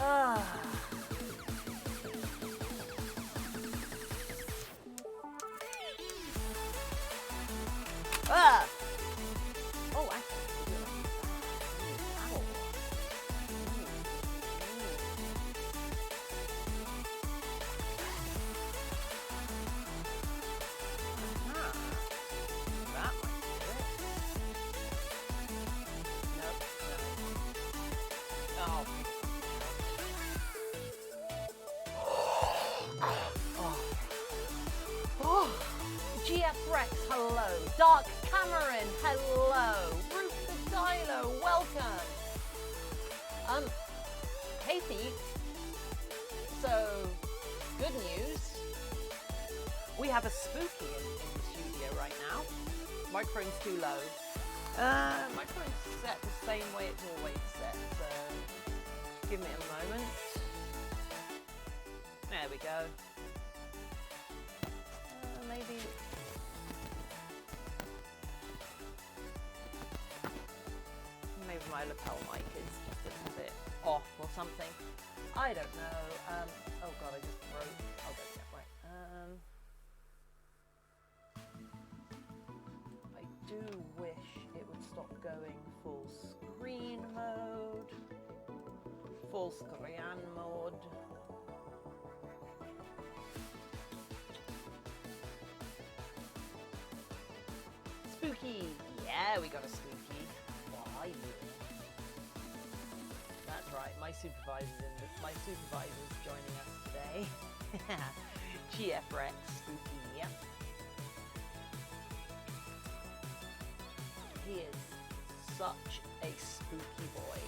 Ah. Ah. Oh, actually. Ow. That might do it. Nope, no. Oh. GF Rex, hello. Dark Cameron, hello. Roof the Dilo, welcome. Casey, so good news. We have a spooky in the studio right now. Microphone's too low. Microphone's set the same way it's always set, so give me a moment. There we go. Maybe my lapel mic is just a little bit off or something. I don't know. Oh god, I just broke. Oh, there we go. Right. I do wish it would stop going full screen mode. Full screen mode. Spooky! Yeah, we got a spooky. Why? That's right, my supervisor's joining us today. GF Rex, spooky, yeah. He is such a spooky boy.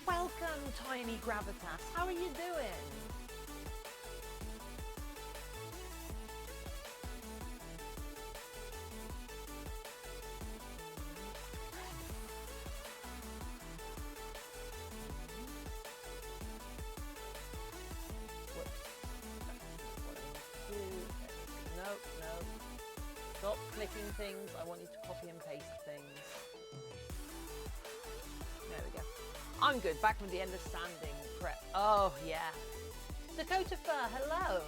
Welcome, Tiny Gravitas. How are you doing? No. Stop clicking things. I want you to copy and paste things. There we go. I'm good. Back from the understanding prep. Oh, yeah. Dakota Fur, hello.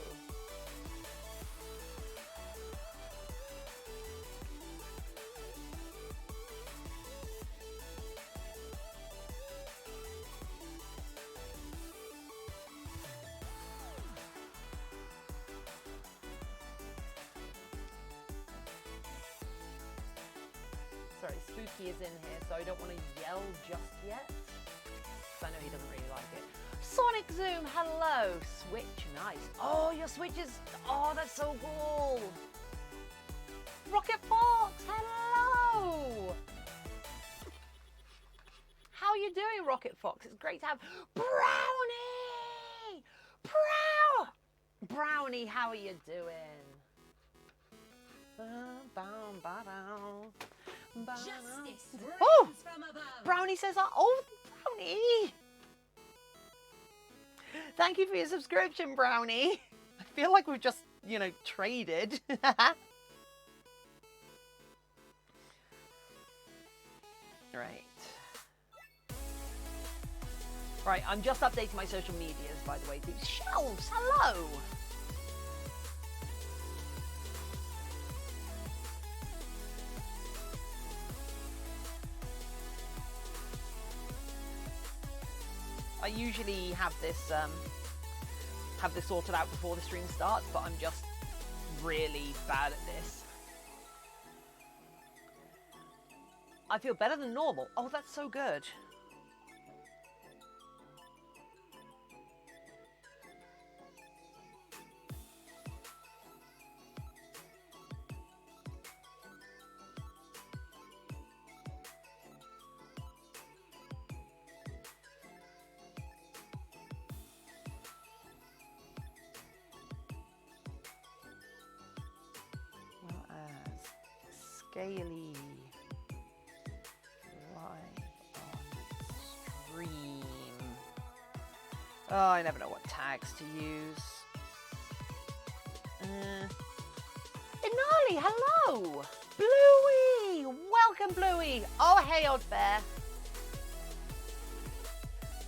Sorry, Spooky is in here, so I don't want to yell just yet. I know he doesn't really like it. Sonic Zoom, hello. Switch, nice. Oh, your Switch is, oh, that's so cool. Rocket Fox, hello. How are you doing, Rocket Fox? It's great to have Brownie. Brownie, how are you doing? Justice Oh, from above. Brownie says, oh, Brownie. Thank you for your subscription, Brownie. I feel like we've just, you know, traded. Right, I'm just updating my social medias, by the way, too. Shelves, hello. I usually have this sorted out before the stream starts, but I'm just really bad at this. I feel better than normal. Oh, that's so good. Gaily live on stream. Oh, I never know what tags to use. Inali, hello! Bluey! Welcome, Bluey! Oh, hey, Odd Bear.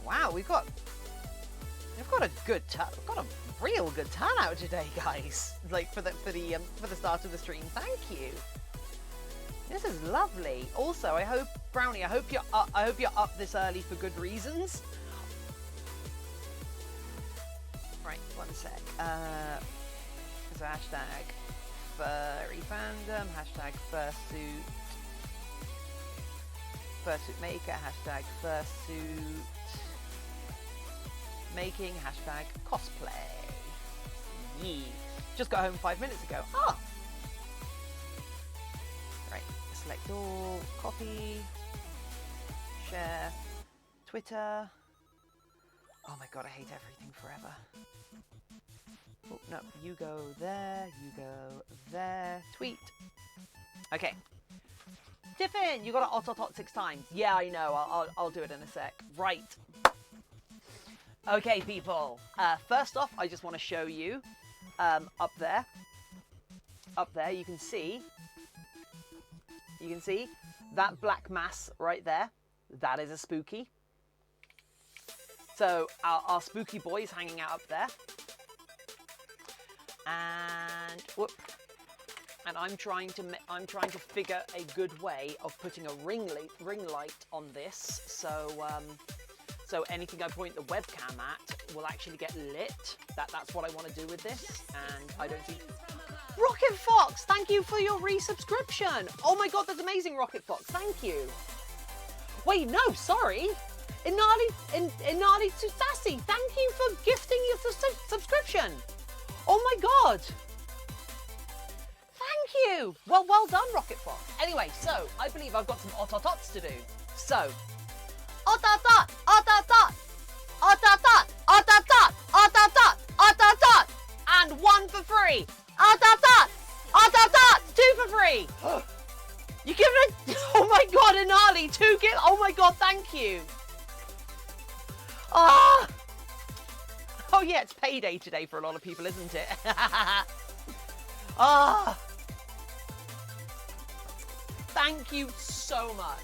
Wow, we've got a good we've got a real good turnout today, guys. Like for the start of the stream. Thank you. This is lovely. Also, I hope Brownie, I hope you're up this early for good reasons. Right, one sec. So hashtag furry fandom, hashtag fursuit, fursuit maker, hashtag fursuit making, hashtag cosplay. Yee. Just got home 5 minutes ago. Ah! Right, select all, copy, share, Twitter. Oh my god, I hate everything forever. Oh, no, you go there, you go there. Tweet. Okay. Tiffin, you got to ot 6 times. Yeah, I know. I'll do it in a sec. Right. Okay, people. First off, I just want to show you up there. Up there, you can see that black mass right there. That is a spooky. So our spooky boy is hanging out up there. And whoop. And I'm trying to figure a good way of putting a ring light on this, so anything I point the webcam at will actually get lit. That's what I want to do with this, and I don't see. Rocket Fox, thank you for your resubscription. Oh my god, that's amazing, Rocket Fox. Thank you. Wait, no, sorry. Inali Susasi, thank you for gifting your subscription. Oh my god. Thank you. Well done, Rocket Fox. Anyway, so I believe I've got some ototots to do. So, ototot, ototot, ototot, ototot, ototot, ototot, and 1 for free. Ototot, ototot, 2 for free. You give it a, oh my god, Inali, 2 give, oh my god, thank you. Ah. Oh yeah, it's payday today for a lot of people, isn't it? Ah. Thank you so much.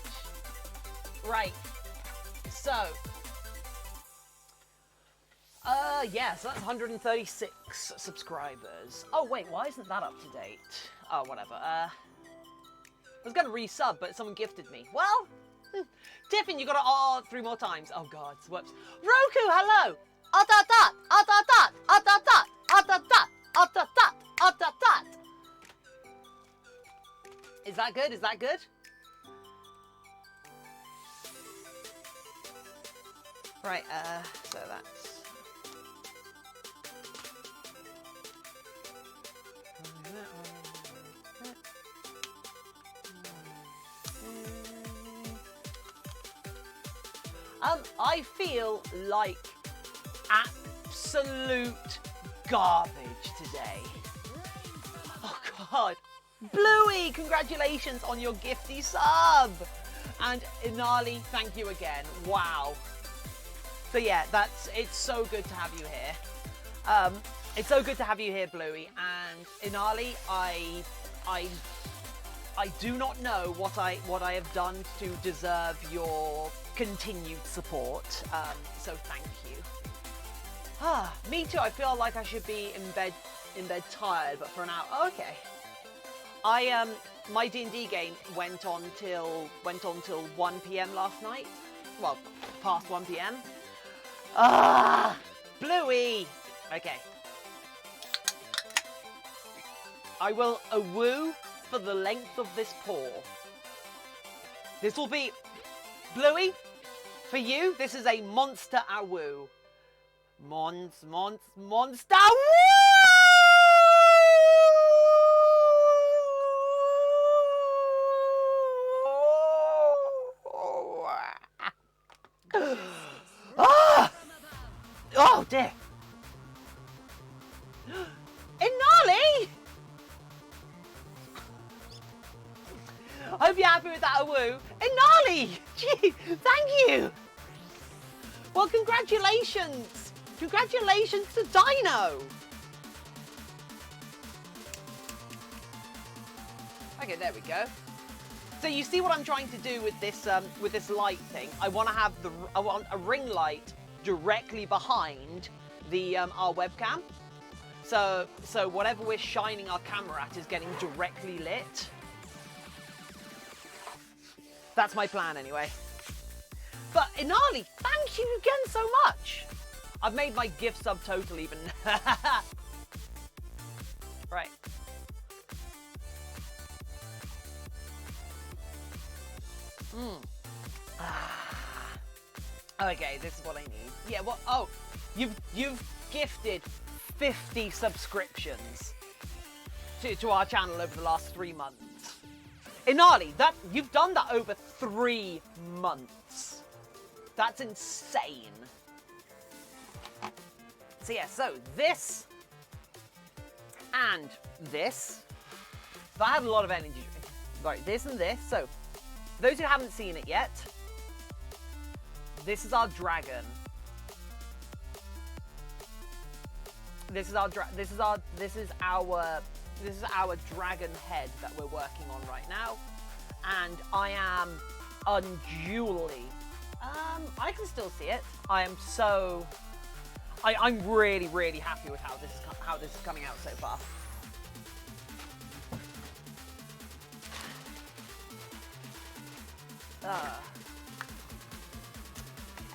Right. So. Yeah, so that's 136 subscribers. Oh wait, why isn't that up to date? Oh, whatever. I was gonna resub, but someone gifted me. Well, Tiffin, you gotta 3 more times. Oh god, whoops. Roku, hello. Atatat, atatat, atatat, atatat, atatat, atatat. Is that good? Is that good? Right, so that's... I feel like absolute garbage today. Oh god. Bluey, congratulations on your gifty sub. And Inali, thank you again. Wow. So yeah, it's so good to have you here. It's so good to have you here, Bluey. And Inali, I do not know what I have done to deserve your continued support. So thank you. Ah, me too. I feel like I should be in bed tired, but for an hour. Oh, okay. My D&D game went on till 1 p.m. last night. Well, past 1 p.m. Ah, Bluey. Okay. I will awoo for the length of this paw. This will be, Bluey, for you, this is a monster awoo. Monster awoo! Ah! Oh dear. Inali! that a woo? Inali! Gee, thank you! Well, congratulations! Congratulations to Dino! Okay, there we go. So you see what I'm trying to do with this light thing? I want a ring light directly behind the our webcam. So whatever we're shining our camera at is getting directly lit. That's my plan anyway. But Inali, thank you again so much. I've made my gift subtotal even. Right. Okay, this is what I need. Yeah, what? Oh, you've gifted 50 subscriptions to our channel over the last 3 months. Inali, you've done that over 3 months. That's insane. So yeah, so this and this. So I have a lot of energy. Right, this and this. So those who haven't seen it yet, this is our dragon. This is our dragon head that we're working on right now, and I am unduly. I can still see it. I'm really happy with how this is coming out so far.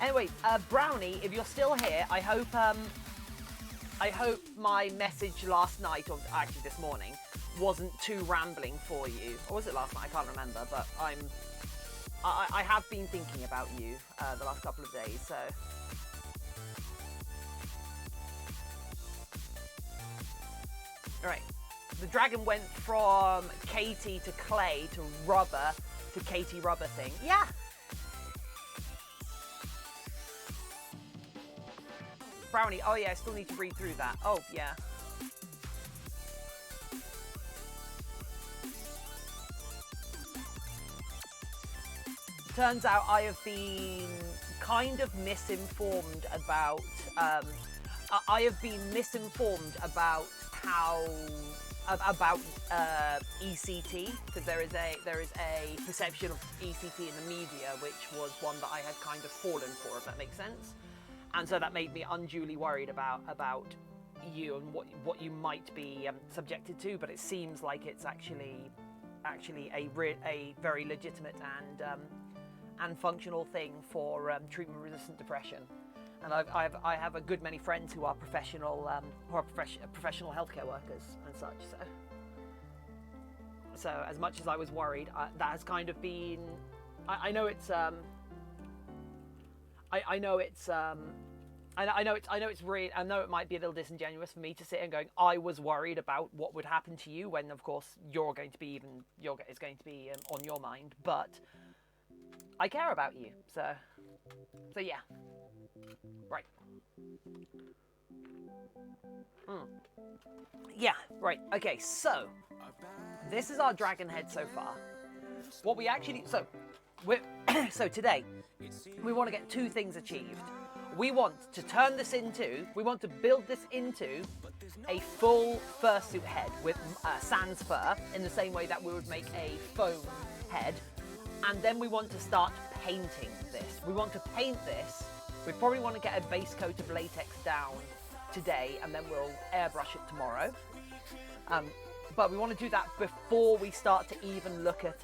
Anyway, Brownie, if you're still here, I hope my message last night, or actually this morning, wasn't too rambling for you. Or was it last night? I can't remember, but I have been thinking about you the last couple of days, so. Alright, the dragon went from Katie to Clay to Rubber to Katie Rubber thing. Yeah! Brownie, oh yeah, I still need to read through that. Oh, yeah. Turns out I have been kind of misinformed about, I have been misinformed about ECT, because there is a perception of ECT in the media, which was one that I had kind of fallen for, if that makes sense. And so that made me unduly worried about you and what you might be subjected to. But it seems like it's actually a very legitimate and functional thing for treatment-resistant depression. And I have a good many friends who are professional healthcare workers and such. So as much as I was worried, that has kind of been. I know it's really. I know it might be a little disingenuous for me to sit and going, I was worried about what would happen to you, when of course it's going to be on your mind. But I care about you, so yeah. Right. Yeah. Right. Okay. So this is our dragon head so far. What we actually so today we want to get 2 things achieved. We want to build this into a full fursuit head with sans fur, in the same way that we would make a foam head. And then we want to start painting this. We want to paint this. We probably want to get a base coat of latex down today, and then we'll airbrush it tomorrow. But we want to do that before we start to even look at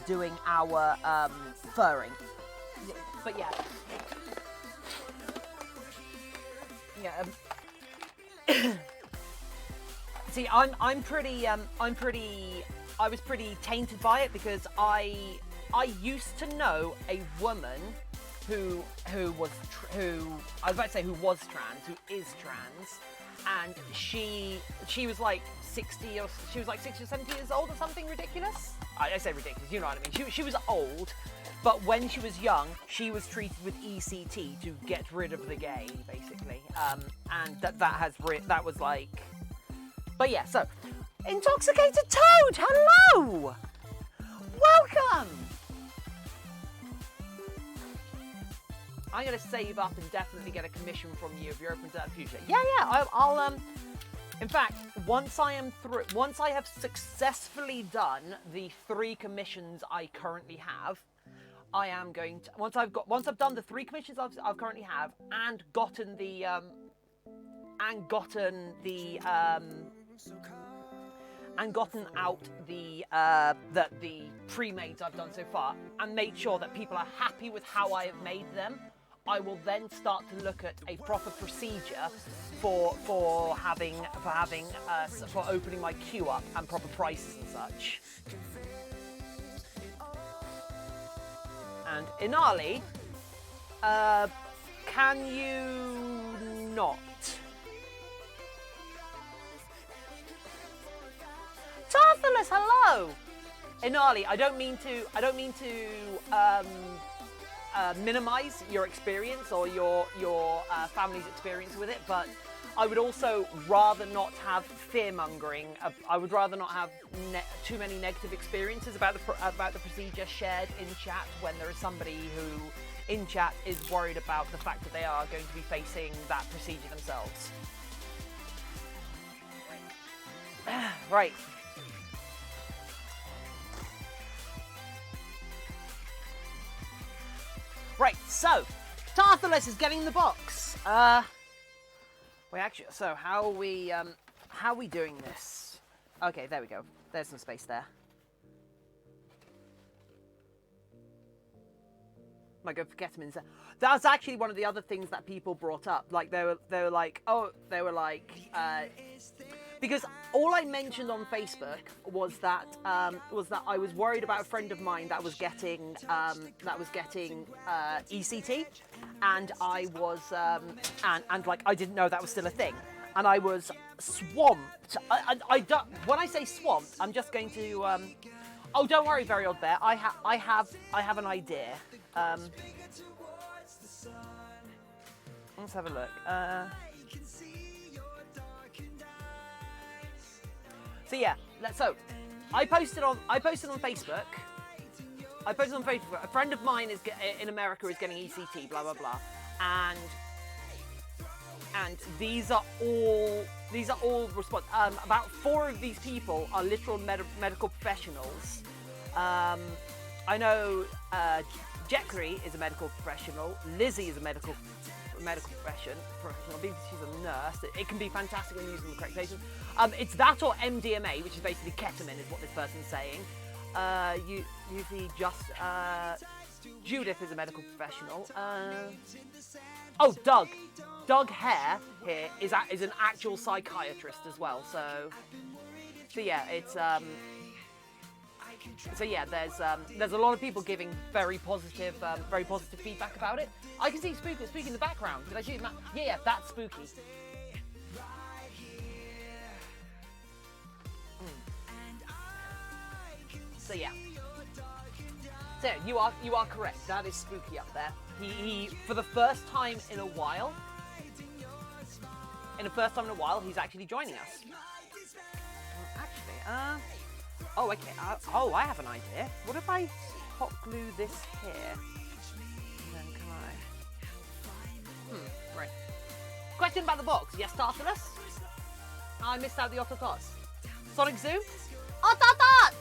doing our furring. But yeah. Yeah. See, I was pretty tainted by it, because I used to know a woman who was trans, who is trans, and she was like 60 or 70 years old or something ridiculous. I say ridiculous, you know what I mean. She was old, but when she was young, she was treated with ECT to get rid of the gay, basically. And that was like, But yeah, so Intoxicated Toad, hello! Welcome! I'm gonna save up and definitely get a commission from you if you're open to that in the future. Yeah, I'll in fact, once I have successfully done the 3 commissions I currently have, I am going to, once I've done the 3 commissions I've currently have and gotten out the pre-mades I've done so far and made sure that people are happy with how I have made them, I will then start to look at a proper procedure for opening my queue up and proper prices and such. And Inali, can you not? Tarthalus, hello. Inali, I don't mean to minimize your experience or your family's experience with it, but I would also rather not have fear-mongering. I would rather not have too many negative experiences about the procedure shared in chat when there is somebody who in chat is worried about the fact that they are going to be facing that procedure themselves. Right. Right, so Tarthalus is getting the box. Wait, actually, so how are we doing this? Okay, there we go. There's some space there. Might go for ketamine. That's actually one of the other things that people brought up. Like they were like, because all I mentioned on Facebook was that I was worried about a friend of mine that was getting ECT, and I was and like I didn't know that was still a thing, and I was swamped. I don't, when I say swamped, I'm just going to oh, don't worry, Very Odd Bear. I have an idea. Let's have a look. So yeah, I posted on Facebook. A friend of mine is in America is getting ECT, blah blah blah, and these are all response. About 4 of these people are literal medical professionals. I know Jekri is a medical professional. Lizzie is a medical professional. She's a nurse. It can be fantastic when using the correct doses. It's that or MDMA, which is basically ketamine, is what this person's saying. Usually just Judith is a medical professional. Oh, Doug Hare here is an actual psychiatrist as well. So yeah, it's so yeah, there's a lot of people giving very positive feedback about it. I can see Spooky in the background. Did I see that? Yeah, that's Spooky. So yeah. So you are correct. That is Spooky up there. He for the first time in a while. He's actually joining us. Actually, oh, okay. I have an idea. What if I hot glue this here? And then can I? Right. Question about the box. Yes, Tarthalus? I missed out the Ototos. Sonic Zoom? Ototot!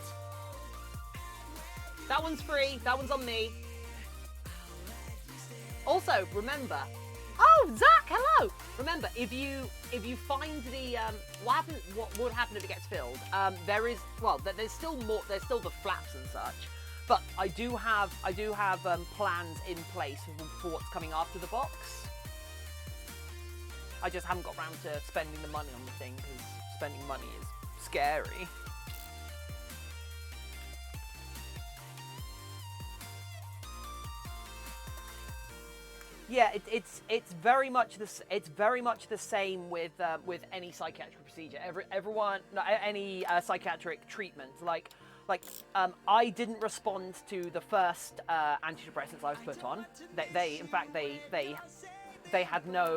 That one's free. That one's on me. Also, remember. Oh, Zach, hello. Remember, if you find the what would happen if it gets filled? There's still more. There's still the flaps and such. But I do have plans in place for what's coming after the box. I just haven't got around to spending the money on the thing because spending money is scary. Yeah, it's very much the same with any psychiatric procedure. Any psychiatric treatment. Like I didn't respond to the first antidepressants I was put on. They they had no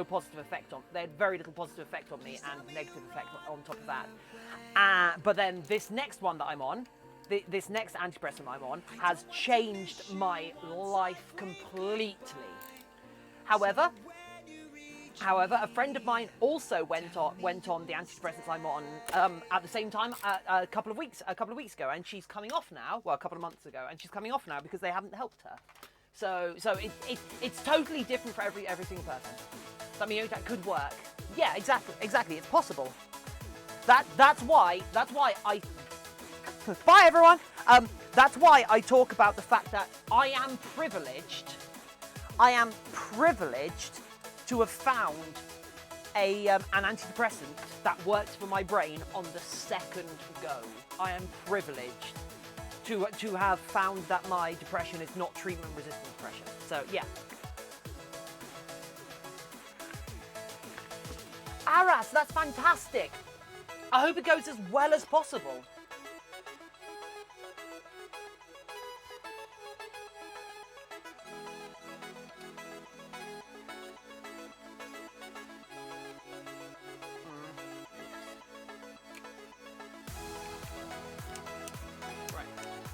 positive effect on. They had very little positive effect on me and negative effect on top of that. But then this next one that I'm on, this next antidepressant I'm on, has changed my life completely. However, a friend of mine also went on the antidepressants I'm on at the same time a couple of weeks ago, and she's coming off now. Well, a couple of months ago, and she's coming off now because they haven't helped her. So it's totally different for every single person. So, I mean, that could work. Yeah, exactly. It's possible. That's why I. Bye, everyone. That's why I talk about the fact that I am privileged. I am privileged to have found an antidepressant that works for my brain on the second go. I am privileged to have found that my depression is not treatment-resistant depression. So, yeah. Aras, that's fantastic. I hope it goes as well as possible.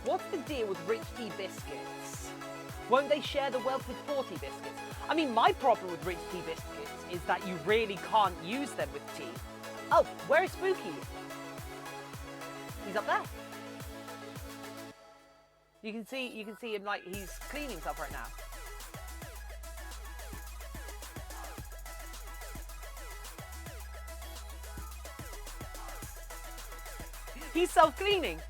What's the deal with rich tea biscuits? Won't they share the wealth with poor tea biscuits? I mean, my problem with rich tea biscuits is that you really can't use them with tea. Oh, where is Spooky? He's up there. You can see him, like, he's cleaning himself right now. He's self-cleaning.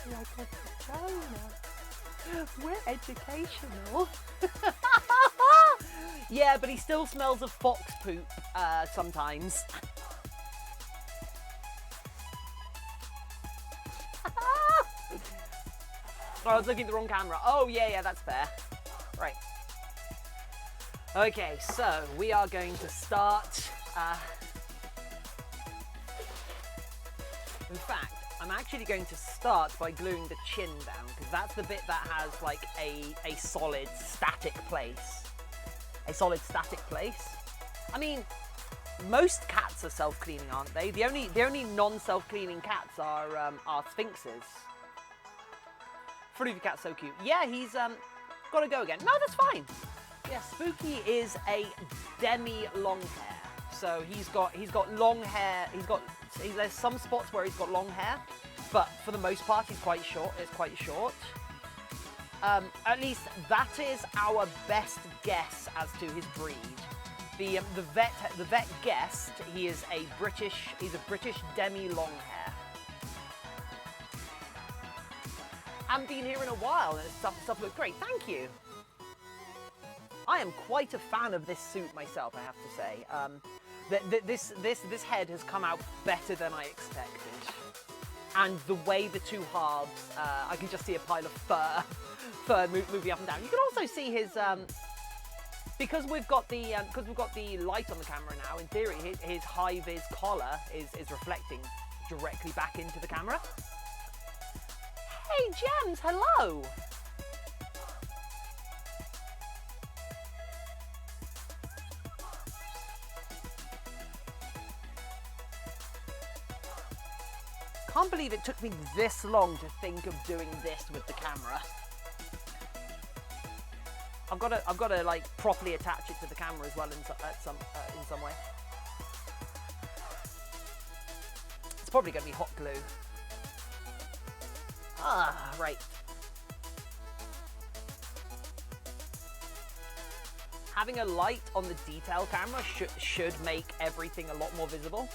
Like a vagina. We're educational. Yeah, but he still smells of fox poop sometimes. Oh, I was looking at the wrong camera. Oh, yeah, that's fair. Right. Okay, so we are going to start. In fact, I'm actually going to start by gluing the chin down, because that's the bit that has like a solid static place. A solid static place. I mean, most cats are self-cleaning, aren't they? The only non-self-cleaning cats are sphinxes. Fruity cat's so cute. Yeah, he's got to go again. No, that's fine. Yeah, Spooky is a demi-long hair. So he's got long hair. There's some spots where he's got long hair, but for the most part he's quite short. It's quite short. At least that is our best guess as to his breed. The vet guessed he's a British demi-long hair. Haven't been here in a while, and stuff looks great. Thank you. I am quite a fan of this suit myself, I have to say. This head has come out better than I expected. And the way the two halves, I can just see a pile of fur moving up and down. You can also see his, because we've got the light on the camera now. In theory, his high-vis collar is reflecting directly back into the camera. Hey, Gems, hello. Can't believe it took me this long to think of doing this with the camera. I've got to like properly attach it to the camera as well in some way. It's probably going to be hot glue. Ah, right. Having a light on the detail camera should make everything a lot more visible.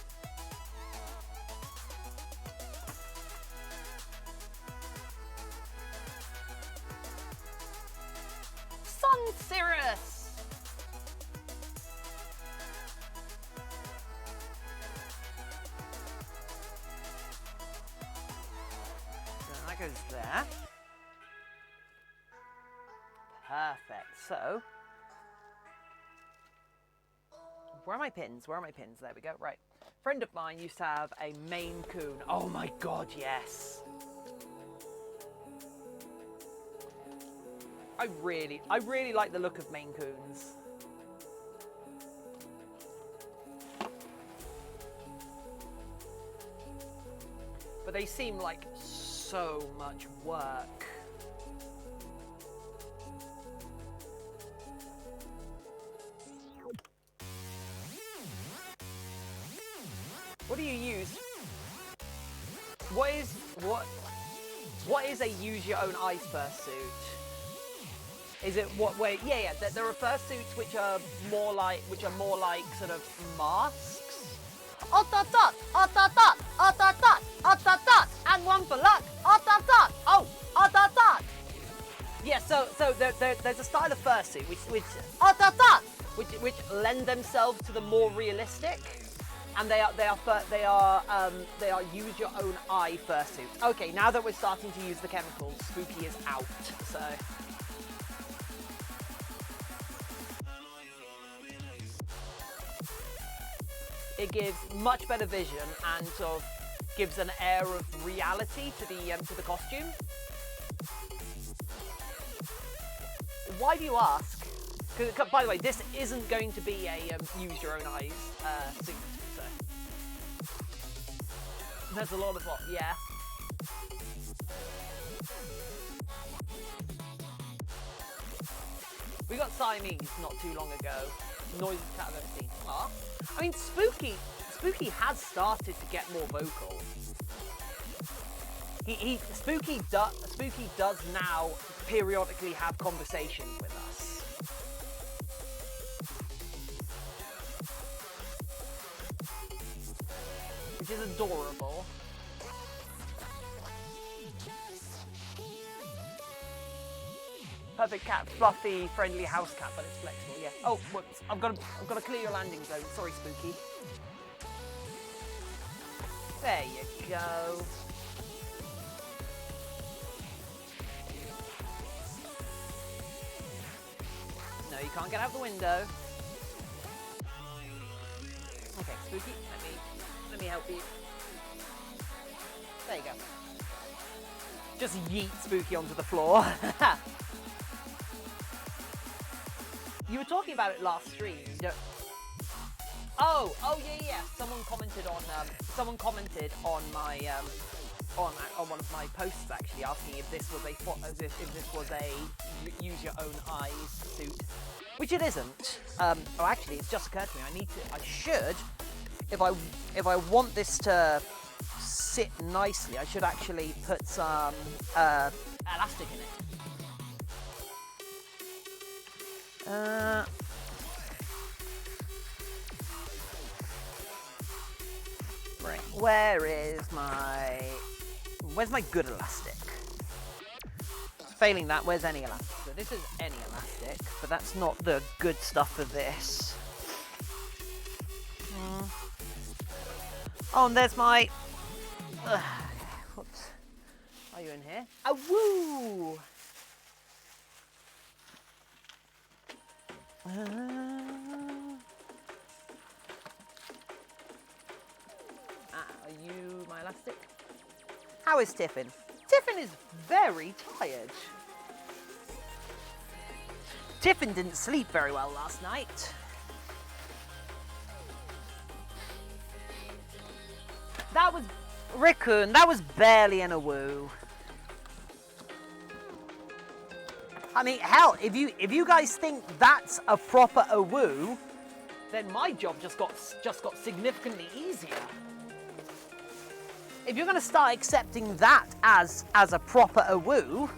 Sirius! So that goes there. Perfect. So, where are my pins? Where are my pins? There we go. Right. A friend of mine used to have a Maine Coon. Oh my God, yes. I really like the look of Maine Coons. but they seem like so much work. What do you use? What is a use your own eyes fursuit? Is it what way? Yeah. There are fursuits which are more like sort of masks. And one for luck. Yeah. So there's a style of fursuit which lend themselves to the more realistic. And they are use your own eye fursuits. Okay, now that we're starting to use the chemicals, Spooky is out. So it gives much better vision and sort of gives an air of reality to the costume. Why do you ask? Because, by the way, this isn't going to be a use your own eyes suit. So there's a lot of what, yeah. We got Siamese not too long ago. Noisiest cat I've ever seen. I mean, Spooky has started to get more vocal. Spooky does now periodically have conversations with us. Which is adorable. Perfect cat, fluffy, friendly house cat, but it's flexible. Yeah. Oh, whoops! I've got to clear your landing zone. Sorry, Spooky. There you go. No, you can't get out the window. Okay, Spooky, let me help you. There you go. Just yeet Spooky onto the floor. You were talking about it last stream. Oh yeah. Someone commented on my on one of my posts actually, asking if this was a use your own eyes suit, which it isn't. Oh, actually, it's just occurred to me. I should, if I want this to sit nicely, I should actually put some elastic in it. Right, where's my good elastic? Failing that, where's any elastic? So this is any elastic, but that's not the good stuff for this. Oh, and there's my... Whoops. Are you in here? Oh, woo! Are you my elastic? How is Tiffin? Tiffin is very tired. Tiffin didn't sleep very well last night. That was Raccoon. That was barely in a woo. I mean, hell, if you guys think that's a proper awoo, then my job just got significantly easier. If you're going to start accepting that as a proper awoo,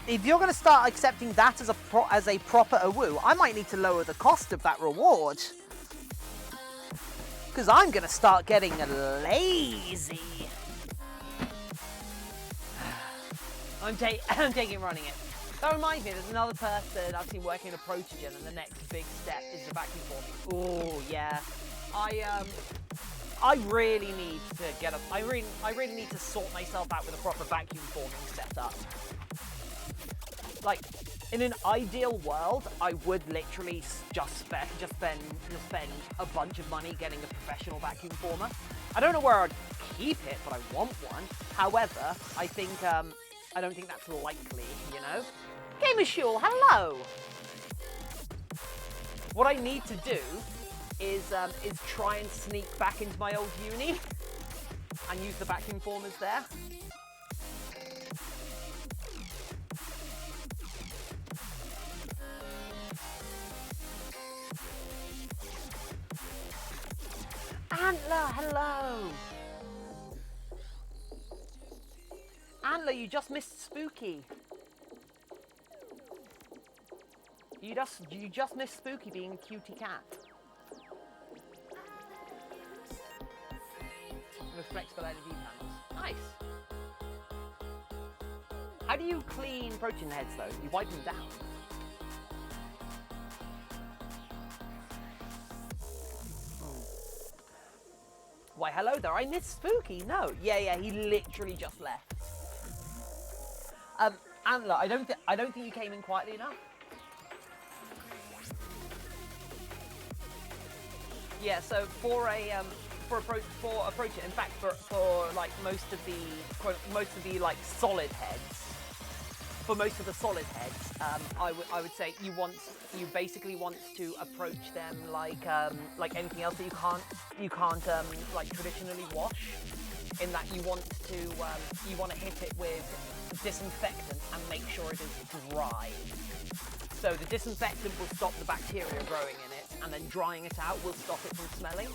if you're going to start accepting that as a proper awoo, I might need to lower the cost of that reward, because I'm going to start getting lazy. I'm taking running it. That reminds me, there's another person I've seen working in a protogen, and the next big step is the vacuum forming. Oh yeah, I really need to get I really need to sort myself out with a proper vacuum forming setup. Like, in an ideal world, I would literally just spend a bunch of money getting a professional vacuum former. I don't know where I'd keep it, but I want one. However, I don't think that's likely, you know? Gamer Shul, hello! What I need to do is try and sneak back into my old uni and use the vacuum formers there. Antler, hello! Antler, you just missed Spooky. You just missed Spooky being a cutie cat. With flexible LED panels. Nice. How do you clean protein heads though? You wipe them down. Why, hello there, I missed Spooky. No, yeah, he literally just left. Antler, I don't think you came in quietly enough. Yeah, so for approach, in fact, for like most of the like solid heads, for most of the solid heads, I would say you basically want to approach them like anything else that you can't like traditionally wash, in that you want to hit it with disinfectant and make sure it is dry. So the disinfectant will stop the bacteria growing in it, and then drying it out will stop it from smelling.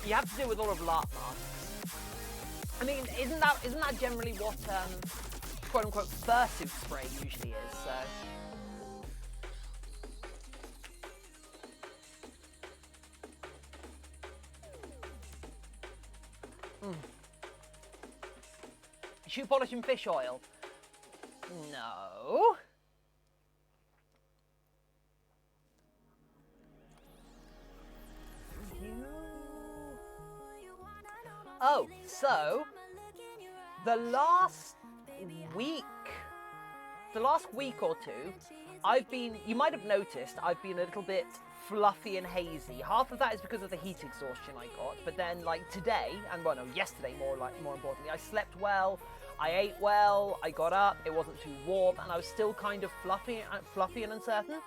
You have to deal with a lot of LARP masks. I mean, isn't that generally what quote unquote fursuit spray usually is? So. Shoe polish and fish oil? No. Oh, so the last week or two, you might have noticed, I've been a little bit fluffy and hazy. Half of that is because of the heat exhaustion I got, but then like today, and well, no, yesterday more importantly, I slept well, I ate well, I got up, it wasn't too warm, and I was still kind of fluffy and uncertain.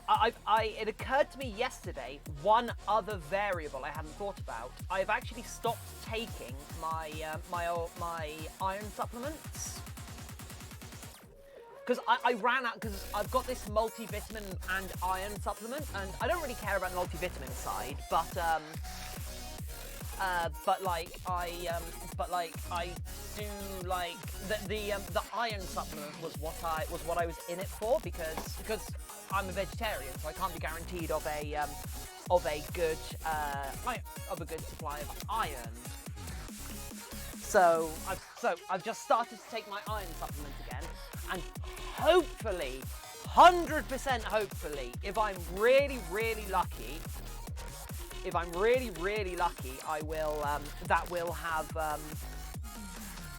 It occurred to me yesterday, one other variable I hadn't thought about. I've actually stopped taking my iron supplements. Because I ran out, because I've got this multivitamin and iron supplement, and I don't really care about the multivitamin side, but I do like the iron supplement was what I was in it for, because I'm a vegetarian, so I can't be guaranteed of a good supply of iron. So I've just started to take my iron supplement again, and hopefully, 100% hopefully, if I'm really lucky, I will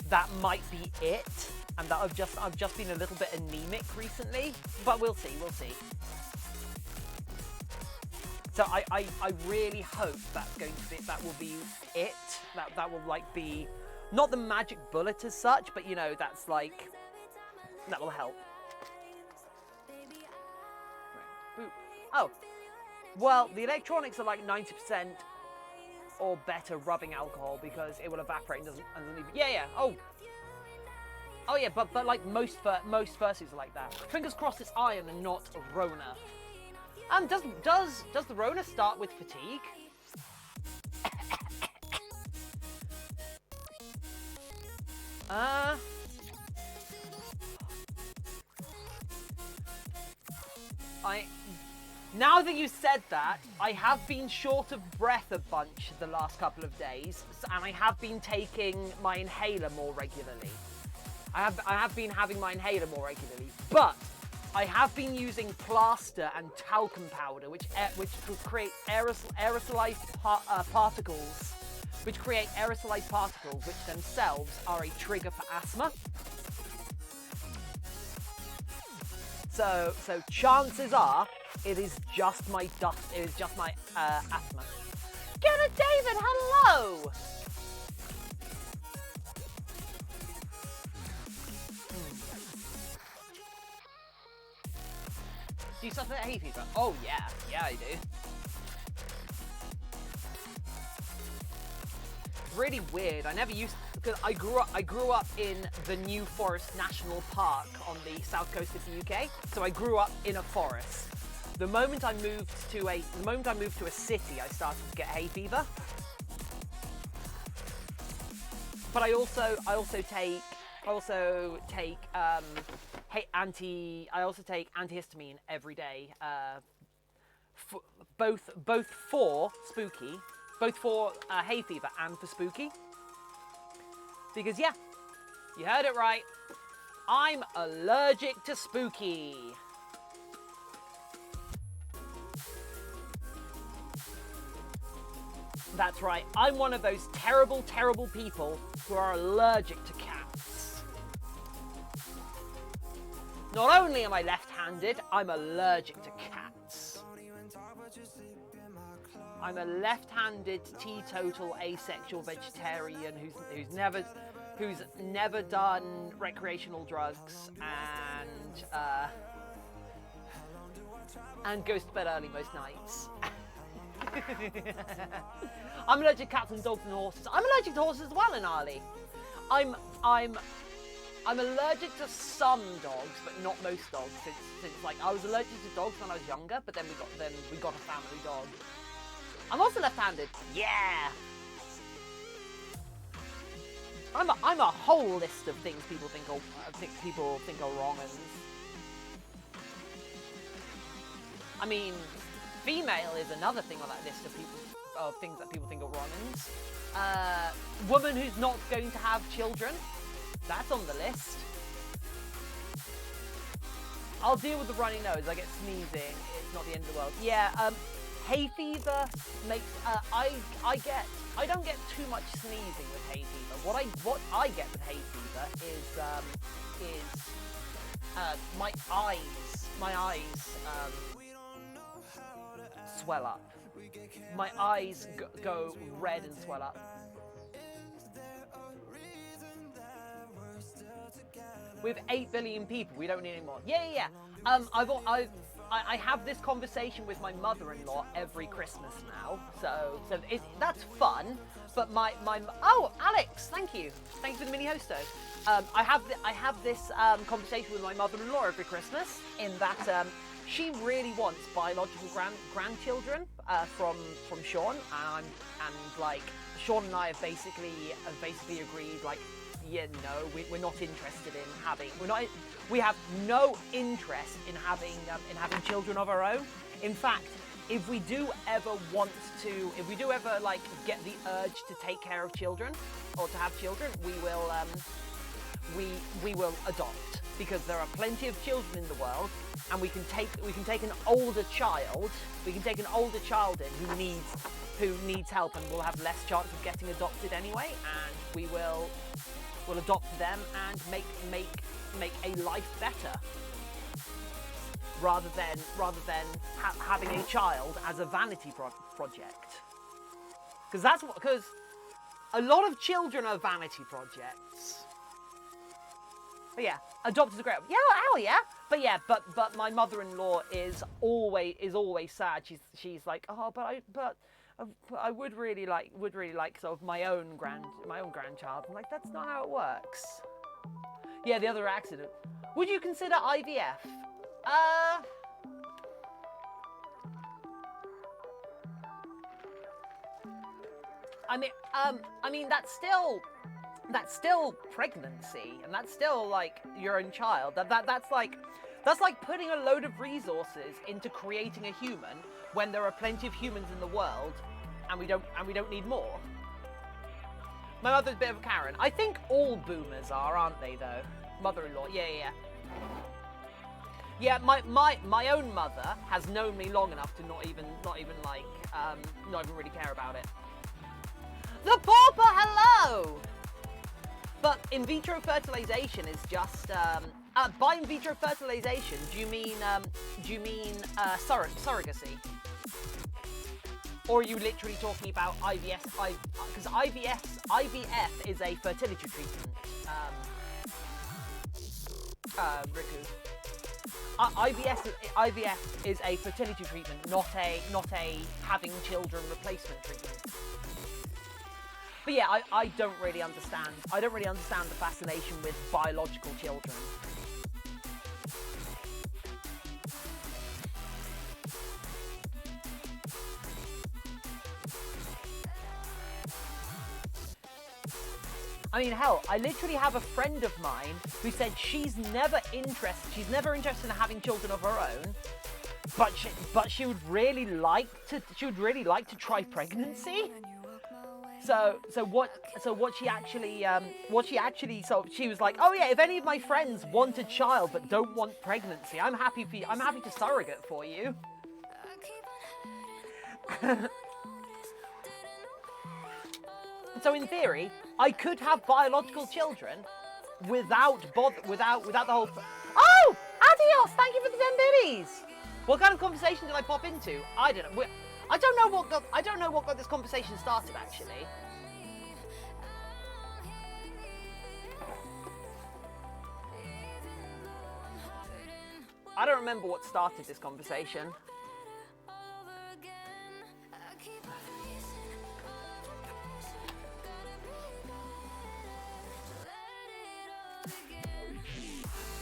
that might be it, and that I've just been a little bit anemic recently, but we'll see. So I really hope that will be it. That will like be not the magic bullet as such, but you know, that's like that will help. Right. Boop. Oh, well, the electronics are like 90% or better rubbing alcohol, because it will evaporate and doesn't leave. Yeah. Oh yeah, but like most fursuits are like that. Fingers crossed it's iron and not Rona. Does the Rona start with fatigue? Now that you said that, I have been short of breath a bunch the last couple of days, and I have been taking my inhaler more regularly. I have been having my inhaler more regularly, but I have been using plaster and talcum powder, which create aerosolized particles, which themselves are a trigger for asthma. So chances are it is just my dust. It is just my asthma. Get it, David. Hello. Do you suffer hay fever? Oh yeah, yeah I do. Really weird. I never used, because I grew up in the New Forest National Park on the south coast of the UK. So I grew up in a forest. The moment I moved to a city, I started to get hay fever. But I also take antihistamine every day. Both for spooky, both for hay fever and for spooky. Because yeah, you heard it right. I'm allergic to spooky. That's right, I'm one of those terrible, terrible people who are allergic to cats. Not only am I left-handed, I'm allergic to cats. I'm a left-handed, teetotal, asexual vegetarian who's never done recreational drugs and goes to bed early most nights. I'm allergic to cats and dogs and horses. I'm allergic to horses as well in Arlie. I'm allergic to some dogs, but not most dogs. Since like I was allergic to dogs when I was younger, but then we got a family dog. I'm also left-handed. Yeah. I'm a whole list of things people think are wrong. And I mean, female is another thing on that list of things that people think are wrong. Woman who's not going to have children, that's on the list. I'll deal with the runny nose. I get sneezing. It's not the end of the world. Yeah. Hay fever makes I don't get too much sneezing with hay fever. What I get with hay fever is my eyes swell up. My eyes go red and swell up. With 8 billion people, we don't need any more. Yeah. I have this conversation with my mother-in-law every Christmas now, so that's fun. But oh, Alex, thank you for the mini hosto. I have this conversation with my mother-in-law every Christmas, in that she really wants biological grandchildren from Sean, and like Sean and I have basically agreed, like, yeah, no, we're not interested in having. We have no interest in having children of our own. In fact, if we do ever like get the urge to take care of children or to have children, we will adopt, because there are plenty of children in the world, and we can take an older child. We can take an older child in who needs help, and will have less chance of getting adopted anyway, and we'll adopt them and make a life better, rather than having a child as a vanity project. Because a lot of children are vanity projects. But yeah, adopt is great. Yeah, hell yeah. But yeah, but my mother-in-law is always sad. She's like, oh, but I would really like sort of my own grandchild. I'm like, that's not how it works. Yeah, the other accident. Would you consider IVF? I mean that's still pregnancy, and that's still like your own child. That's like putting a load of resources into creating a human when there are plenty of humans in the world, and we don't need more. My mother's a bit of a Karen. I think all boomers are, aren't they, though? Mother-in-law, yeah. Yeah, my own mother has known me long enough to not even really care about it. The pauper, hello! But in vitro fertilization is just by in vitro fertilization, do you mean surrogacy? Or are you literally talking about IVF? Because IVF is a fertility treatment. Riku. IVF is a fertility treatment, not a having children replacement treatment. But yeah, I don't really understand. I don't really understand the fascination with biological children. I mean, hell, I literally have a friend of mine who said she's never interested in having children of her own, but she would really like to try pregnancy. So she was like, oh yeah, if any of my friends want a child but don't want pregnancy, I'm happy to surrogate for you. So in theory, I could have biological children without the whole. Oh, adios! Thank you for the 10 biddies. What kind of conversation did I pop into? I don't know. I don't know what got this conversation started actually. I don't remember what started this conversation.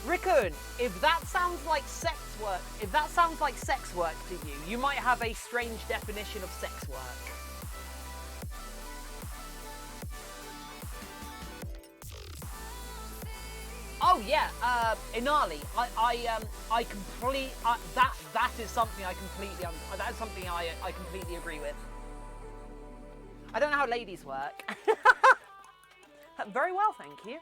Rickon, if that sounds like sex work, to you, you might have a strange definition of sex work. Oh yeah, Inali, that is something I completely agree with. I don't know how ladies work. Very well, thank you.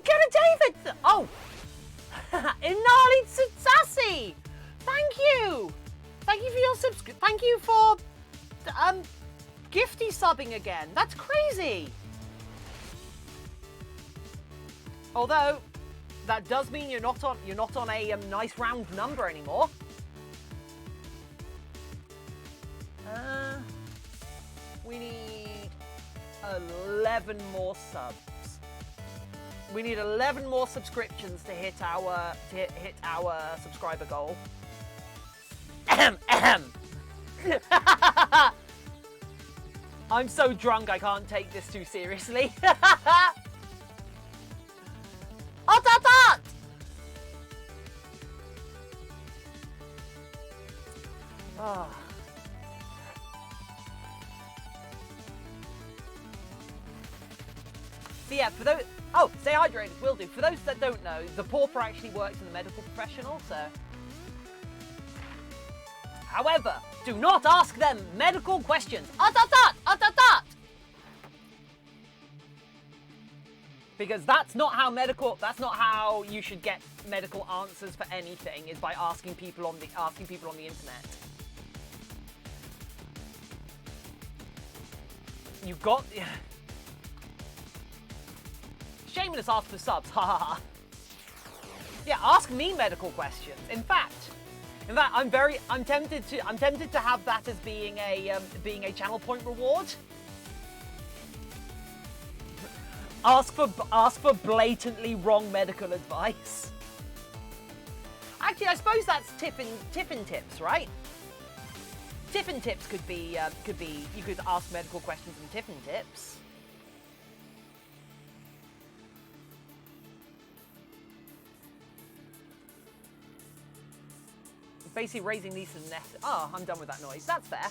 Get a David! Oh! Inali Sassy! Thank you! Thank you for your thank you for gifty subbing again. That's crazy! Although that does mean you're not on a nice round number anymore. We need 11 more subs. We need 11 more subscriptions to hit our subscriber goal. I'm so drunk I can't take this too seriously. Oh. So yeah, for those. Oh, stay hydrated, will do. For those that don't know, the pauper actually works in the medical profession also. However, do not ask them medical questions. Because that's not how you should get medical answers for anything, is by asking people on the internet. You got Shameless ask for subs, haha. Yeah, ask me medical questions. In fact, I'm tempted to have that as being a channel point reward. Ask for blatantly wrong medical advice. Actually, I suppose that's Tiffin tips, right? Tiffin tips could be you could ask medical questions in Tiffin tips. Basically raising these to the nest. Oh, I'm done with that noise. That's fair.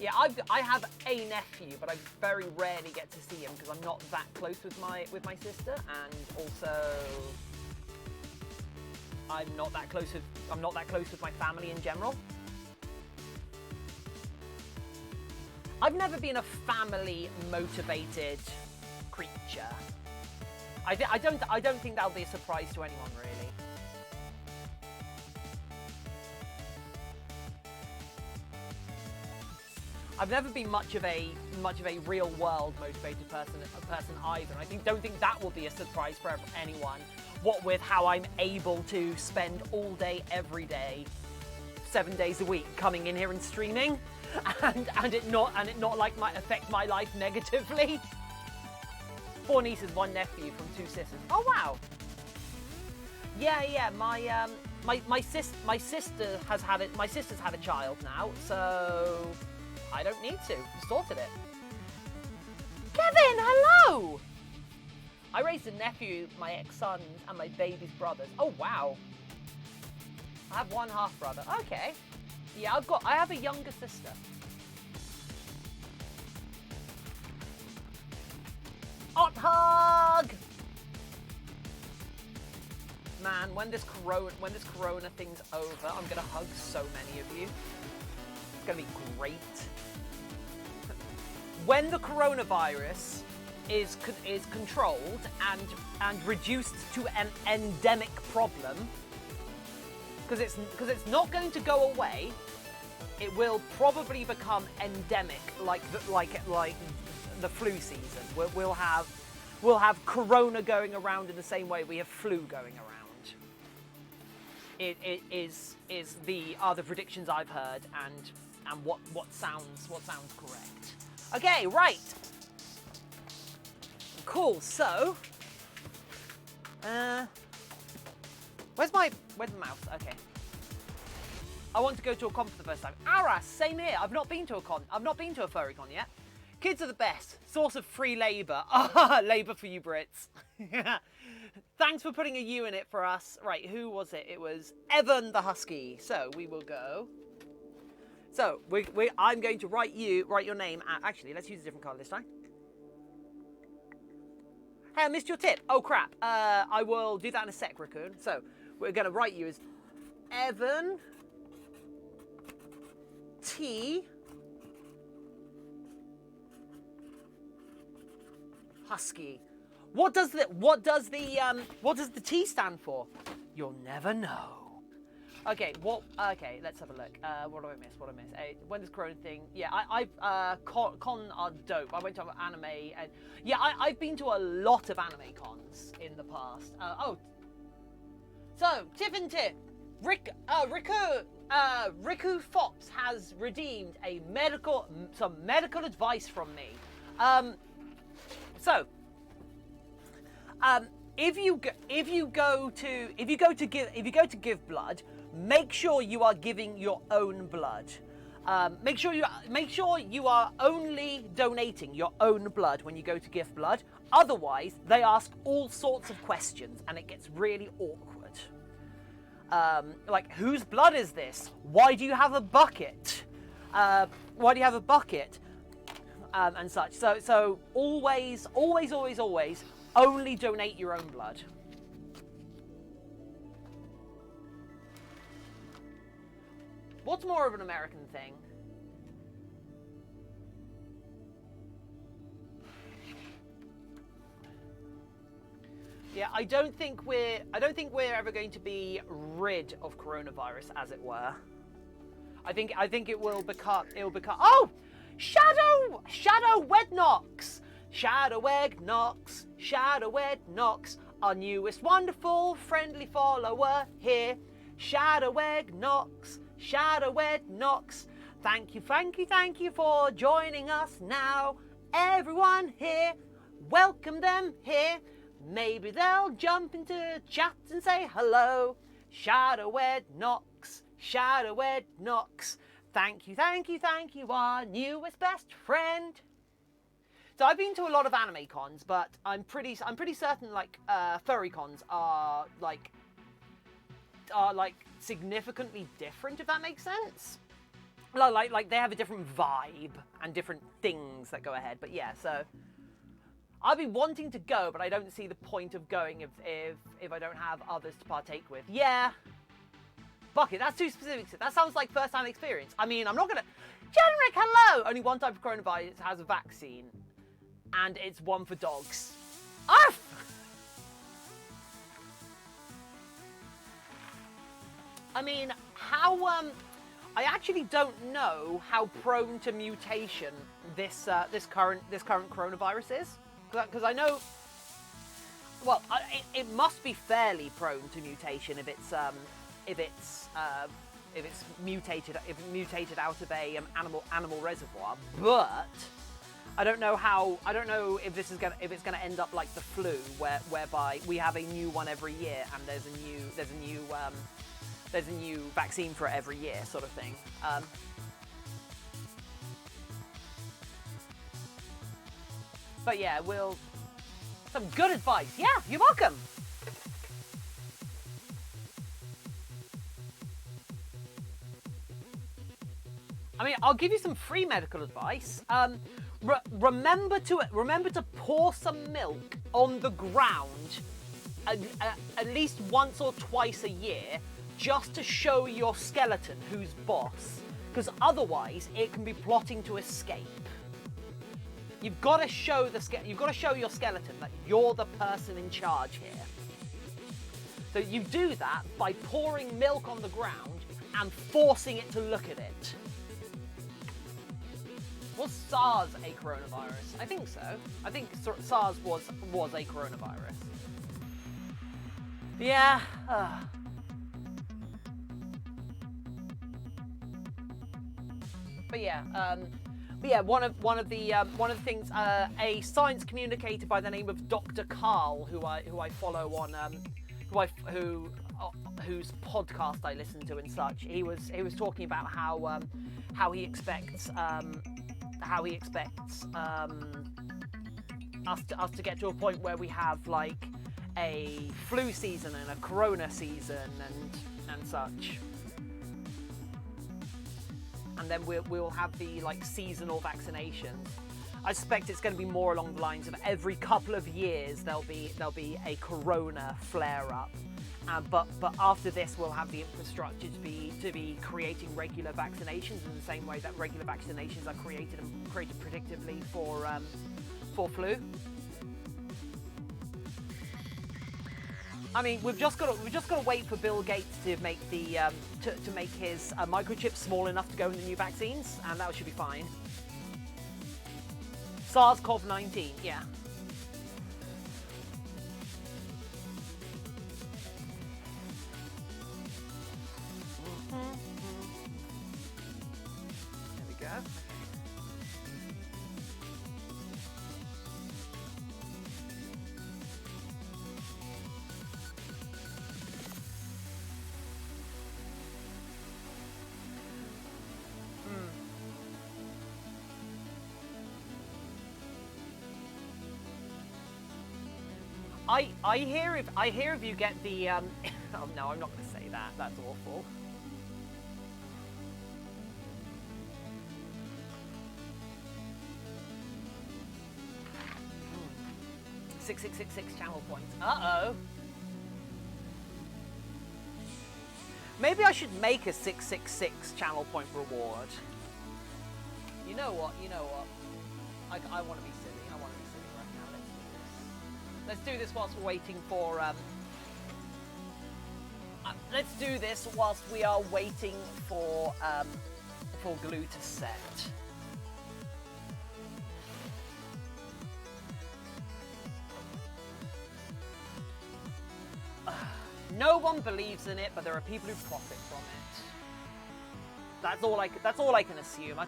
Yeah, I have a nephew, but I very rarely get to see him because I'm not that close with my sister, and also I'm not that close with my family in general. I've never been a family motivated creature. I don't think that'll be a surprise to anyone really. I've never been much of a real world motivated person either. And I don't think that will be a surprise for anyone. What with how I'm able to spend all day, every day, 7 days a week, coming in here and streaming, and it not like might affect my life negatively. 4 nieces, 1 nephew from 2 sisters. Oh wow. Yeah. My sister has had it. My sister's had a child now, so I don't need to. Sorted it. Kevin, hello. I raised a nephew, my ex-sons, and my baby's brothers. Oh wow. I have 1 half brother. Okay. Yeah, I have a younger sister. Hot hug! Man, when this corona thing's over, I'm gonna hug so many of you. It's gonna be great. When the coronavirus is controlled and reduced to an endemic problem, because it's not going to go away, it will probably become endemic, like the flu season. We'll have corona going around in the same way we have flu going around. It is the predictions I've heard and what sounds correct. Okay, right. Cool. So, where's the mouse? Okay. I want to go to a con for the first time. Aras, same here. I've not been to a con. I've not been to a furry con yet. Kids are the best. Source of free labour. Labour for you Brits. Thanks for putting a U in it for us. Right, who was it? It was Evan the Husky. So we will go. So I'm going to write your name. Actually, let's use a different colour this time. Hey, I missed your tip. Oh crap. I will do that in a sec, Raccoon. So we're going to write you as Evan T. Husky. What does the T stand for? You'll never know. Okay, okay, let's have a look. What do I miss? When this corona thing? Yeah, con are dope. I went to anime, and yeah, I've been to a lot of anime cons in the past. So Tiffin tip. Riku Fox has redeemed some medical advice from me. If you go to give blood, make sure you are giving your own blood. Make sure you are only donating your own blood when you go to give blood. Otherwise, they ask all sorts of questions, and it gets really awkward. Like, whose blood is this? Why do you have a bucket? And such. So always only donate your own blood. What's more of an American thing? Yeah, I don't think we're ever going to be rid of coronavirus, as it were. I think it will become oh! Shadow Wednox, our newest wonderful friendly follower here. Shadow Wednox. Thank you for joining us now. Everyone here, welcome them here. Maybe they'll jump into chat and say hello. Shadow Wednox. Thank you, our newest best friend. So I've been to a lot of anime cons, but I'm pretty certain like furry cons are like significantly different, if that makes sense. Like they have a different vibe and different things that go ahead. But yeah, so I'll be wanting to go, but I don't see the point of going if I don't have others to partake with. Yeah. Bucket, that's too specific. That sounds like first-hand experience. I mean, I'm not gonna... Generic, hello! Only one type of coronavirus has a vaccine. And it's one for dogs. Arf! I mean, how... I actually don't know how prone to mutation this current coronavirus is, because I know. Well, it must be fairly prone to mutation if it's mutated out of a animal reservoir. But I don't know how. I don't know if it's gonna end up like the flu, whereby we have a new one every year, and there's a new vaccine for it every year, sort of thing. But yeah, some good advice. Yeah, you're welcome. I mean, I'll give you some free medical advice. Remember to pour some milk on the ground at least once or twice a year, just to show your skeleton who's boss. Because otherwise, it can be plotting to escape. You've got to show your skeleton that you're the person in charge here. So you do that by pouring milk on the ground and forcing it to look at it. Was SARS a coronavirus? I think so. I think SARS was a coronavirus. Yeah. But yeah, one of the things, a science communicator by the name of Dr. Carl, who I follow on, whose podcast I listen to and such. He was talking about how he expects us to get to a point where we have like a flu season and a corona season and such. And then we'll have the like seasonal vaccinations. I suspect it's going to be more along the lines of every couple of years there'll be a corona flare up, but after this we'll have the infrastructure to be creating regular vaccinations in the same way that regular vaccinations are created predictively for flu. I mean, we've just got to wait for Bill Gates to make the to make his microchip small enough to go in the new vaccines, and that should be fine. SARS-CoV-19, yeah. There we go. I hear if you get the oh no, I'm not going to say that. That's awful. Hmm. 6666 channel points. Uh-oh. Maybe I should make a 666 channel point reward. You know what? I want to be silly. I want to be silly right now. Let's do this whilst we're waiting for let's do this whilst we are waiting for glue to set. No one believes in it, but there are people who profit from it. That's all I can assume. I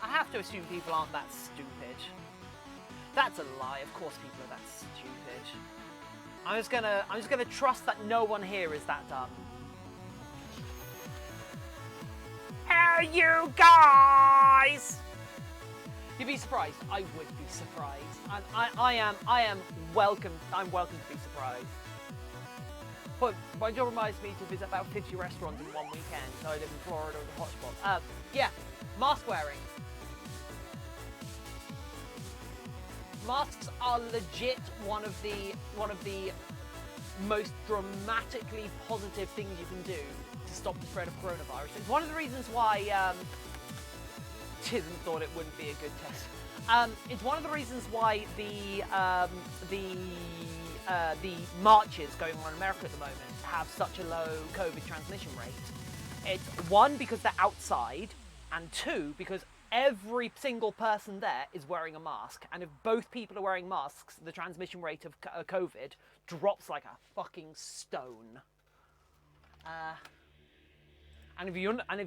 have to assume people aren't that stupid. That's a lie. Of course, people are that stupid. I'm just gonna trust that no one here is that dumb. Hey, you guys! You'd be surprised. I would be surprised. And I am welcome. I'm welcome to be surprised. But my job reminds me to visit about 50 restaurants in one weekend. So I live in Florida with a hotspot. Yeah, mask wearing. Masks are legit one of the most dramatically positive things you can do to stop the spread of coronavirus. It's one of the reasons why Tiffin thought it wouldn't be a good test. It's one of the reasons why the marches going on in America at the moment have such a low COVID transmission rate. It's one, because they're outside, and two, because every single person there is wearing a mask. And if both people are wearing masks, the transmission rate of COVID drops like a fucking stone. And if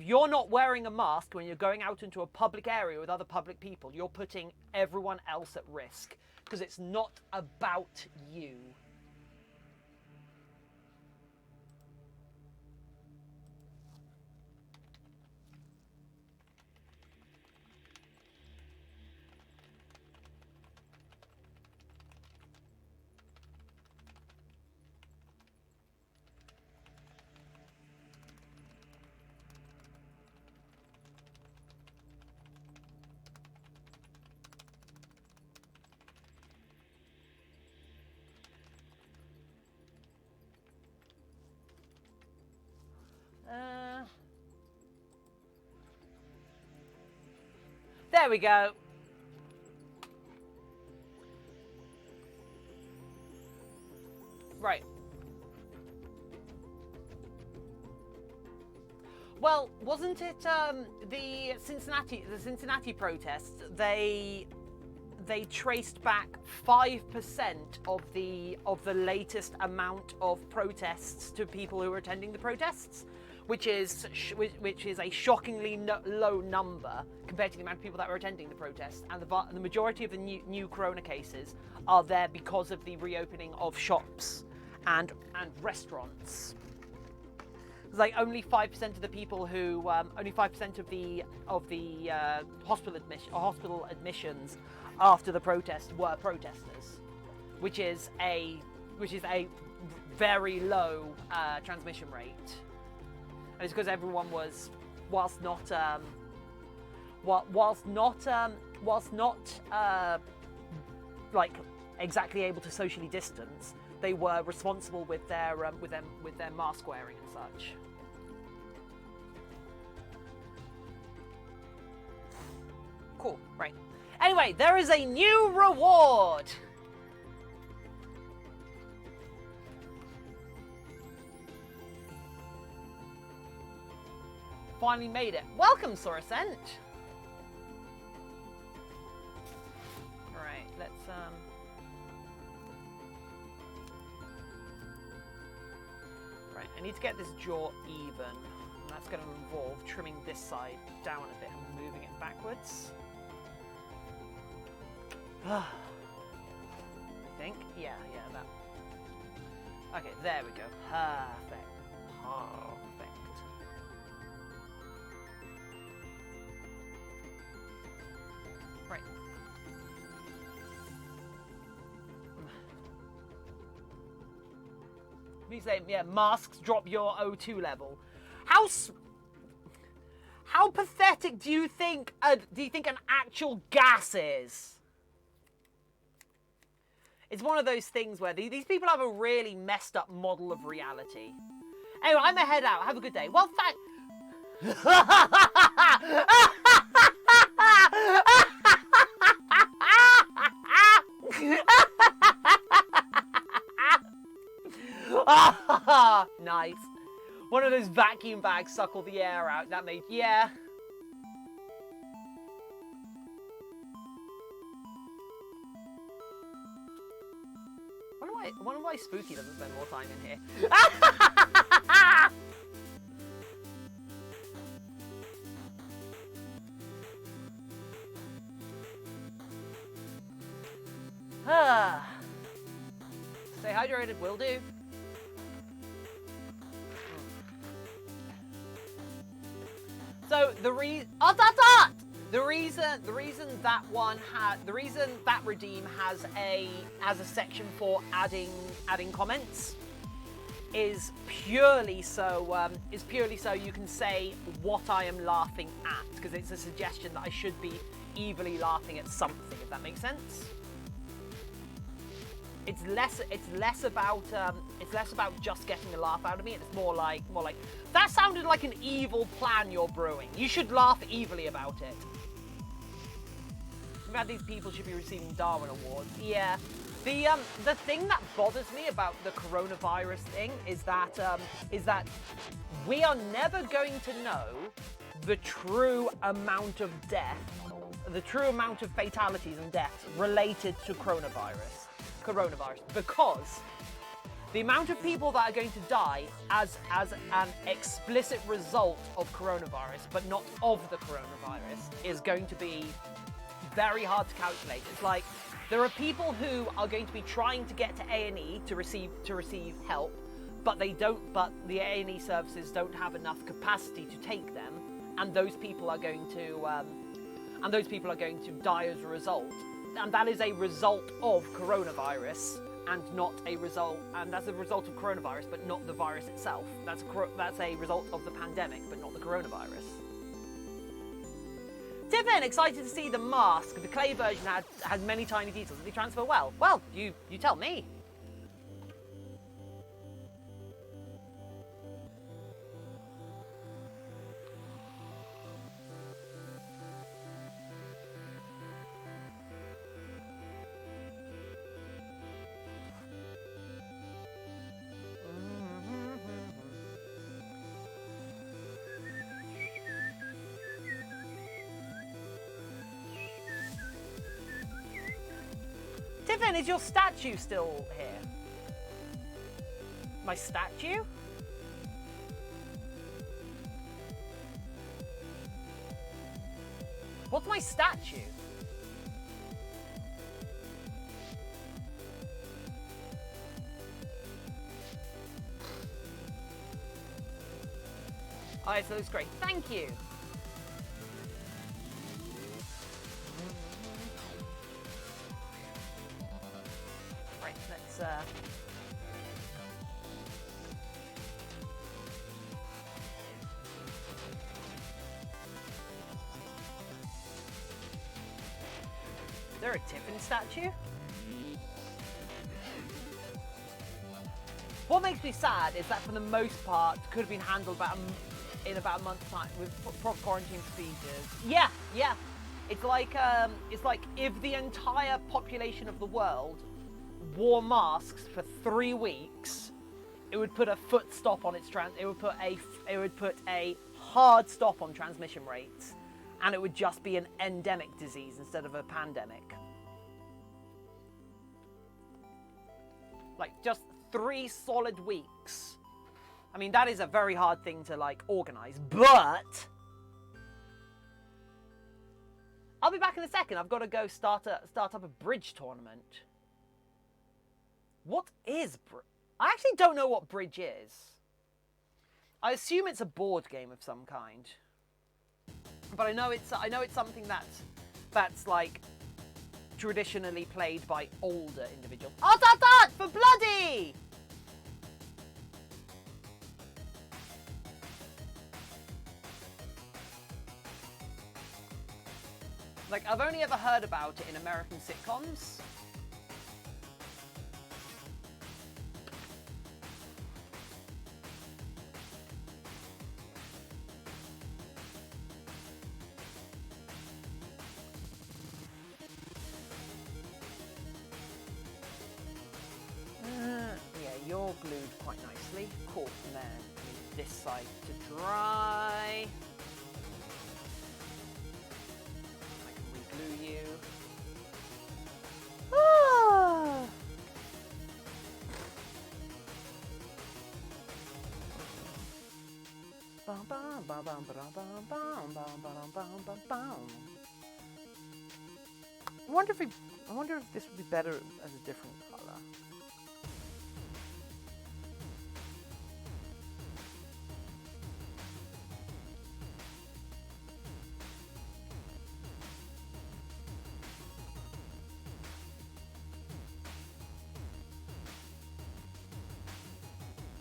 you're not wearing a mask when you're going out into a public area with other public people, you're putting everyone else at risk, because it's not about you. There we go. Right. Well, wasn't it the Cincinnati protests? They traced back 5% of the latest amount of protests to people who were attending the protests, which is a shockingly low number compared to the amount of people that were attending the protests. And the majority of the new corona cases are there because of the reopening of shops and restaurants. It's like only 5% of the people who, only 5% of the hospital admissions after the protest were protesters, which is a very low transmission rate. And it's because everyone was, whilst not like exactly able to socially distance, they were responsible with their mask wearing and such. Cool, right. Anyway, there is a new reward. Finally made it. Welcome, Sorascent. Alright, let's Right, I need to get this jaw even. And that's going to involve trimming this side down a bit and moving it backwards. I think. Yeah, that. Okay, there we go. Perfect. Right. Me say, yeah, masks drop your O2 level. How pathetic do you think an actual gas is? It's one of those things where these people have a really messed up model of reality. Anyway, I'm gonna head out. Have a good day. Well, nice. One of those vacuum bags suckle the air out. That made, yeah. I wonder why Spooky doesn't spend more time in here. Stay hydrated, will do. So the reason that Redeem has a section for adding comments is purely so you can say what I am laughing at, because it's a suggestion that I should be evilly laughing at something, if that makes sense. It's less about just getting a laugh out of me. It's more like that sounded like an evil plan you're brewing. You should laugh evilly about it. Glad these people should be receiving Darwin Awards. Yeah. The thing that bothers me about the coronavirus thing is that we are never going to know the true amount of death, the true amount of fatalities and deaths related to coronavirus, because the amount of people that are going to die as an explicit result of coronavirus, but not of the coronavirus, is going to be very hard to calculate. It's like there are people who are going to be trying to get to A&E to receive help, but the A&E services don't have enough capacity to take them, and those people are going to die as a result, and that is a result of coronavirus, and that's a result of coronavirus, but not the virus itself. That's a result of the pandemic, but not the coronavirus. Tiffin, excited to see the mask. The clay version had many tiny details. Did they transfer well? Well, you tell me. Tiffin, is your statue still here? My statue? What's my statue? Alright, so it looks great. Thank you. Right, let's Is there a Tiffin statue? What makes me sad is that for the most part could have been handled in about a month's time with proper quarantine procedures. Yeah. It's like if the entire population of the world wore masks for 3 weeks, it would put a foot stop on its it would put a hard stop on transmission rates, and it would just be an endemic disease instead of a pandemic. Like just 3 solid weeks. I mean, that is a very hard thing to like organize, but I'll be back in a second. I've got to go start up a bridge tournament. What is I actually don't know what bridge is. I assume it's a board game of some kind. But I know it's something that's like traditionally played by older individuals. Oh, for bloody! Like, I've only ever heard about it in American sitcoms. Yeah, you're glued quite nicely. Cool. And then leave this side to dry. I can re-glue you. Ah. I wonder if this would be better as a different color.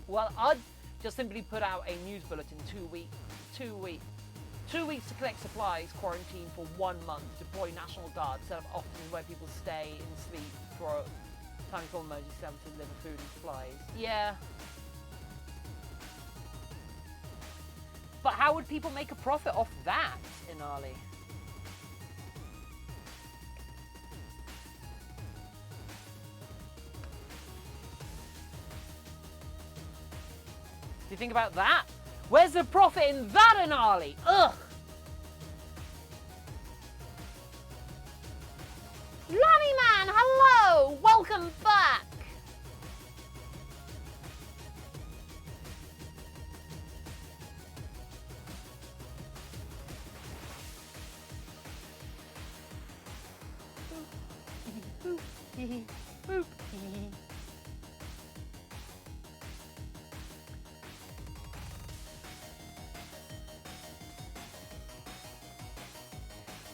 Well, I'd just simply put out a news bulletin 2 weeks. 2 weeks to collect supplies, quarantine for 1 month, deploy National Guard, set up offices where people stay and sleep for times of emergency, to deliver food and supplies. Yeah. But how would people make a profit off that in Ali? you think about that? Where's the profit in that, Anali? Ugh. Lanny Man, hello! Welcome back!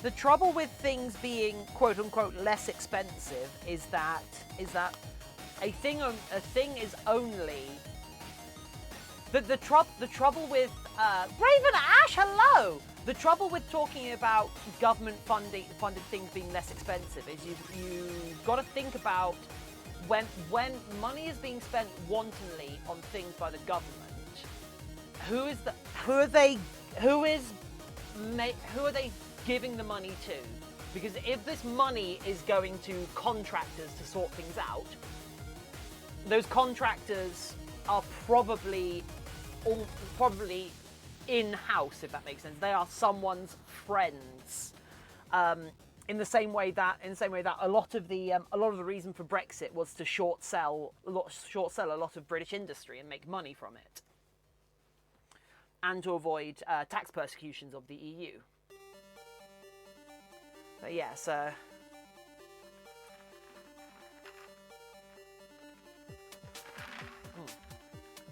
The trouble with things being quote unquote less expensive is that a thing is only the trouble with Raven Ash, hello. The trouble with talking about government funded things being less expensive is you've got to think about when money is being spent wantonly on things by the government. Who are they giving the money to? Because if this money is going to contractors to sort things out, those contractors are probably in-house, if that makes sense. They are someone's friends. In the same way that a lot of the reason for Brexit was to short sell a lot of British industry and make money from it, and to avoid tax persecutions of the EU. But yeah, so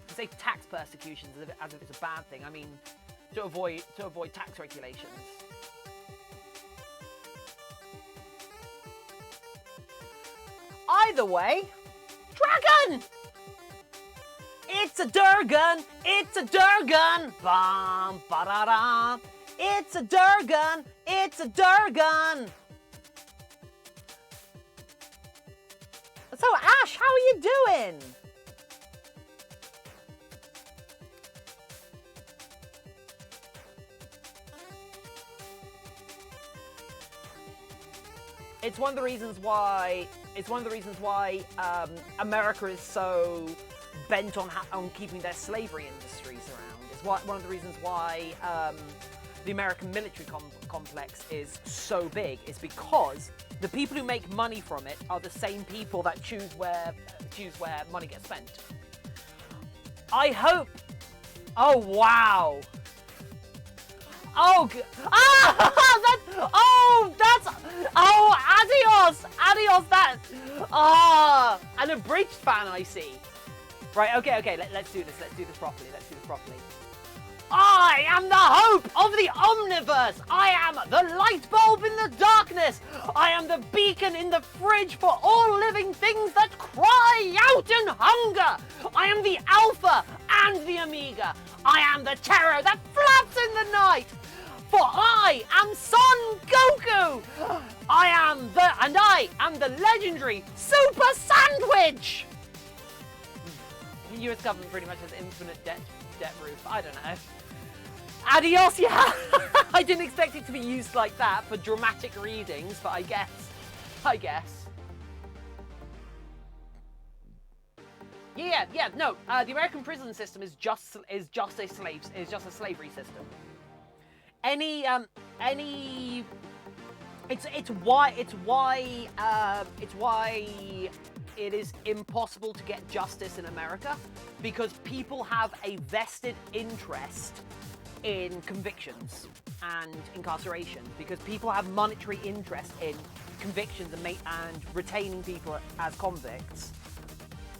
to say tax persecutions as if it's a bad thing. I mean, to avoid tax regulations. Either way, dragon! It's a Durgan! It's a Durgan! Bam, ba-da-da! It's a Durgan! It's a Durgan! So, Ash, how are you doing? It's one of the reasons why America is so bent on keeping their slavery industries around. It's one of the reasons why the American military complex is so big. It's because the people who make money from it are the same people that choose where money gets spent. I hope. Oh wow. Oh, adios, that, an abridged fan, I see. Right, okay, let's do this properly, I am the hope of the omniverse. I am the light bulb in the darkness. I am the beacon in the fridge for all living things that cry out in hunger. I am the Alpha and the Omega. I am the terror that flaps in the night. For I am Son Goku. I am the legendary Super Sandwich. The US government pretty much has infinite debt roof. I don't know. Adios, yeah. I didn't expect it to be used like that for dramatic readings, but I guess. Yeah. No, the American prison system is just a slavery system. It's why it is impossible to get justice in America, because people have a vested interest in convictions and incarceration, because people have monetary interest in convictions and retaining people as convicts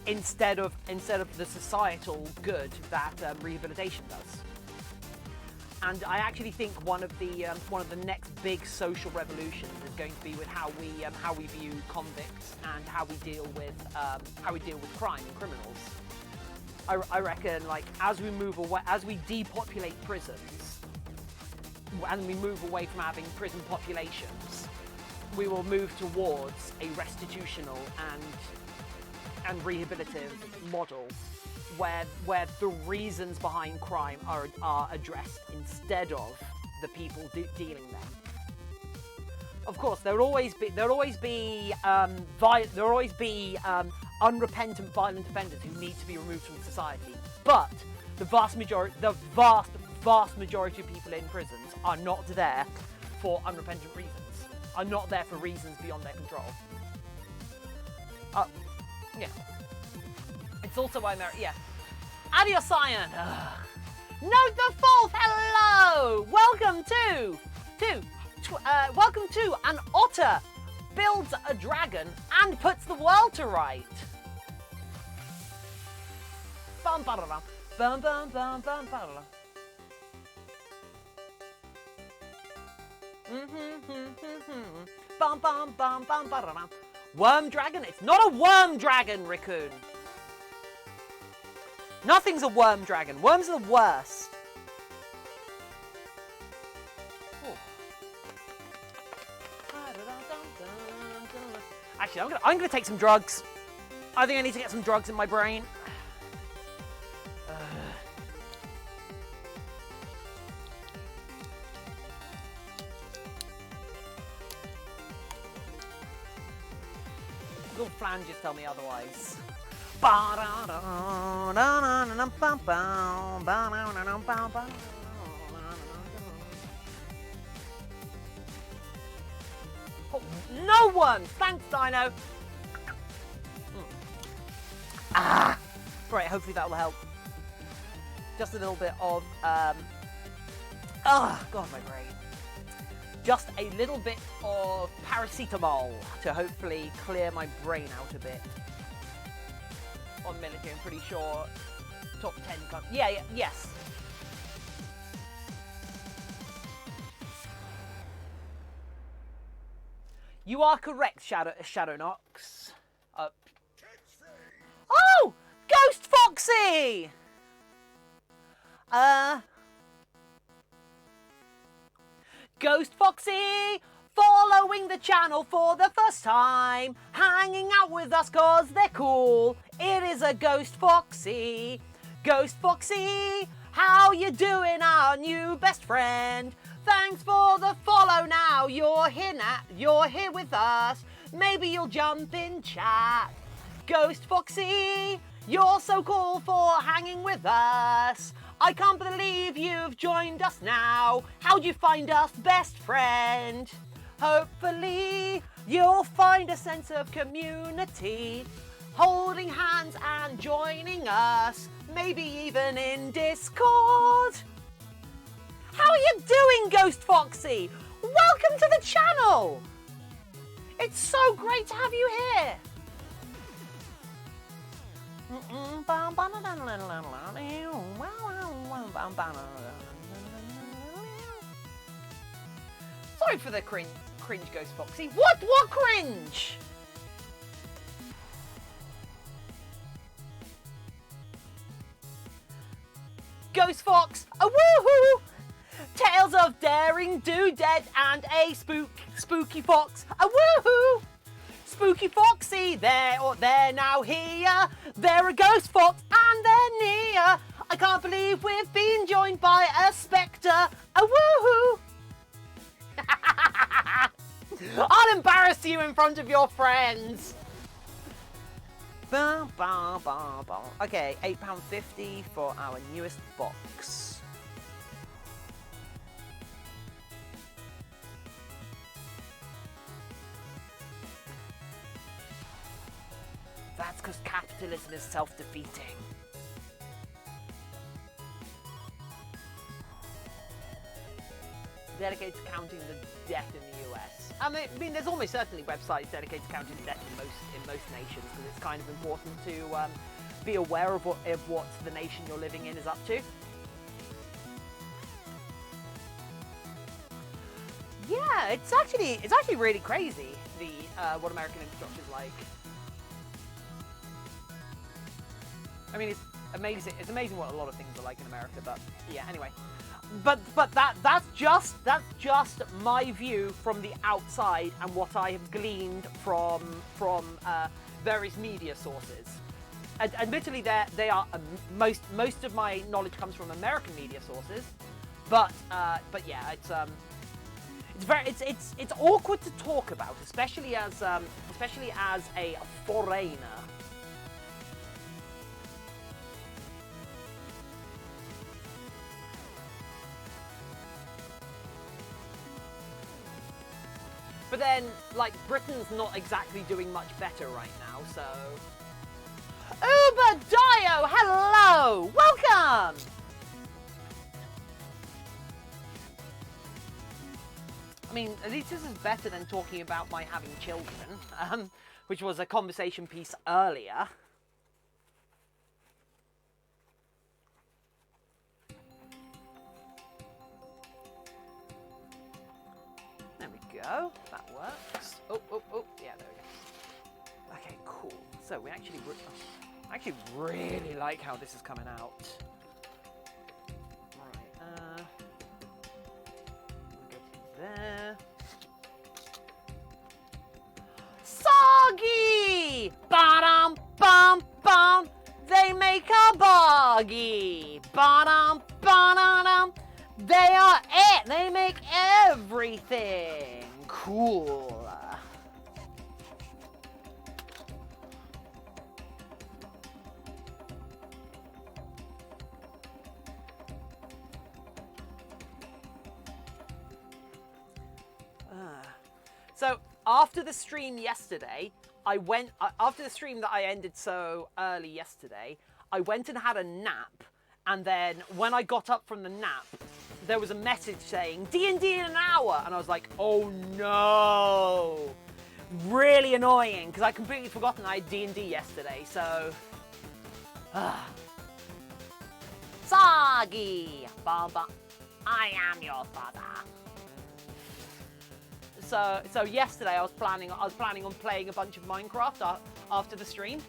instead of the societal good that rehabilitation does. And I actually think one of the next big social revolutions is going to be with how we view convicts and how we deal with crime and criminals. I reckon, like, as we depopulate prisons and we move away from having prison populations, we will move towards a restitutional and rehabilitative model where the reasons behind crime are addressed instead of the people dealing them. Of course, there'll always be unrepentant violent offenders who need to be removed from society. But The vast majority of people in prisons are not there for unrepentant reasons. Are not there for reasons beyond their control. Yeah. It's also why America. Yeah. Adios, Cyan. Note the fourth. Hello. Welcome to an otter builds a dragon and puts the world to right. Bum bum bum bum bum bum bum. Bum bum bum bum bum. Worm dragon? It's not a worm dragon, Raccoon. Nothing's a worm dragon. Worms are the worst. Ooh. Actually, I'm gonna take some drugs. I think I need to get some drugs in my brain. Little flanges tell me otherwise. Oh, no one! Thanks, Dino! Right, hopefully that will help. Just a little bit of, God, my brain. Just a little bit of paracetamol to hopefully clear my brain out a bit. On military, I'm pretty sure top 10 countries. Yes. You are correct, Shadownox. Oh! Ghost Foxy! Ghost Foxy! Following the channel for the first time, hanging out with us cause they're cool. It is a Ghost Foxy. Ghost Foxy, how you doing, our new best friend? Thanks for the follow now, you're here with us. Maybe you'll jump in chat. Ghost Foxy, you're so cool for hanging with us. I can't believe you've joined us now. How'd you find us, best friend? Hopefully, you'll find a sense of community, holding hands and joining us, maybe even in Discord. How are you doing, Ghost Foxy? Welcome to the channel. It's so great to have you here. Sorry for the cringe, Ghost Foxy. What cringe? Ghost Fox, a woohoo! Tales of daring, do-dead, and a spooky fox, a woohoo! Spooky Foxy, they're now here. They're a ghost fox and they're near. I can't believe we've been joined by a spectre, a woohoo! I'll embarrass you in front of your friends. Okay, £8.50 for our newest box. That's because capitalism is self-defeating. Dedicated to counting the death in the US. I mean, there's almost certainly websites dedicated to counting death in most nations, because it's kind of important to be aware of what the nation you're living in is up to. Yeah, it's actually really crazy what American infrastructure is like. I mean, it's amazing. It's amazing what a lot of things are like in America. But yeah, anyway. But that's just my view from the outside and what I have gleaned from various media sources. Admittedly, they are most of my knowledge comes from American media sources. But yeah, it's awkward to talk about, especially as a foreigner. But then, like, Britain's not exactly doing much better right now, so... Uber Dio, hello! Welcome! I mean, at least this is better than talking about my having children, which was a conversation piece earlier. There we go. That works. Oh, yeah, there we go. Okay, cool. So we actually really like how this is coming out. Right. We'll go to there. Soggy! Ba-dum, bum, bum. They make a boggy. Ba-dum, ba-dum. They are it. They make everything. Cool. So after the stream yesterday, after the stream that I ended so early yesterday, I went and had a nap. And then when I got up from the nap, there was a message saying D&D in an hour. And I was like, oh no. Really annoying, because I completely forgotten I had D&D yesterday, so... Soggy, Baba, I am your father. So yesterday I was planning on playing a bunch of Minecraft after the stream.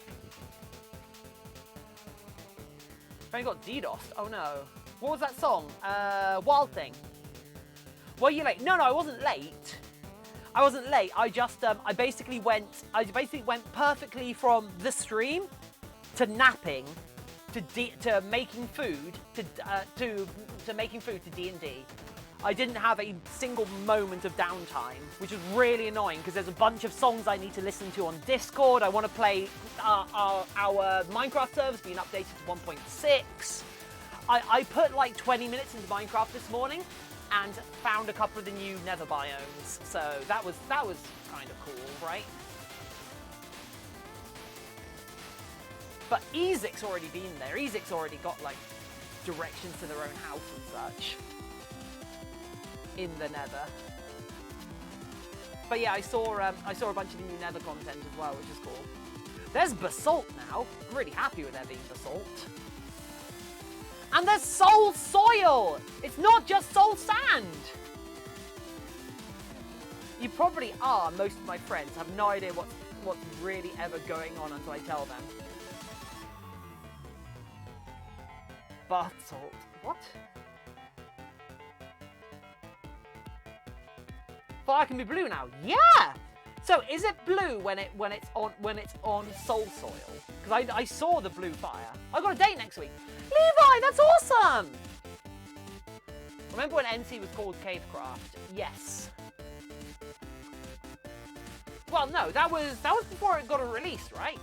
I got DDoSed. Oh no. What was that song? Wild Thing. Were you late? No, I wasn't late. I wasn't late. I just I basically went perfectly from the stream to napping to making food to making food to D&D. I didn't have a single moment of downtime, which was really annoying because there's a bunch of songs I need to listen to on Discord. I want to play our Minecraft server's been updated to 1.6. I put like 20 minutes into Minecraft this morning and found a couple of the new nether biomes. So that was kind of cool, right? But Ezek's already been there. Ezek's already got like directions to their own house and such in the nether. But yeah, I saw a bunch of the new nether content as well, which is cool. There's basalt now. I'm really happy with there being basalt. And there's soul soil. It's not just soul sand. You probably are. Most of my friends have no idea what's really ever going on until I tell them. Basalt. What? Fire can be blue now. Yeah. So is it blue when it's on soul soil? Because I saw the blue fire. I got a date next week. Levi, that's awesome. Remember when NC was called Cavecraft? Yes. Well, no, that was before it got released, right?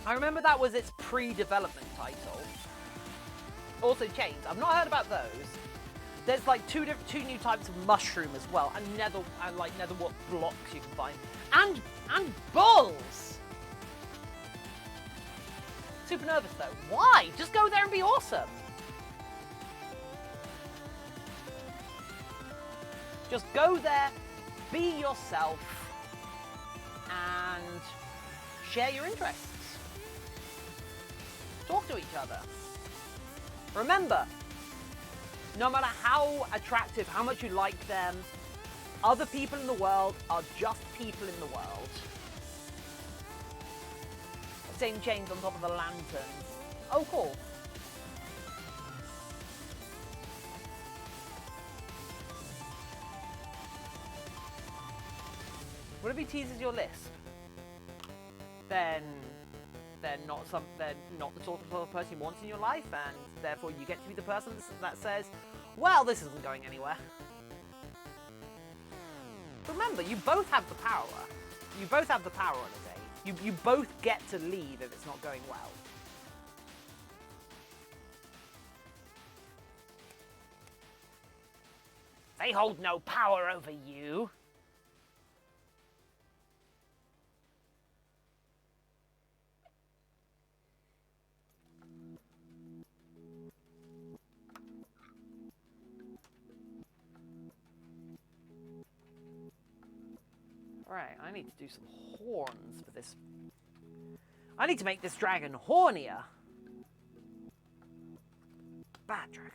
I remember that was its pre-development title. Also chains. I've not heard about those. There's like two new types of mushroom as well, and nether what blocks you can find, and bulls. Super nervous though. Why? Just go there and be awesome. Just go there, be yourself, and share your interests. Talk to each other. Remember, no matter how attractive, how much you like them, other people in the world are just people in the world. Same chains on top of the lanterns. Oh, cool. What if he teases your lisp? Then they're not the sort of person you want in your life, and therefore you get to be the person that says, well, this isn't going anywhere. Remember, you both have the power. You both have the power on a date. You both get to leave if it's not going well. They hold no power over you. Right, I need to do some horns for this. I need to make this dragon hornier. Bad dragon.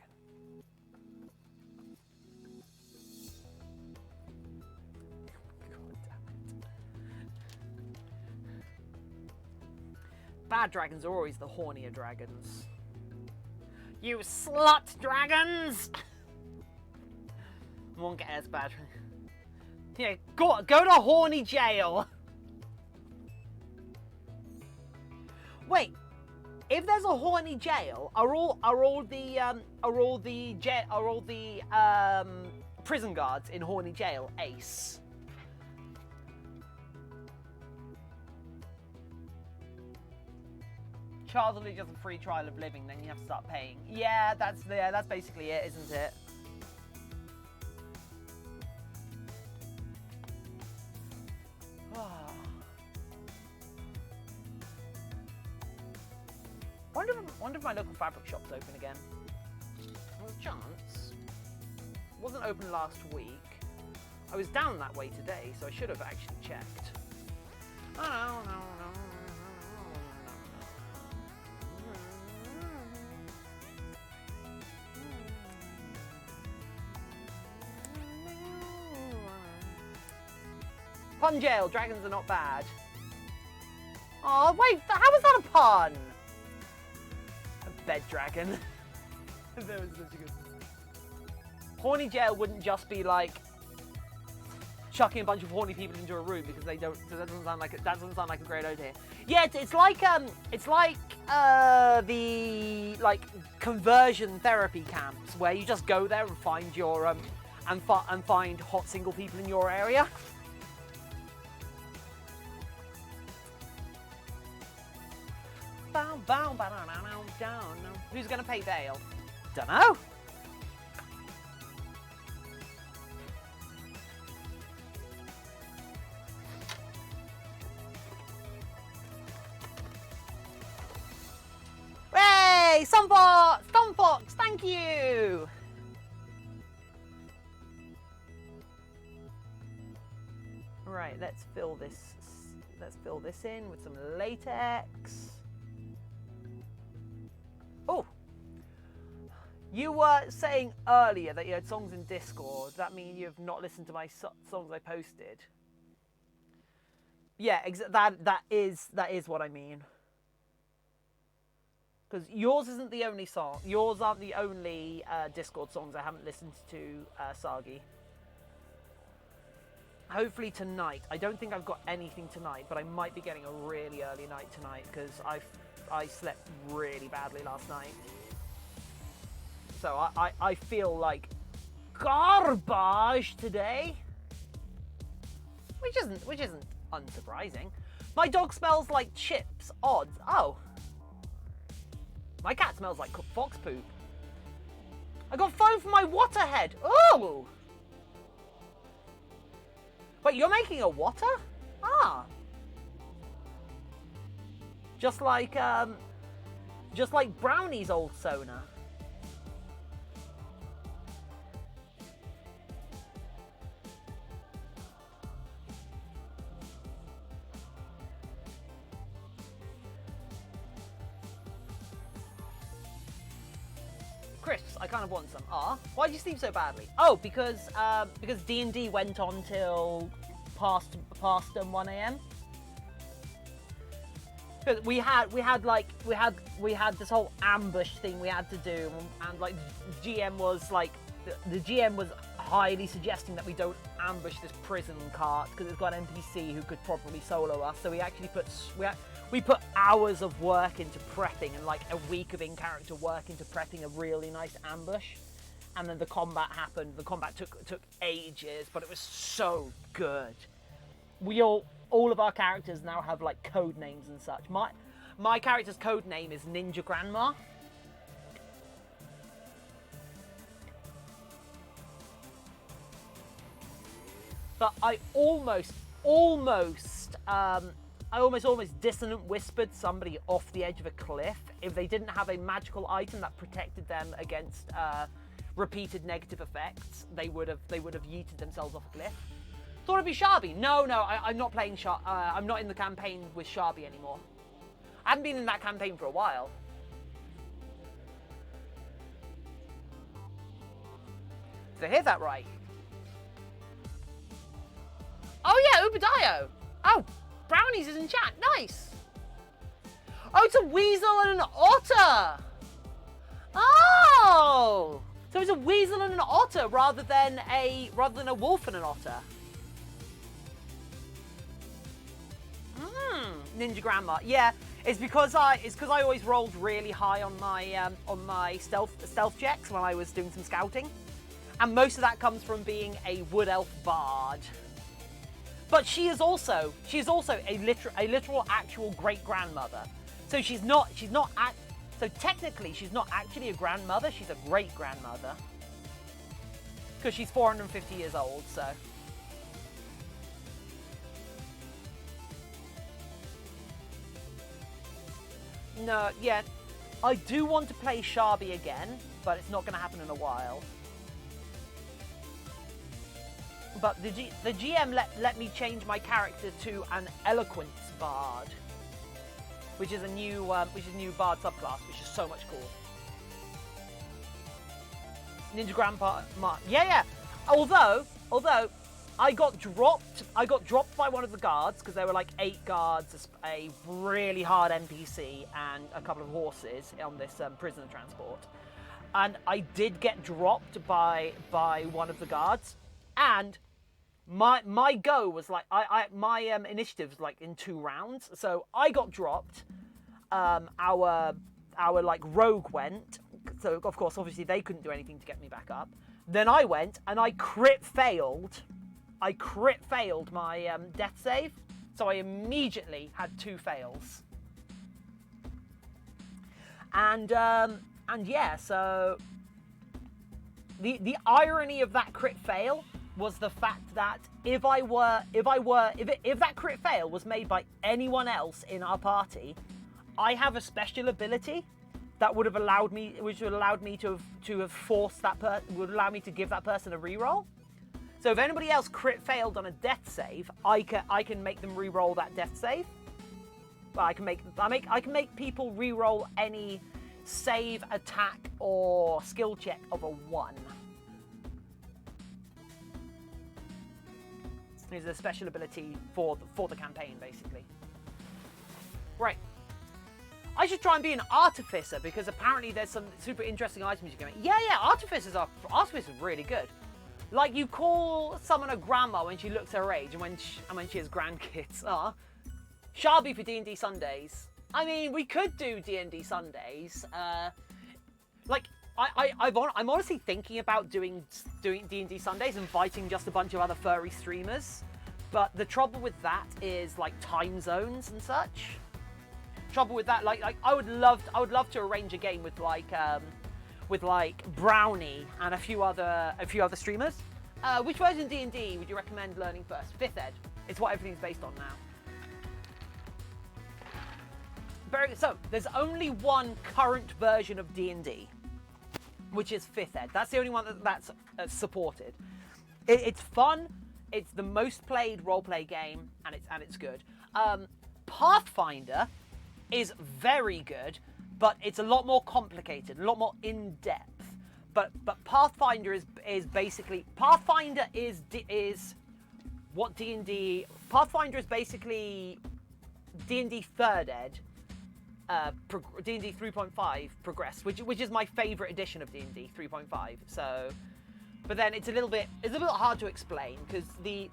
God damn it. Bad dragons are always the hornier dragons. You slut dragons! Won't get as bad. Yeah, go to horny jail. Wait, if there's a horny jail, are all the prison guards in horny jail ace? Childhood is just a free trial of living, then you have to start paying. Yeah, that's basically it, isn't it? Wonder if my local fabric shop's open again. There's a chance. It wasn't open last week. I was down that way today, so I should have actually checked. Oh, no. Pun jail, dragons are not bad. Oh, wait, how was that a pun? A bed dragon. That was such a good... Horny jail wouldn't just be like chucking a bunch of horny people into a room because they don't. So that doesn't sound like a great idea. Yeah, it's like the conversion therapy camps where you just go there and find your and find hot single people in your area. Who's gonna pay bail? Dunno. Hey, Stunfox, thank you. Right, let's fill this in with some latex. Oh, you were saying earlier that you had songs in Discord. Does that mean you have not listened to my songs I posted? Yeah, that is what I mean. Because yours isn't the only song. Yours aren't the only Discord songs I haven't listened to, Sagi. Hopefully tonight. I don't think I've got anything tonight, but I might be getting a really early night tonight because I slept really badly last night. So I feel like garbage today. Which isn't unsurprising. My dog smells like chips. Odds. Oh. My cat smells like cooked fox poop. I got foam from my waterhead. Oh! Wait, you're making a water? Ah. Just like Brownie's old Sona. Crisps, I kind of want some. Ah, why did you sleep so badly? Oh, because D&D went on till past 1 a.m. Because we had this whole ambush thing we had to do, and like GM was like the GM was highly suggesting that we don't ambush this prison cart because it's got an NPC who could probably solo us. So we actually put hours of work into prepping and like a week of in-character work into prepping a really nice ambush. And then the combat happened. The combat took ages, but it was so good. All of our characters now have like code names and such. My character's code name is Ninja Grandma. but I almost dissonant whispered somebody off the edge of a cliff if they didn't have a magical item that protected them against repeated negative effects. They would have yeeted themselves off a cliff. Thought it'd be Sharby. No, I'm not playing I'm not in the campaign with Sharby anymore. I haven't been in that campaign for a while. Did I hear that right? Oh yeah, Ubadio. Oh, Brownies is in chat. Nice. Oh, it's a weasel and an otter. Oh, so it's a weasel and an otter rather than a wolf and an otter. Ninja Grandma. Yeah, it's because I always rolled really high on my stealth checks when I was doing some scouting, and most of that comes from being a wood elf bard. But she is also a literal actual great grandmother. So so technically she's not actually a grandmother. She's a great grandmother because she's 450 years old. So. No, yeah, I do want to play Sharby again, but it's not going to happen in a while. But the GM let me change my character to an Eloquence Bard, which is a new Bard subclass, which is so much cool. Ninja Grandpa, yeah. Although I got dropped by one of the guards because there were like 8 guards, a really hard NPC, and a couple of horses on this prisoner transport. And I did get dropped by one of the guards, and my go was like my initiative was like in 2 rounds, so I got dropped. Our like rogue went, so of course obviously they couldn't do anything to get me back up. Then I went and I crit failed my death save, so I immediately had 2 fails. And yeah, so the irony of that crit fail was the fact that if that crit fail was made by anyone else in our party, I have a special ability that would have allowed me to have forced would allow me to give that person a reroll. So if anybody else crit failed on a death save, I can make them re-roll that death save. Well, I can make people re-roll any save, attack, or skill check of a 1. It's a special ability for the campaign, basically. Right. I should try and be an artificer because apparently there's some super interesting items you can make. Yeah, artificers are really good. Like, you call someone a grandma when she looks her age and when she has grandkids. Sharby for D&D Sundays. I mean, we could do D&D Sundays. Like, I'm honestly thinking about doing D&D Sundays, inviting just a bunch of other furry streamers. But the trouble with that is like time zones and such. Trouble with that, like I would love to arrange a game with like Brownie and a few other streamers. Which version of D&D would you recommend learning first? 5th Ed. It's what everything's based on now. So there's only one current version of D&D, which is 5th Ed. That's the only one that's supported. It's fun. It's the most played roleplay game, and it's good. Pathfinder is very good, but it's a lot more complicated, a lot more in depth. But Pathfinder is basically Pathfinder is what D&D. Pathfinder is basically D&D 3rd Ed. D&D 3.5 progress, which is my favorite edition of D&D 3.5. So, but then it's a little bit hard to explain because the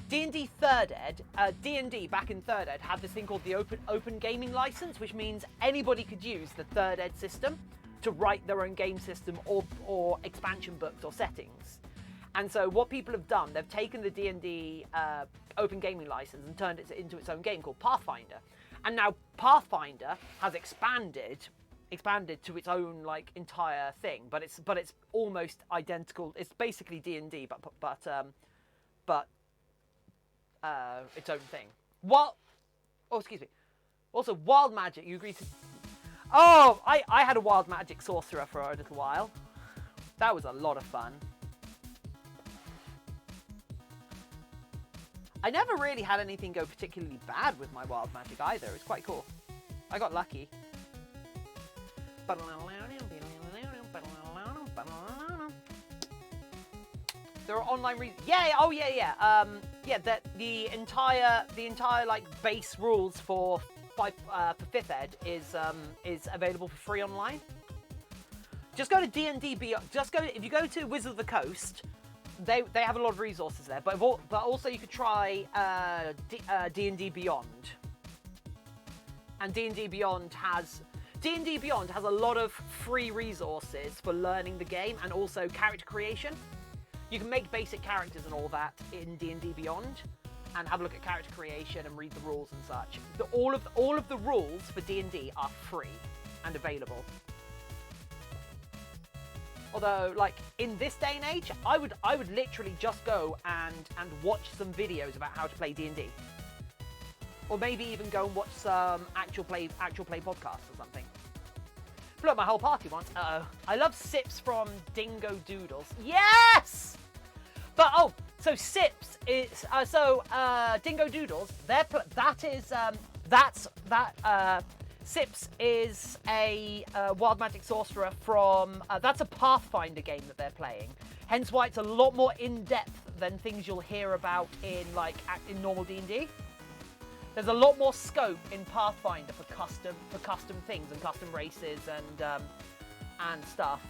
D&D 3rd Ed, D&D back in 3rd Ed had this thing called the open gaming license, which means anybody could use the 3rd Ed system to write their own game system or expansion books or settings. And so what people have done, they've taken the D&D open gaming license and turned it into its own game called Pathfinder. And now Pathfinder has expanded to its own like entire thing, but it's almost identical. It's basically D&D, but but its own thing. What? Oh, excuse me. Also, wild magic. You agree to? Oh, I had a wild magic sorcerer for a little while. That was a lot of fun. I never really had anything go particularly bad with my wild magic either. It was quite cool. I got lucky. There are online reasons. Yeah. Oh yeah. Yeah. That the entire like base rules for 5th ed is available for free online. Just go to D&D Beyond. If you go to Wizard of the Coast, they have a lot of resources there. But also you could try D&D Beyond. And D&D Beyond has a lot of free resources for learning the game and also character creation. You can make basic characters and all that in D&D Beyond, and have a look at character creation and read the rules and such. All of the rules for D&D are free and available. Although, like, in this day and age, I would literally just go and watch some videos about how to play D&D. Or maybe even go and watch some actual play podcasts or something. Blew up my whole party once. Uh-oh. I love Sips from Dingo Doodles. Yes! But, so Sips is, Dingo Doodles, Sips is a wild magic sorcerer from, that's a Pathfinder game that they're playing. Hence why it's a lot more in-depth than things you'll hear about in normal D&D. There's a lot more scope in Pathfinder for custom things and custom races and stuff.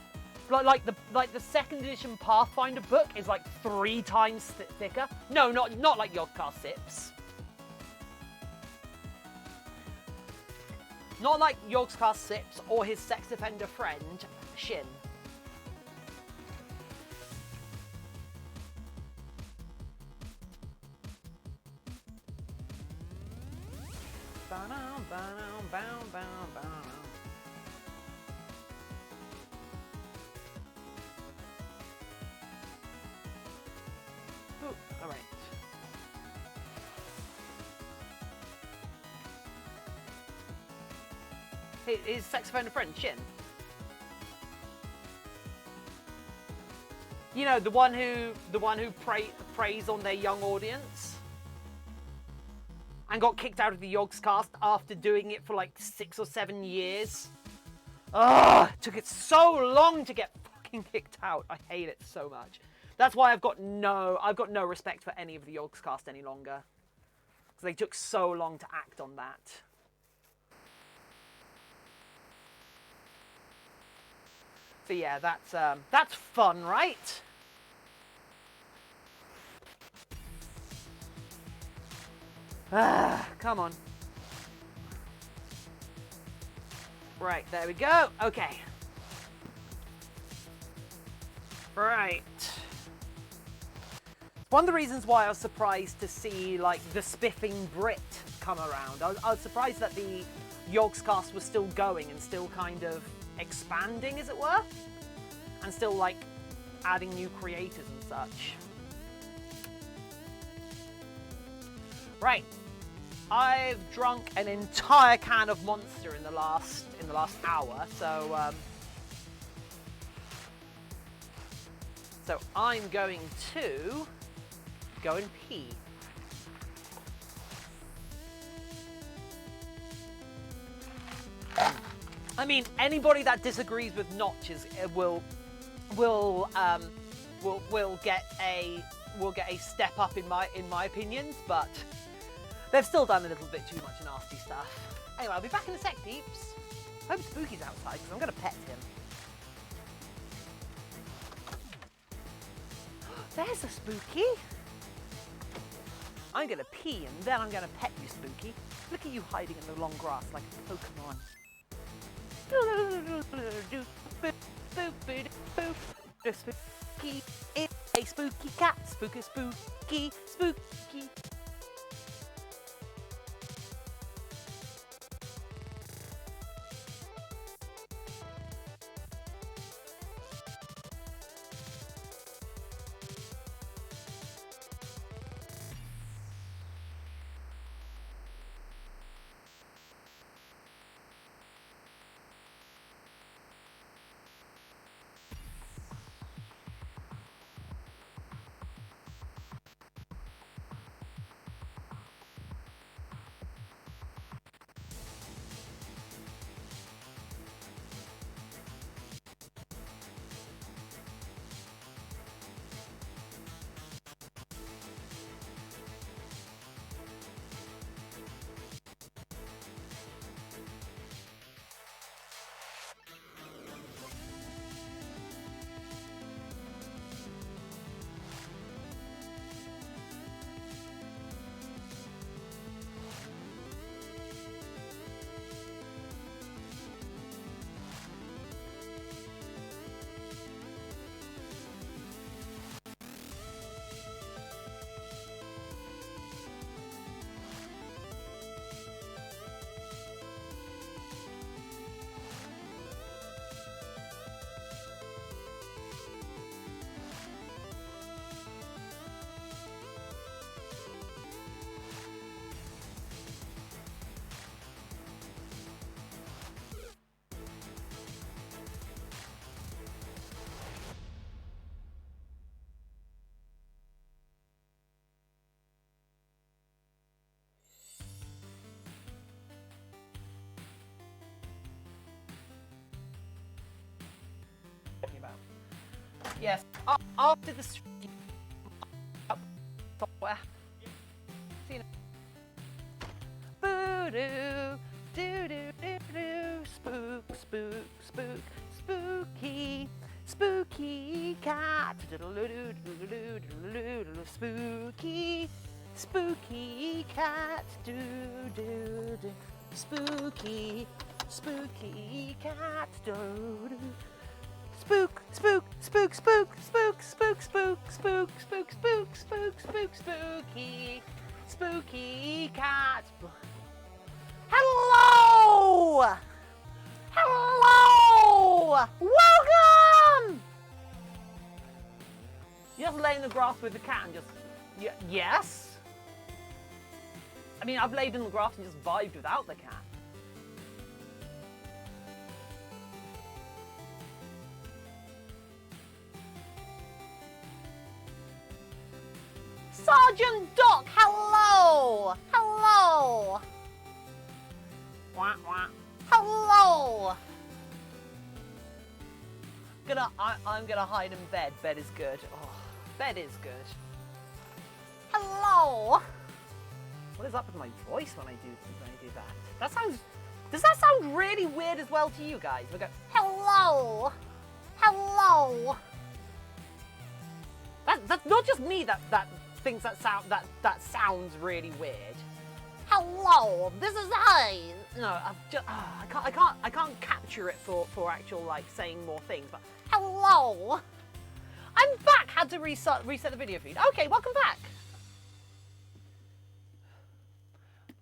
Like the 2nd edition Pathfinder book is like 3 times thicker. No, not like Yogcast Sips. Not like Yogcast Sips or his sex offender friend Shin. Ooh, all right. His sex offender friend Shin. You know, the one who preys on their young audience. And got kicked out of the Yogscast after doing it for like 6 or 7 years. Ugh! Took it so long to get fucking kicked out. I hate it so much. That's why I've got no respect for any of the Yogscast any longer. Because they took so long to act on that. So yeah, that's fun, right? Come on. Right, there we go. Okay. Right. One of the reasons why I was surprised to see, like, the Spiffing Brit come around. I was surprised that the Yogscast was still going and still kind of expanding, as it were. And still, like, adding new creators and such. Right. I've drunk an entire can of Monster in the last hour, so I'm going to go and pee. I mean, anybody that disagrees with Notch will get a step up in my opinions, but they've still done a little bit too much nasty stuff. Anyway, I'll be back in a sec, peeps. Hope Spooky's outside, because I'm going to pet him. There's a Spooky. I'm going to pee, and then I'm going to pet you, Spooky. Look at you hiding in the long grass like a Pokemon. The Spooky is a spooky cat. Spooky, spooky, spooky. Yes, after the stream. See you. Boo-doo, doo-doo-doo-doo, spook, spook, spook, spooky, spooky cat, spooky, spooky cat, doo-doo-doo, spooky, spooky cat, doo-doo. Spook, spook, spook, spook, spook, spook, spook, spook, spook, spook, spook, spook, spooky, spooky cat. Hello! Hello! Welcome! You just lay in the grass with the cat and just, yes? I mean, I've laid in the grass and just vibed without the cat. Sergeant Doc, hello! Hello! Wah, wah. Hello! I'm gonna hide in bed. Bed is good. Oh, bed is good. Hello! What is up with my voice when I do that? That sounds. Does that sound really weird as well to you guys? We go, hello! Hello! That's not just me that thinks that sounds really weird. Hello, this is hey. No, I can't capture it for actual like saying more things. But hello, I'm back. Had to reset the video feed. Okay, welcome back.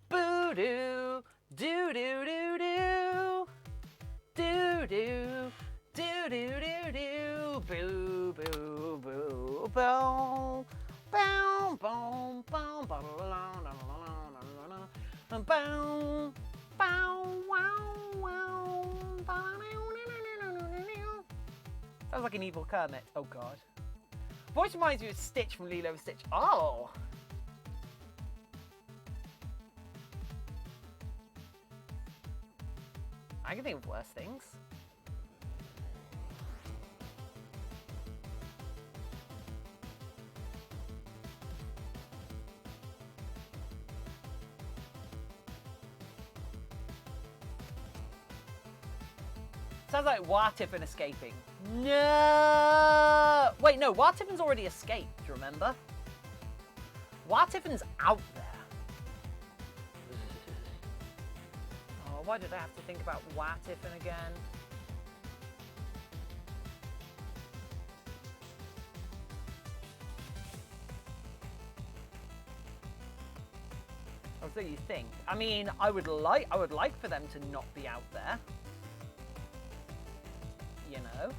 Boo doo doo doo doo doo doo doo doo doo doo doo boo boo boo boo. Boom, boom, boom, boom, boom, sounds like an evil Kermit. Oh God. Voice reminds me of Stitch from Lilo and Stitch. Oh. I can think of worse things. Sounds like Tiffin escaping. No! Wait, no, Tiffin's already escaped, remember? Tiffin's out there. Oh, why did I have to think about Tiffin again? Oh, so you think? I mean, I would like for them to not be out there. You know?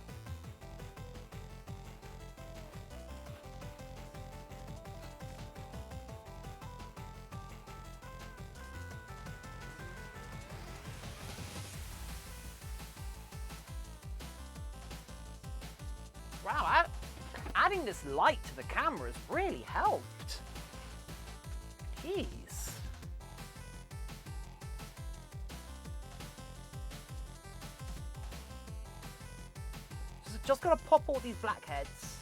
Wow, adding this light to the camera has really helped. Jeez. Just gotta pop all these blackheads.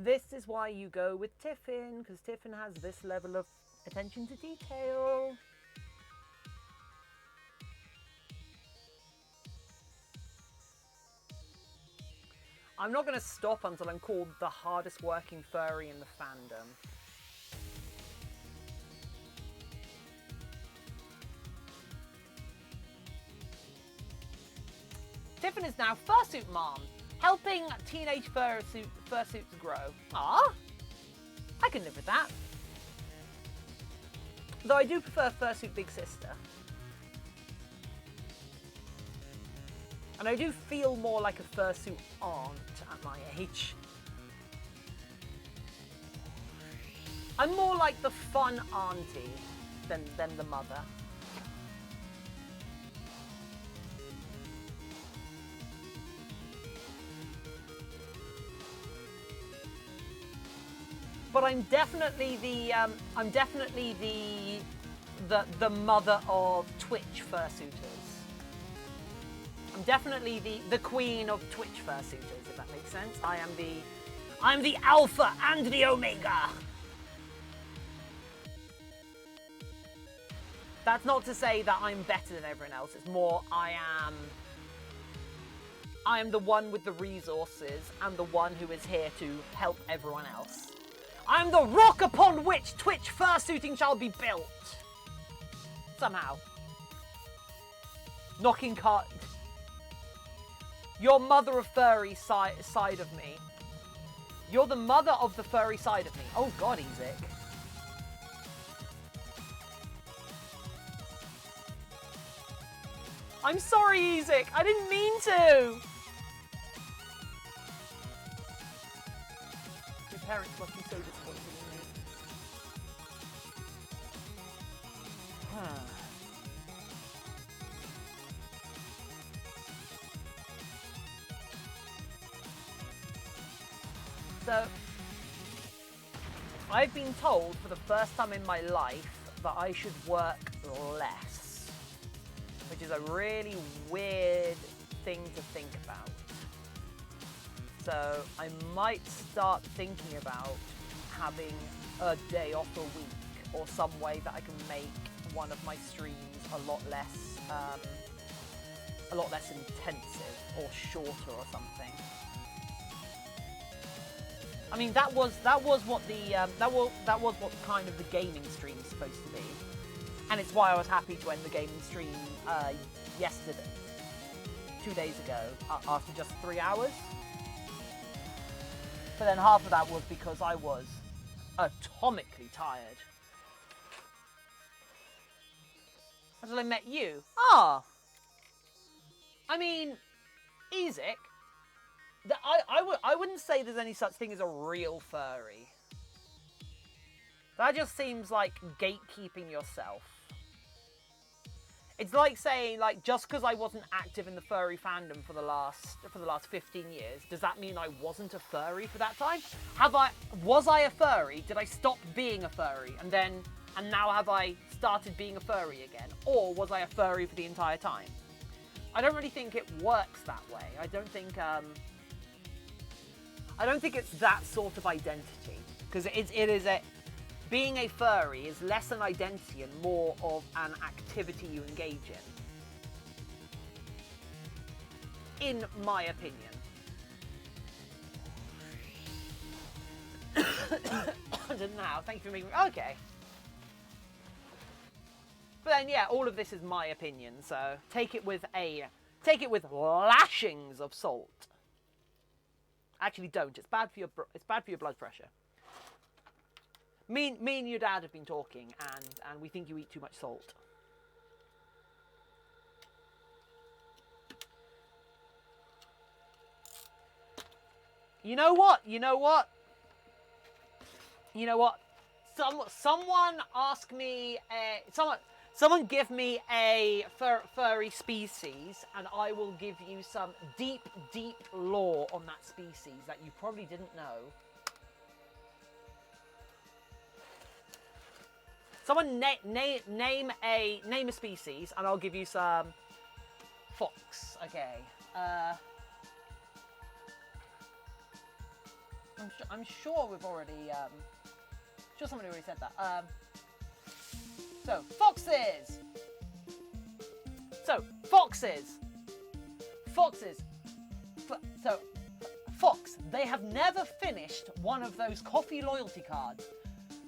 This is why you go with Tiffin, because Tiffin has this level of attention to detail. I'm not going to stop until I'm called the hardest working furry in the fandom. Tiffin is now Fursuit Mom, helping teenage fursuits grow. Ah, I can live with that. Though I do prefer Fursuit Big Sister. And I do feel more like a fursuit aunt at my age. I'm more like the fun auntie than the mother. But I'm definitely the mother of Twitch fursuiters. I'm definitely the queen of Twitch fursuiters, if that makes sense. I'm the alpha and the omega. That's not to say that I'm better than everyone else. It's more I am the one with the resources and the one who is here to help everyone else. I'm the rock upon which Twitch fursuiting shall be built. Somehow. Knocking cut. Your mother of furry side of me. You're the mother of the furry side of me. Oh God, Ezek. I'm sorry, Ezek. I didn't mean to. Your parents must be so disappointed in me. Huh. So, I've been told for the first time in my life that I should work less, which is a really weird thing to think about. So I might start thinking about having a day off a week or some way that I can make one of my streams a lot less intensive or shorter or something. I mean, that was what kind of the gaming stream's supposed to be, and it's why I was happy to end the gaming stream yesterday, 2 days ago, after just 3 hours. But then half of that was because I was atomically tired. Until I met you. Ah! I mean, Ezek, I wouldn't say there's any such thing as a real furry. That just seems like gatekeeping yourself. It's like saying, like, just because I wasn't active in the furry fandom for the last 15 years, does that mean I wasn't a furry for that time? Was I a furry? Did I stop being a furry? And now have I started being a furry again? Or was I a furry for the entire time? I don't really think it works that way. I don't think it's that sort of identity. Because being a furry is less an identity and more of an activity you engage in my opinion. I don't know. Thank you for making. Okay. But then, yeah, all of this is my opinion, so take it with lashings of salt. Actually, don't. It's bad for your blood pressure. Me and your dad have been talking, and we think you eat too much salt. You know what? Someone ask me. Someone give me a furry species, and I will give you some deep lore on that species that you probably didn't know. Someone name a species, and I'll give you some fox. Okay. I'm sure we've already. Sure, somebody already said that. So foxes. Fox. They have never finished one of those coffee loyalty cards.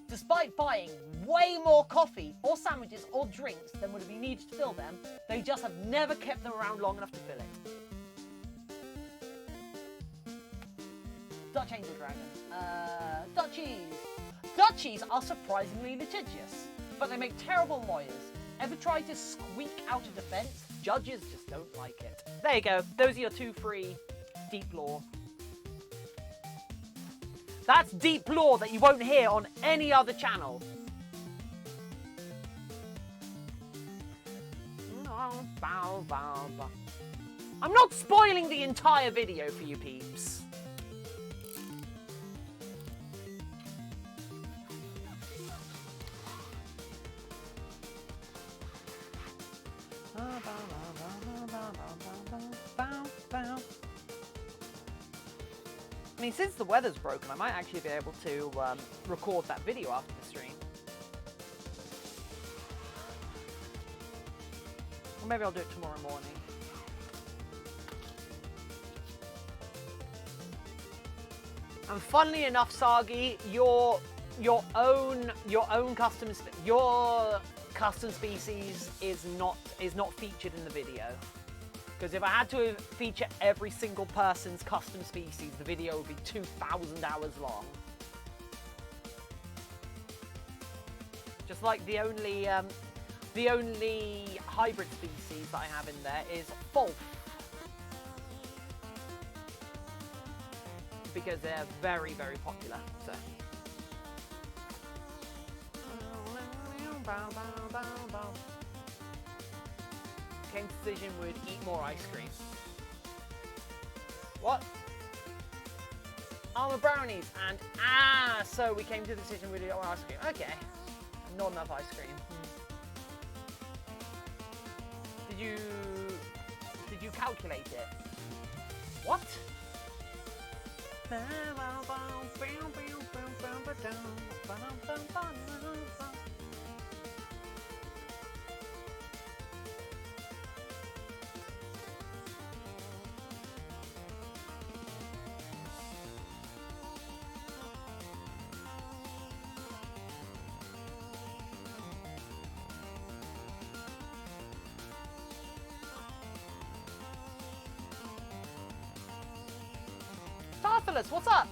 Despite buying way more coffee or sandwiches or drinks than would have been needed to fill them, they just have never kept them around long enough to fill it. Dutch Angel Dragon. Dutchies. Dutchies are surprisingly litigious, but they make terrible lawyers. Ever tried to squeak out a defense? Judges just don't like it. There you go. Those are your 2 free deep lore. That's deep lore that you won't hear on any other channel. I'm not spoiling the entire video for you peeps. I mean, since the weather's broken, I might actually be able to record that video after the stream. Or maybe I'll do it tomorrow morning. And funnily enough, Sagi, your own custom species is not featured in the video. Because if I had to feature every single person's custom species, the video would be 2,000 hours long. Just like the only hybrid species that I have in there is Fulf. Because they're very, very popular. So. Came to the decision would eat more ice cream. What? ArmouredBrownies and so we came to the decision we'd eat more ice cream. Okay. Not enough ice cream. Did you calculate it? What? Starfillers, what's up?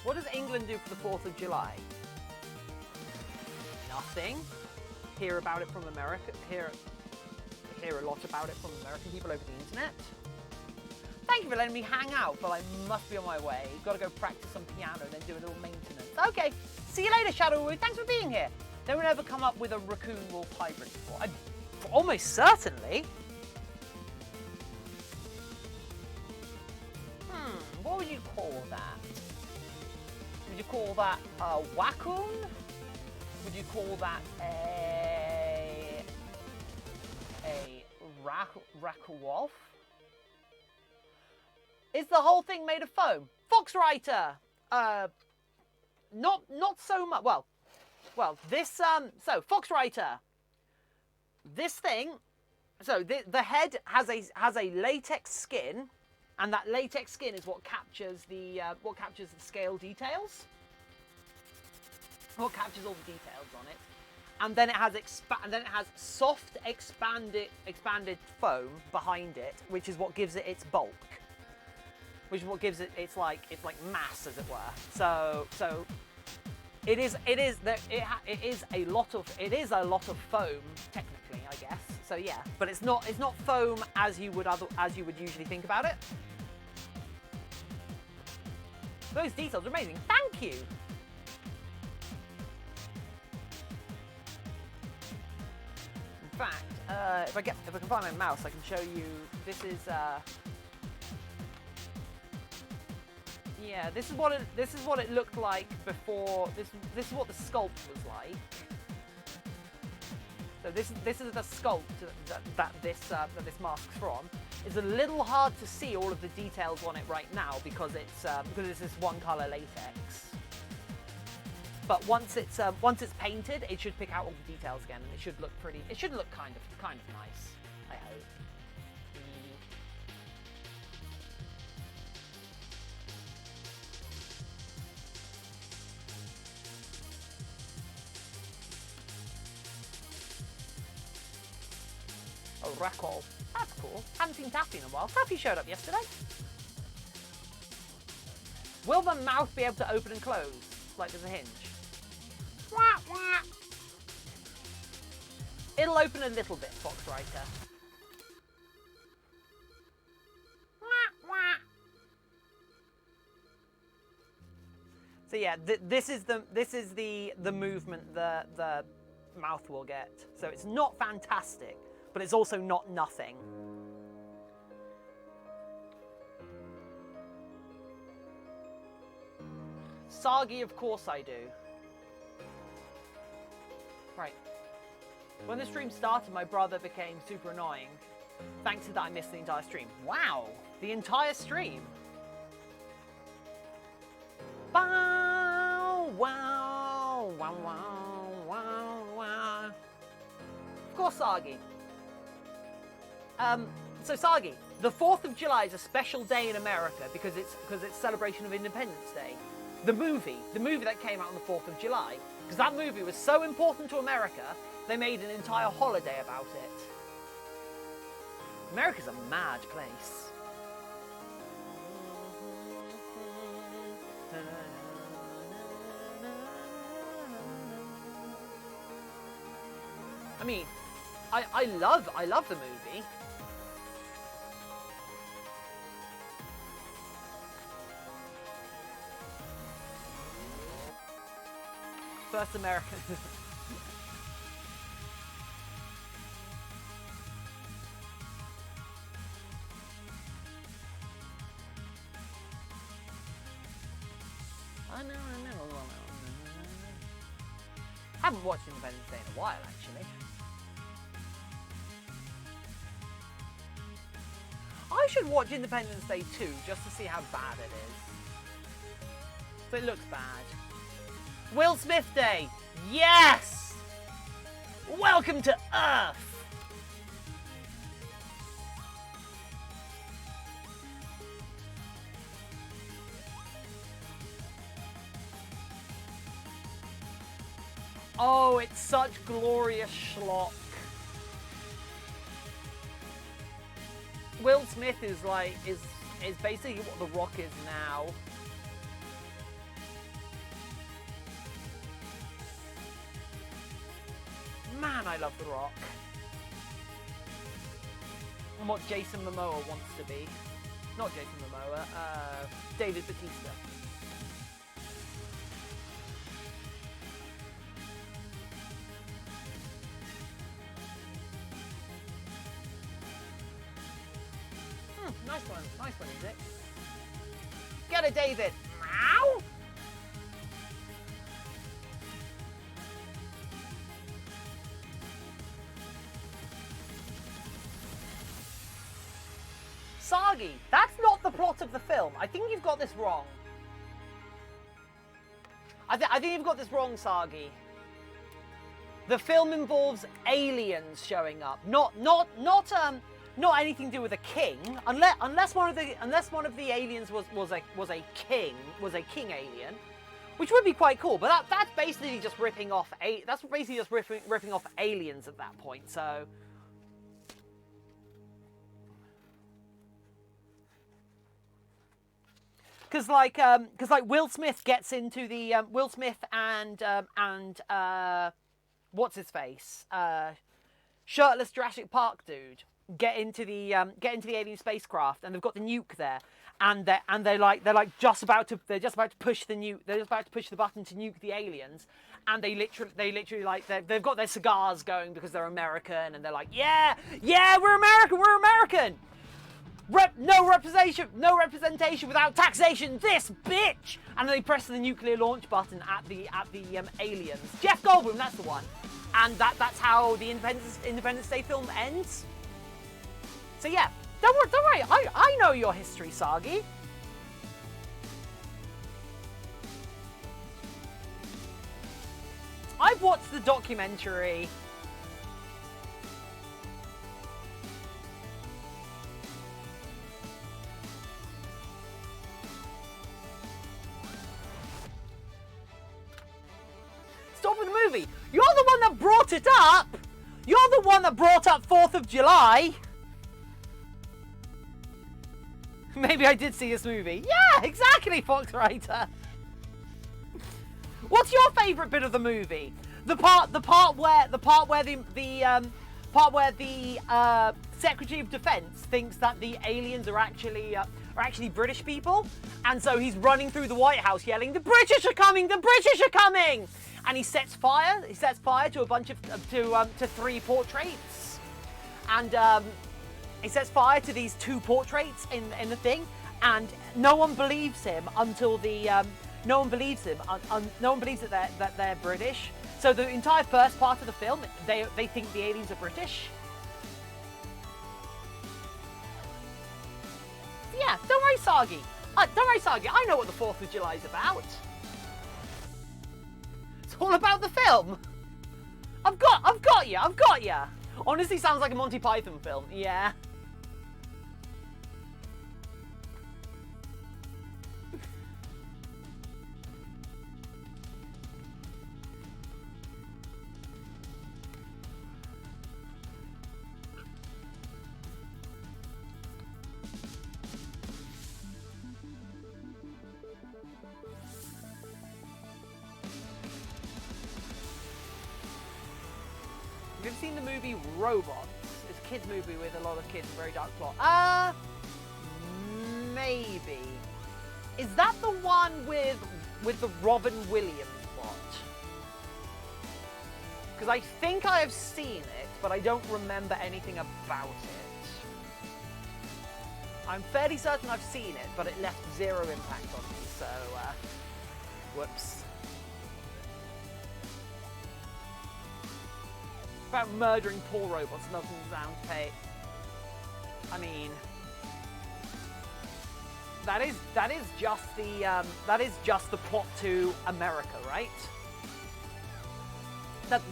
What does England do for the 4th of July? Nothing. Hear about it from America. Hear a lot about it from American people over the internet. Thank you for letting me hang out, but I must be on my way. Got to go practice some piano and then do a little maintenance. Okay, see you later, Shadowwood. Thanks for being here. No one ever come up with a raccoon wolf hybrid before. Almost certainly. What would you call that? Would you call that a waccoon? Would you call that a rackwolf? Is the whole thing made of foam? Foxwriter! Not so much. Well, this so Foxwriter. This thing. So the head has a latex skin. And that latex skin is what captures the scale details. What captures all the details on it. And then it has soft expanded foam behind it, which is what gives it its bulk. Which is what gives it its like mass, as it were. So it is a lot of foam technically, I guess. So yeah, but it's not foam as you would usually think about it. Those details are amazing. Thank you. In fact, if I can find my mouse, I can show you. This is yeah. This is what it looked like before. This is what the sculpt was like. So this is the sculpt that this mask's from. It's a little hard to see all of the details on it right now because it's this one color latex. But once it's painted, it should pick out all the details again, and it should look pretty. It should look kind of nice, I hope. record. That's cool. Haven't seen Taffy in a while. Taffy showed up yesterday. Will the mouth be able to open and close? Like there's a hinge? Wah, wah. It'll open a little bit, Foxwriter. Wah, wah. So yeah, this is the movement the mouth will get. So it's not fantastic, but it's also not nothing. Sagi, of course I do. Right. When the stream started, my brother became super annoying. Thanks to that, I missed the entire stream. Wow! The entire stream! Bow, wow, wow, wow, wow, wow. Of course, Sagi. So Sagi, the 4th of July is a special day in America because it's celebration of Independence Day. The movie that came out on the 4th of July, because that movie was so important to America, they made an entire holiday about it. America's a mad place. I mean, I love the movie. First American. I know. Haven't watched Independence Day in a while, actually. I should watch Independence Day 2 just to see how bad it is. But it looks bad. Will Smith Day! Yes! Welcome to Earth! Oh, it's such glorious schlock. Will Smith is basically what The Rock is now. Man, I love The Rock. And what Jason Momoa wants to be. Not Jason Momoa, David Bautista. Nice one, is it? Get it, David! Meow! Sagi, that's not the plot of the film. I think you've got this wrong. I think you've got this wrong, Sagi. The film involves aliens showing up, not anything to do with a king, unless one of the aliens was a king alien, which would be quite cool. But that's basically just ripping off ripping off aliens at that point. So. Because Will Smith gets into the Will Smith and what's his face, shirtless Jurassic Park dude get into the alien spacecraft, and they've got the nuke there, and they're just about to push the nuke. They're just about to push the button to nuke the aliens, and they literally they've got their cigars going because they're American, and they're like, yeah, we're American. No representation without taxation, this bitch! And then they press the nuclear launch button at the aliens. Jeff Goldblum, that's the one. And that's how the Independence Day film ends. So yeah, don't worry. I know your history, Sagi. I've watched the documentary. Stop with the movie. You're the one that brought it up. You're the one that brought up 4th of July. Maybe I did see this movie. Yeah, exactly, Foxwriter. What's your favourite bit of the movie? The part where the Secretary of Defense thinks that the aliens are actually British people, and so he's running through the White House yelling, "The British are coming! The British are coming!" And he sets fire. He sets fire to a bunch of to 3 portraits, and he sets fire to these 2 portraits in the thing, and no one believes him until the no one believes him. No one believes that they're British. So the entire first part of the film, they think the aliens are British. Yeah, don't worry, Sagi. I know what the 4th of July is about. It's all about the film. I've got you. Honestly, sounds like a Monty Python film. Yeah. Have you ever seen the movie Robots? It's a kids movie with a lot of kids, a very dark plot. Maybe. Is that the one with the Robin Williams plot? Because I think I have seen it, but I don't remember anything about it. I'm fairly certain I've seen it, but it left 0 impact on me, so, whoops. About murdering poor robots, nothing sounds pay. I mean, that is just the plot to America, right?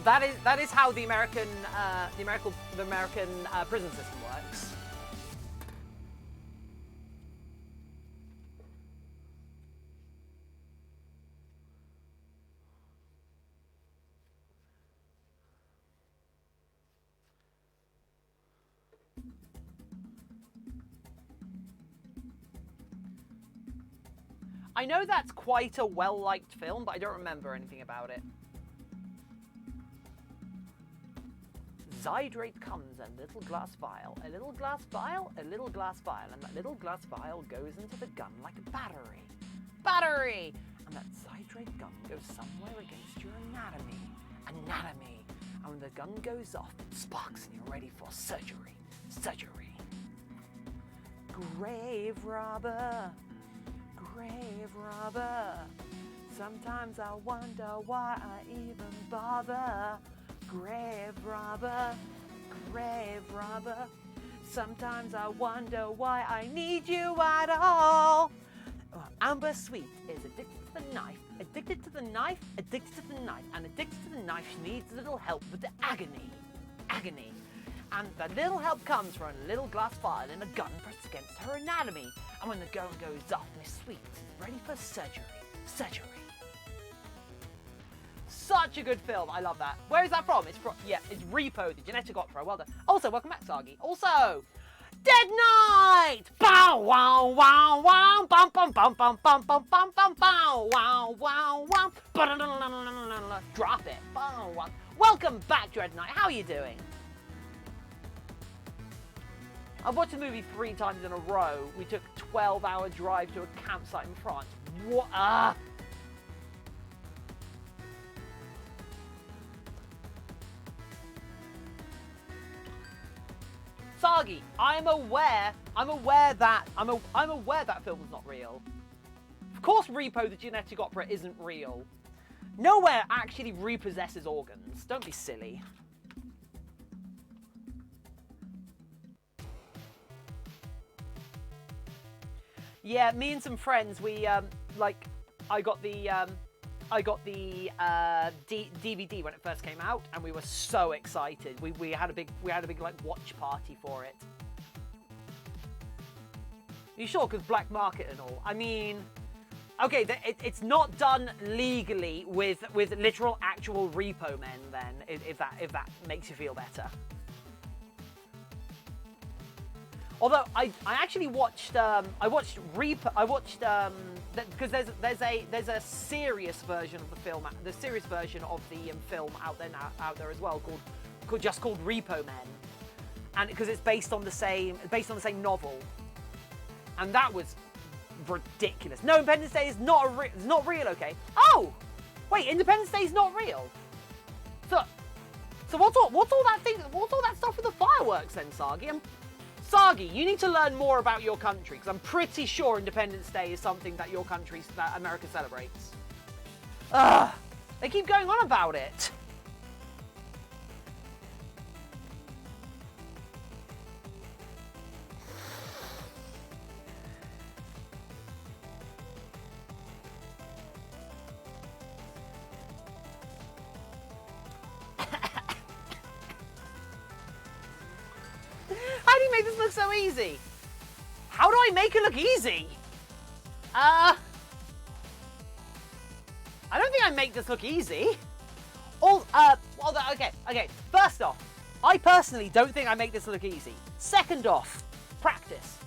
That is how the American prison system works. I know that's quite a well-liked film, but I don't remember anything about it. Zydrate comes in a little glass vial, a little glass vial, a little glass vial, and that little glass vial goes into the gun like a battery. Battery! And that Zydrate gun goes somewhere against your anatomy. Anatomy. And when the gun goes off, it sparks and you're ready for surgery. Surgery. Grave robber. Grave robber. Sometimes I wonder why I even bother. Grave robber, grave robber. Sometimes I wonder why I need you at all. Amber Sweet is addicted to the knife, addicted to the knife, addicted to the knife, and addicted to the knife. She needs a little help with the agony. Agony. And that little help comes from a little glass vial and a gun pressed against her anatomy. And when the gun goes off, Miss Sweet is ready for surgery. Surgery. Such a good film. I love that. Where is that from? It's from, yeah, it's Repo, the genetic opera. Well done. Also, welcome back, Sagi. Also, Dead Night! Bow, wow, wow, wow. Bum, bum, bum, bum, bum, bum, bum, bum, bow, wow, wow, wow. Drop it. Bow, wow. Welcome back, Dread Knight. How are you doing? I've watched the movie 3 times in a row. We took a 12-hour drive to a campsite in France. What? Sagi, I'm aware that film is not real. Of course Repo the Genetic Opera isn't real. Nowhere actually repossesses organs. Don't be silly. Yeah, me and some friends, we I got the DVD when it first came out, and we were so excited. We had a big like watch party for it. Are you sure? Because black market and all. I mean, Okay, it's not done legally with literal actual repo men. Then, if that makes you feel better. Although I actually watched because there's a serious version of the film, the serious version of the film out there as well called Repo Men, and because it's based on the same novel, and that was ridiculous. No, Independence Day is not real. Okay. Oh, wait, Independence Day is not real. So what's all that stuff with the fireworks then, Sagi? Sagi, you need to learn more about your country, because I'm pretty sure Independence Day is something that that America celebrates. Ugh, they keep going on about it. How do you make this look so easy? How do I make it look easy? I don't think I make this look easy. Okay. First off, I personally don't think I make this look easy. Second off, practice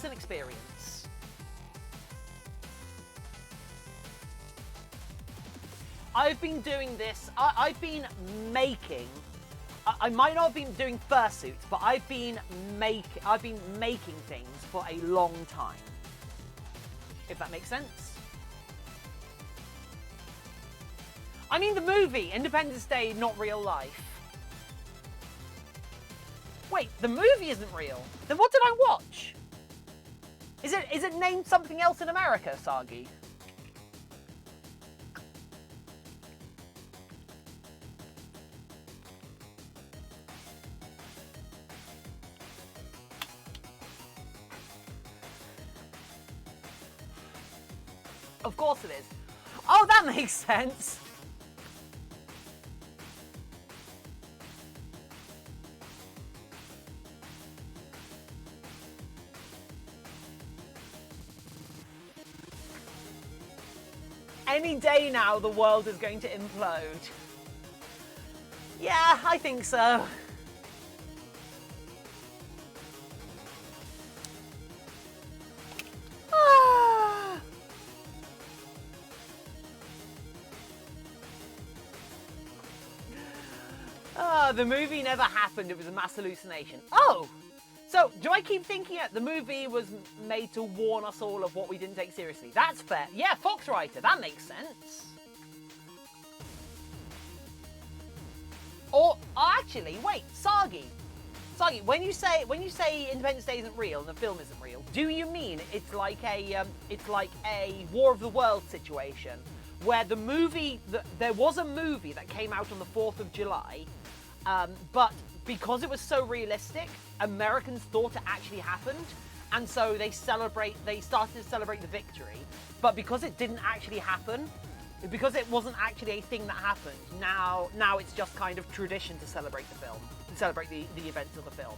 and experience. I've been doing this. I've been making. I might not have been doing fursuits, but I've been making things for a long time. If that makes sense. I mean the movie, Independence Day, not real life. Wait, the movie isn't real. Then what did I watch? Is it named something else in America, Sagi? Of course it is. Oh, that makes sense. Any day now, the world is going to implode. Yeah, I think so. The movie never happened, it was a mass hallucination. Oh! So, do I keep thinking that the movie was made to warn us all of what we didn't take seriously? That's fair. Yeah, Foxwriter, that makes sense. Or, actually, wait, Sagi, when you say Independence Day isn't real and the film isn't real, do you mean it's like a War of the Worlds situation, where the movie, there was a movie that came out on the 4th of July, but because it was so realistic, Americans thought it actually happened, and so they started to celebrate the victory. But because it didn't actually happen, because it wasn't actually a thing that happened, now it's just kind of tradition to celebrate the film, to celebrate the events of the film.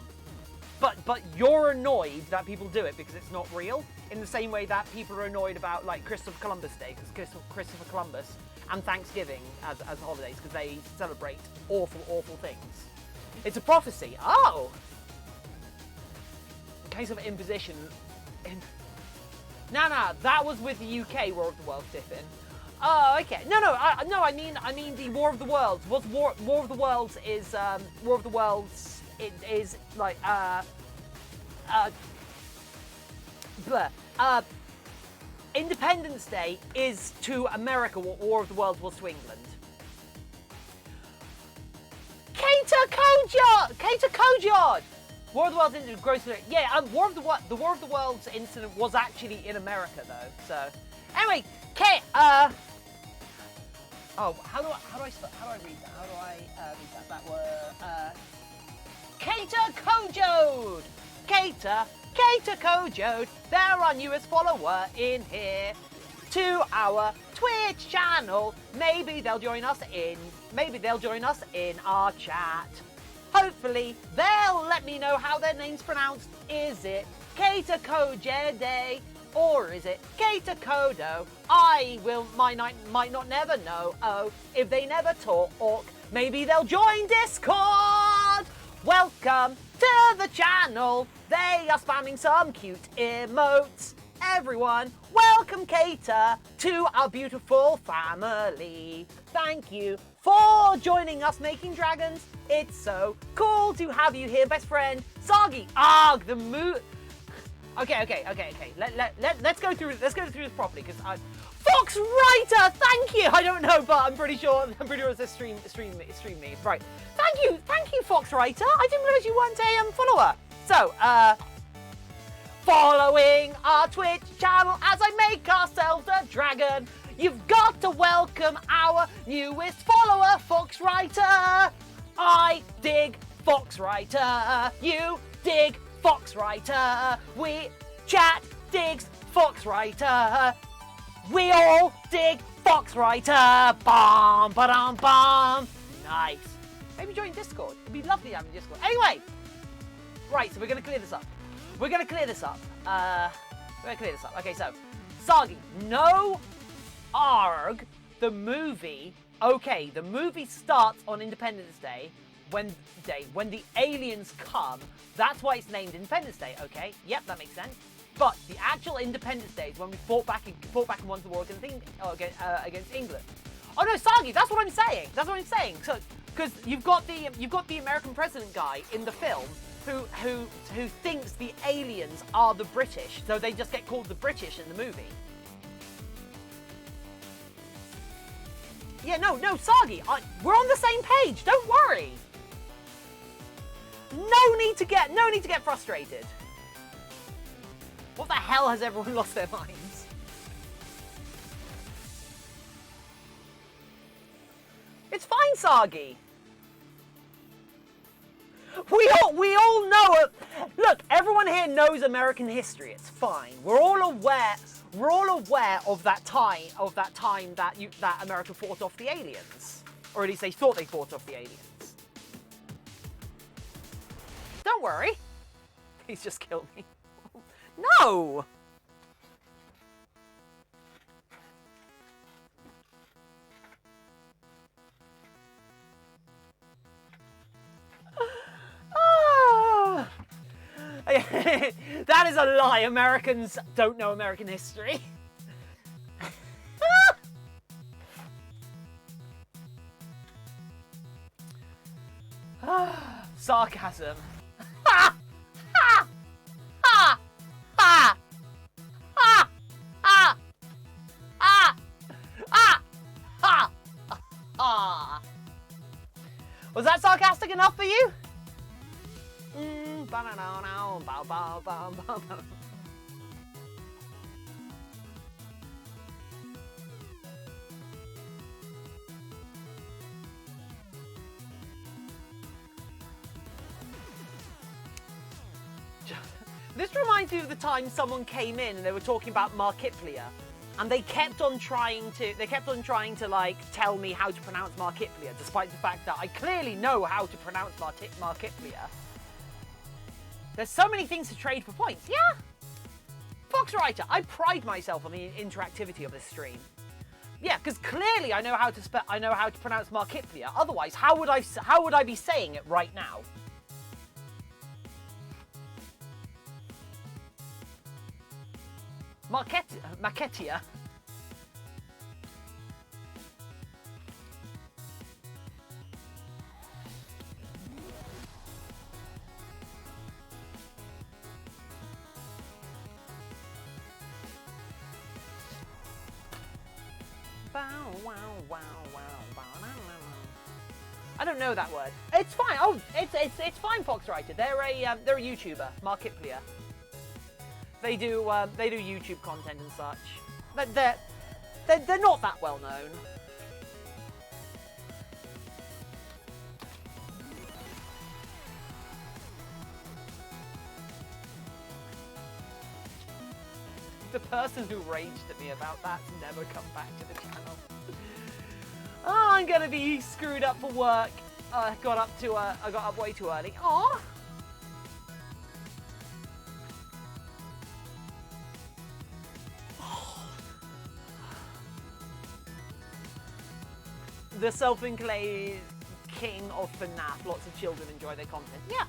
But you're annoyed that people do it because it's not real, in the same way that people are annoyed about like Christopher Columbus Day, because Christopher Columbus and Thanksgiving as holidays, because they celebrate awful things. It's a prophecy. Oh! In case of imposition. No, that was with the UK War of the Worlds, Tiffin. Oh, okay. No, I mean the War of the Worlds. War of the Worlds is War of the Worlds. It is like Independence Day is to America what War of the Worlds was to England. Cater Kojard! War of the Worlds incident grossly. Yeah, the War of the Worlds incident was actually in America though. So anyway, oh, how do I read that? How do I read that? That were Cater Kojod! Cater Kojod, they're our newest follower in here to our Twitch channel. Maybe they'll join us in our chat. Hopefully, they'll let me know how their name's pronounced. Is it Cater Kojede Or is it Kater Kodo? Might not never know. Oh, if they never talk, maybe they'll join Discord. Welcome to the channel. They are spamming some cute emotes. Everyone, welcome Kater to our beautiful family. Thank you for joining us making dragons. It's so cool to have you here, best friend. Sagi, Arg, the mood. Okay. Let's go through this properly because Fox Writer, thank you. I don't know, but I'm pretty sure it's a stream me. Right. Thank you, Fox Writer. I didn't realize you weren't a follower. So, following our Twitch channel as I make ourselves a dragon. You've got to welcome our newest follower, Fox Writer. I dig Fox Writer. You dig Fox Writer. We chat digs Fox Writer. We all dig Fox Writer. Bum, ba-dum, bum. Nice. Maybe join Discord. It'd be lovely having Discord. Anyway, right, so we're going to clear this up. Okay, so, Sagi, no Arg, the movie. Okay, the movie starts on Independence Day when the aliens come. That's why it's named Independence Day. Okay, yep, that makes sense. But the actual Independence Day is when we fought back and won the war against England. Oh no, Sagi, that's what I'm saying. So, because you've got the American president guy in the film who thinks the aliens are the British, so they just get called the British in the movie. Yeah, no, Sagi, we're on the same page. Don't worry. No need to get frustrated. What the hell has everyone lost their minds? It's fine, Sagi. We all know it. Look, everyone here knows American history. It's fine. We're all aware of that time that America fought off the aliens, or at least they thought they fought off the aliens. Don't worry. He's just killed me. No. That is a lie. Americans don't know American history. Sarcasm. Was that sarcastic enough for you? This reminds me of the time someone came in and they were talking about Markiplia, and they kept on trying to like tell me how to pronounce Markiplia, despite the fact that I clearly know how to pronounce Markiplia. There's so many things to trade for points. Yeah. Fox Writer, I pride myself on the interactivity of this stream. Yeah, because clearly I know how to pronounce Markiplia. Otherwise, how would I be saying it right now? Marketia. I don't know that word. It's fine. Oh, it's fine, Fox Writer. They're a YouTuber, Markiplia. They do YouTube content and such. They're not that well known. The person who raged at me about that's never come back to the channel. Oh, I'm gonna be screwed up for work. I got up way too early. Aw. the self-proclaimed king of FNAF. Lots of children enjoy their content. Yeah.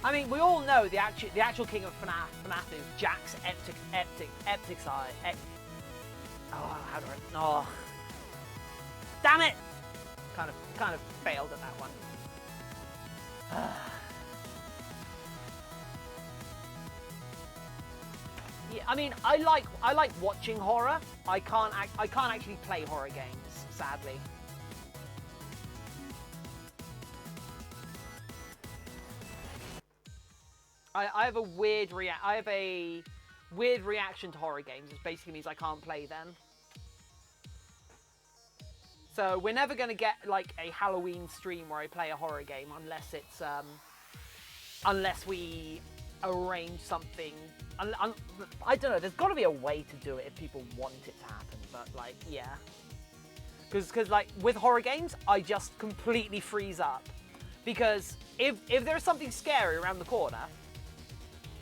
I mean, we all know the actual king of FNAF is Jack's Eptic Side. Oh, how do I? Oh, damn it! Kind of failed at that one. Yeah, I mean, I like watching horror. I can't actually play horror games, sadly. I have a weird reaction to horror games, which basically means I can't play them. So we're never going to get like a Halloween stream where I play a horror game unless it's unless we arrange something. I don't know. There's got to be a way to do it if people want it to happen. But like, yeah, because like with horror games, I just completely freeze up because if there's something scary around the corner,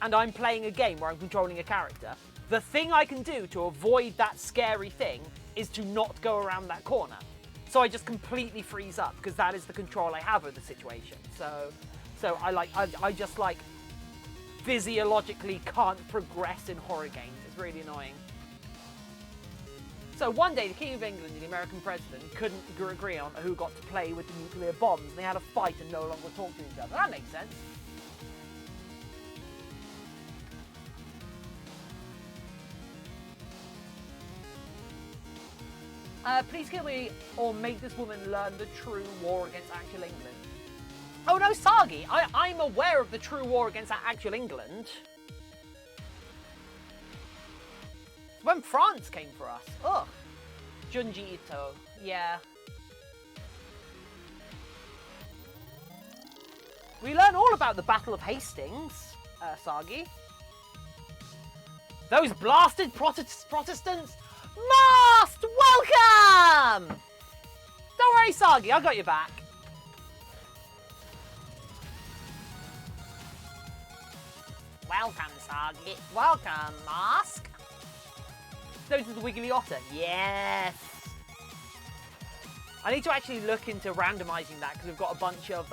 and I'm playing a game where I'm controlling a character, the thing I can do to avoid that scary thing is to not go around that corner. So I just completely freeze up because that is the control I have of the situation. So I just like physiologically can't progress in horror games. It's really annoying. So one day the King of England and the American president couldn't agree on who got to play with the nuclear bombs, and they had a fight and no longer talked to each other. That makes sense. Please kill me or make this woman learn the true war against actual England. Oh no, Sagi, I'm aware of the true war against actual England. When France came for us. Ugh. Junji Ito, yeah. We learn all about the Battle of Hastings, Sagi. Those blasted Protestants must welcome! Don't worry, Sagi, I got your back. Welcome, Sagi. Welcome, Mask. Those are the Wiggly Otter. Yes. I need to actually look into randomizing that because we've got a bunch of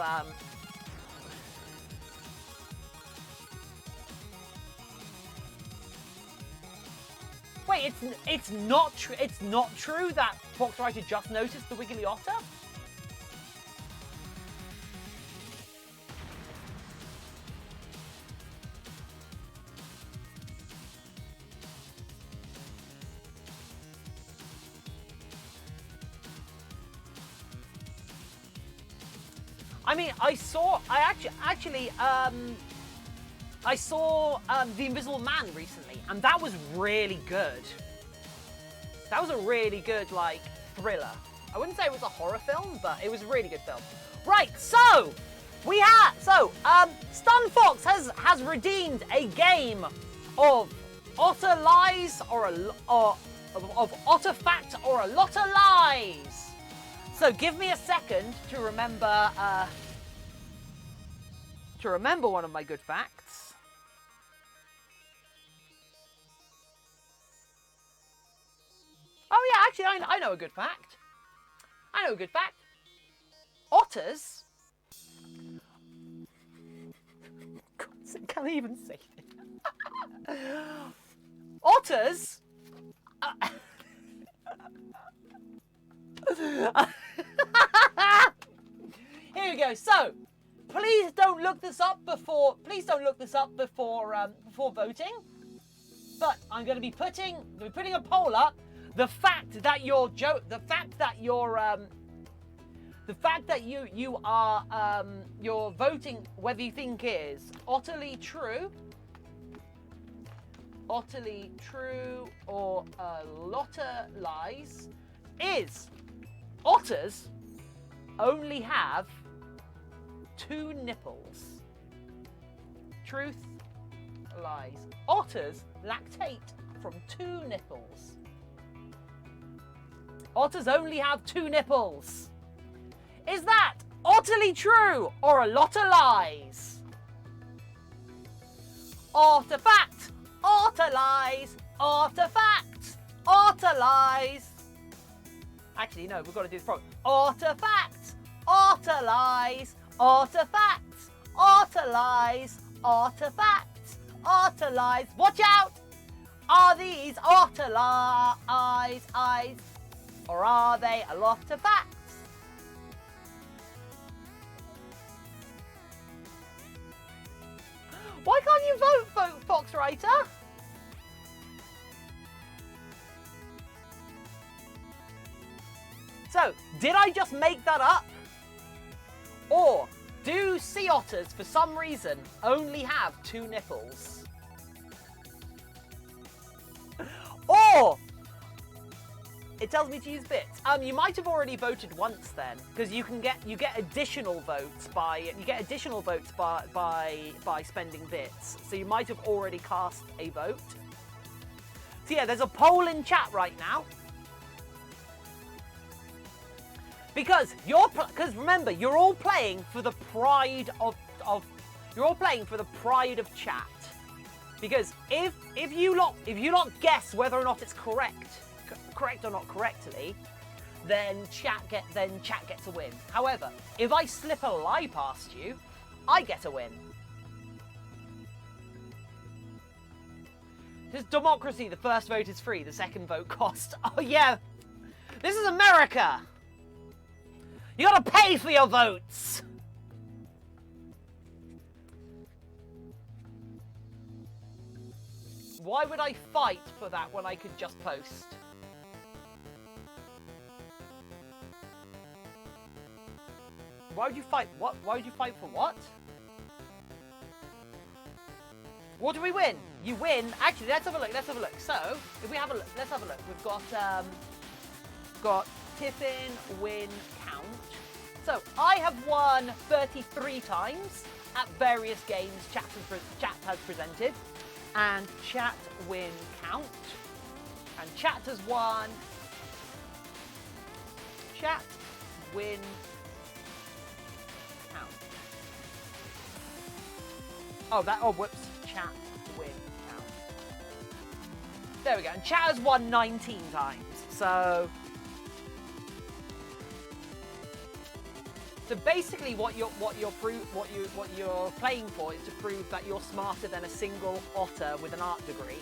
Wait, it's not true. It's not true that Foxwriter just noticed the Wiggly Otter. I mean, I saw The Invisible Man recently, and that was really good. That was a really good, like, thriller. I wouldn't say it was a horror film, but it was a really good film. Right, so Stun Fox has redeemed a game of Otter Lies of Otter Fact or a Lot of Lies. So give me a second to remember one of my good facts. Oh yeah, actually I know a good fact. I know a good fact. Otters. God, can I even say it? Otters. Here we go. So, please don't look this up before. Before voting. But I'm going to be putting a poll up. The fact that you're voting whether you think is utterly true or a lot of lies is otters only have 2 nipples. Truth, lies. Otters lactate from 2 nipples. Otters only have 2 nipples. Is that utterly true or a lot of lies? Artifact, lies, artifact, lies. Actually, no, we've got to do this properly. Artifact, lies, artifact, lies, artifact, lies. Watch out! Are these lies, eyes, or are they a lot of facts? Why can't you vote, Foxwriter? So, did I just make that up? Or do sea otters, for some reason, only have 2 nipples? Or it tells me to use bits. You might have already voted once then, because you get additional votes by spending bits. So you might have already cast a vote. So yeah, there's a poll in chat right now. Because remember, you're all playing for the pride of chat. Because if you lot guess whether or not it's correct or not correctly, then chat gets a win. However, if I slip a lie past you, I get a win. This is democracy. The first vote is free. The second vote costs. Oh yeah, this is America. You gotta pay for your votes. Why would I fight for that when I could just post? Why would you fight? What? Why would you fight for what? What do we win? You win. Actually, let's have a look. So, if we have a look, let's have a look. We've got Tiffin win count. So, I have won 33 times at various games chat has presented. And chat win count. And chat has won. Chat win count. Oh, whoops. Chat win count. There we go. And chat has won 19 times. So basically, what you're playing for is to prove that you're smarter than a single otter with an art degree.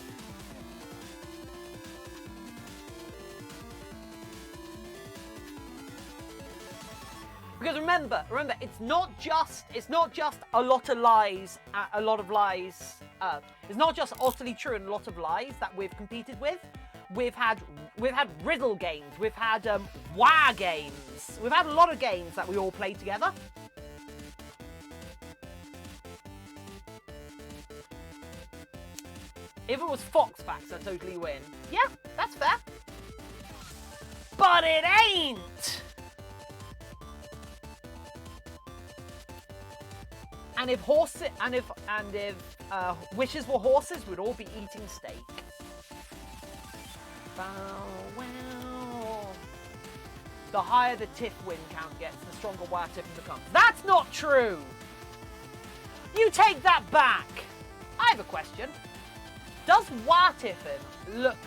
Because remember, it's not just a lot of lies. It's not just utterly true and a lot of lies that we've competed with. We've had riddle games. We've had WA games. We've had a lot of games that we all played together. If it was Fox Facts, I'd totally win. Yeah, that's fair. But it ain't. And if wishes were horses, we'd all be eating steak. The higher the Tiff win count gets, the stronger WA Tiffin becomes. That's not true! You take that back! I have a question. Does WA Tiffin look...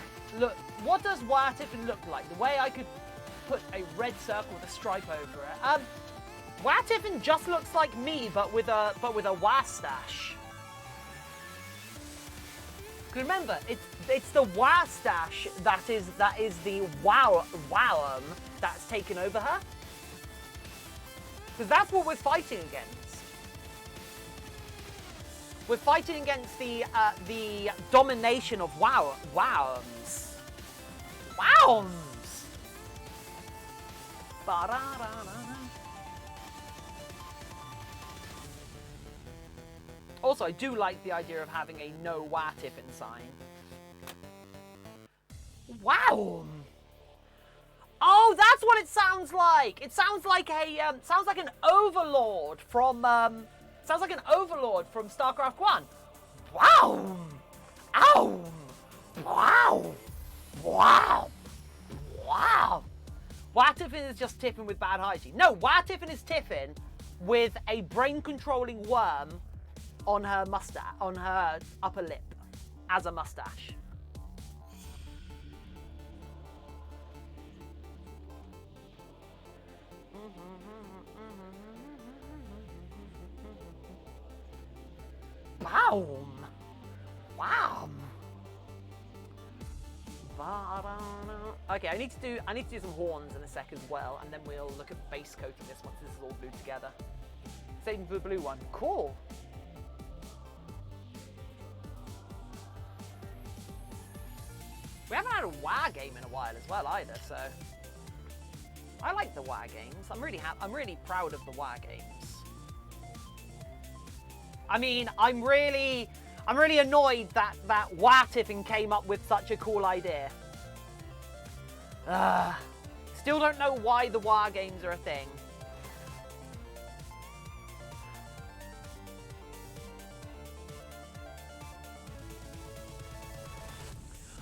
What does WA Tiffin look like? The way I could put a red circle with a stripe over it. WA Tiffin just looks like me, but with a WA stash. Remember, it's the WA stash that is the wowum that's taken over her. Because that's what we're fighting against. We're fighting against the domination of wowums. Wowums. Also, I do like the idea of having a no WA Tiffin sign. Wow! Oh, that's what it sounds like. It sounds like an overlord from StarCraft 1. Wow! Ow! Wow! Wow! Wow! WA Tiffin is just Tiffin with bad hygiene. No, WA Tiffin is Tiffin with a brain-controlling worm on her mustache, on her upper lip, as a mustache. Boom! Wow! Okay, I need to do some horns in a sec as well, and then we'll look at base coating this once this is all glued together. Same for the blue one. Cool. We haven't had a WoW game in a while as well either, so I like the WoW games. I'm really proud of the WoW games. I mean, I'm really annoyed that WoW Tiffin came up with such a cool idea. Still don't know why the WoW games are a thing.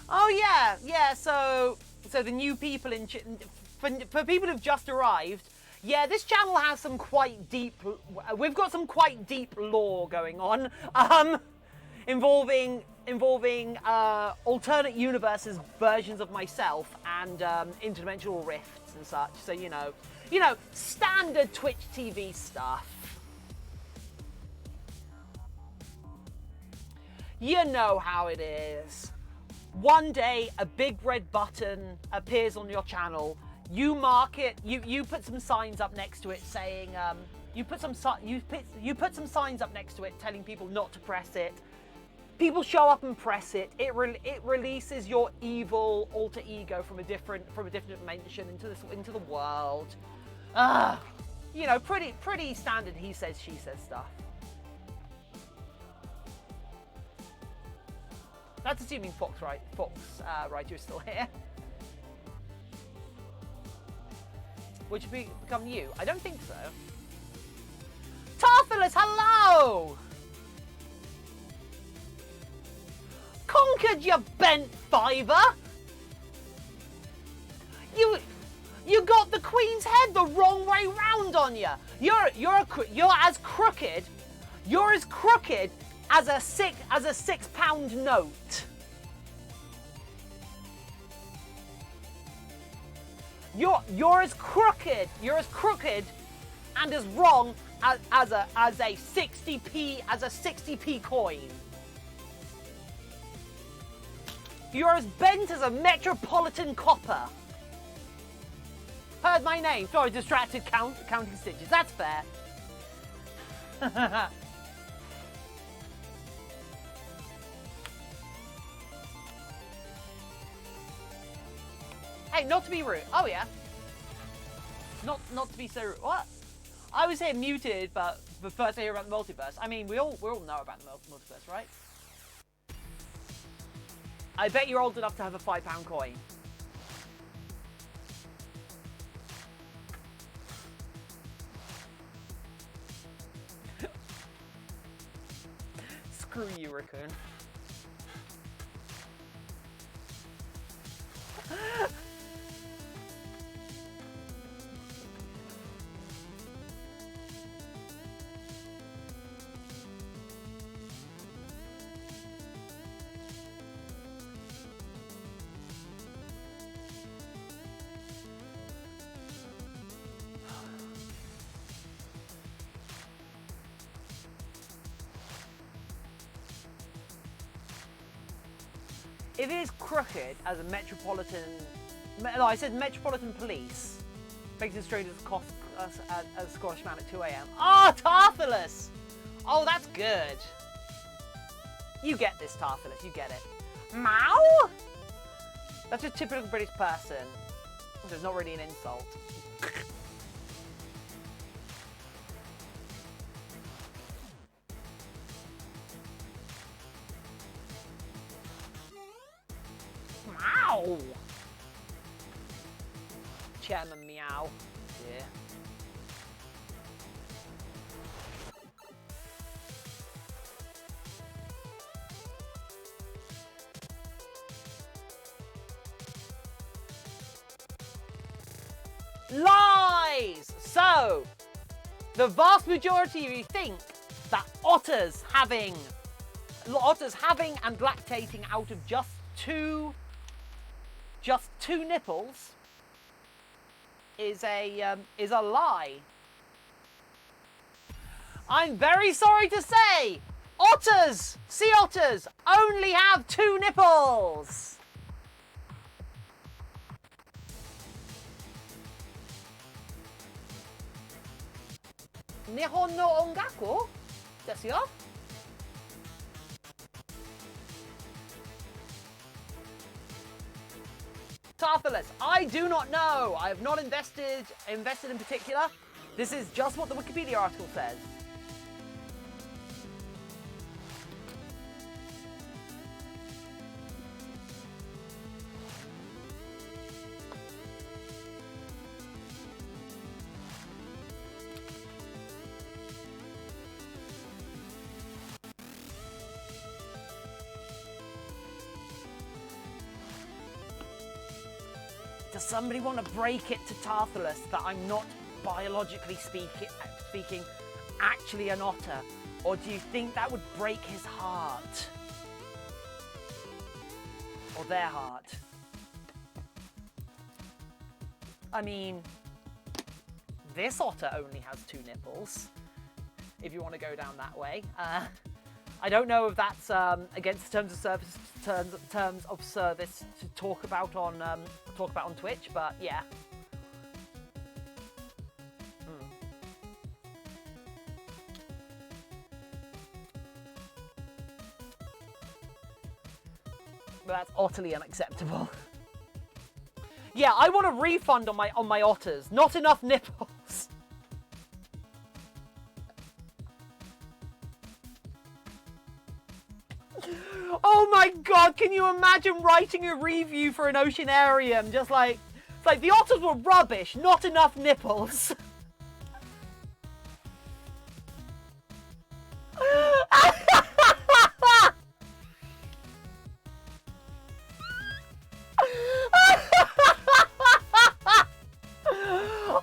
Oh yeah. So the new people for people who've just arrived. Yeah, this channel has some quite deep. We've got some quite deep lore going on, involving alternate universes versions of myself and interdimensional rifts and such. So you know, standard Twitch TV stuff. You know how it is. One day, a big red button appears on your channel. You mark it. You put some signs up next to it saying. You put some signs up next to it telling people not to press it. People show up and press it. It releases your evil alter ego from a different dimension into the world. You know, pretty standard he says she says stuff. That's assuming Fox Writer is still here. Which would become you? I don't think so. Tarthalus, hello! Conquered, you bent fiver! You got the Queen's head the wrong way round on you. You're as crooked. You're as crooked as a £6 note. You're as crooked. You're as crooked and as wrong as a 60p coin. You're as bent as a metropolitan copper. Heard my name. Sorry, distracted counting stitches. That's fair. Hey, not to be rude. Oh yeah. Not to be so rude. What? I was here muted, but first I hear about the multiverse. I mean, we all know about the multiverse, right? I bet you're old enough to have a £5 coin. Screw you, raccoon. If it is crooked as a metropolitan... No, I said metropolitan police. Makes it straight as a Scottish man at 2 a.m. Oh, Tarthalus! Oh, that's good. You get this, Tarthalus. You get it. Mow? That's a typical British person. So it's not really an insult. Meow! Chairman meow. Yeah. Lies! So, The vast majority of you think that otters having and lactating out of just two nipples is a lie. I'm very sorry to say, sea otters, only have 2 nipples. Nihon no ongaku desu yo. Tarthalus, I do not know. I have not invested in particular. This is just what the Wikipedia article says. Does somebody want to break it to Tarthalus that I'm not biologically speaking actually an otter? Or do you think that would break his heart? Or their heart? I mean, this otter only has 2 nipples, if you want to go down that way. I don't know if that's against terms of service to talk about on Twitch, but yeah. But that's utterly unacceptable. Yeah, I want a refund on my otters. Not enough nipples. Oh my god, can you imagine writing a review for an oceanarium? Just like, it's like, the otters were rubbish, not enough nipples.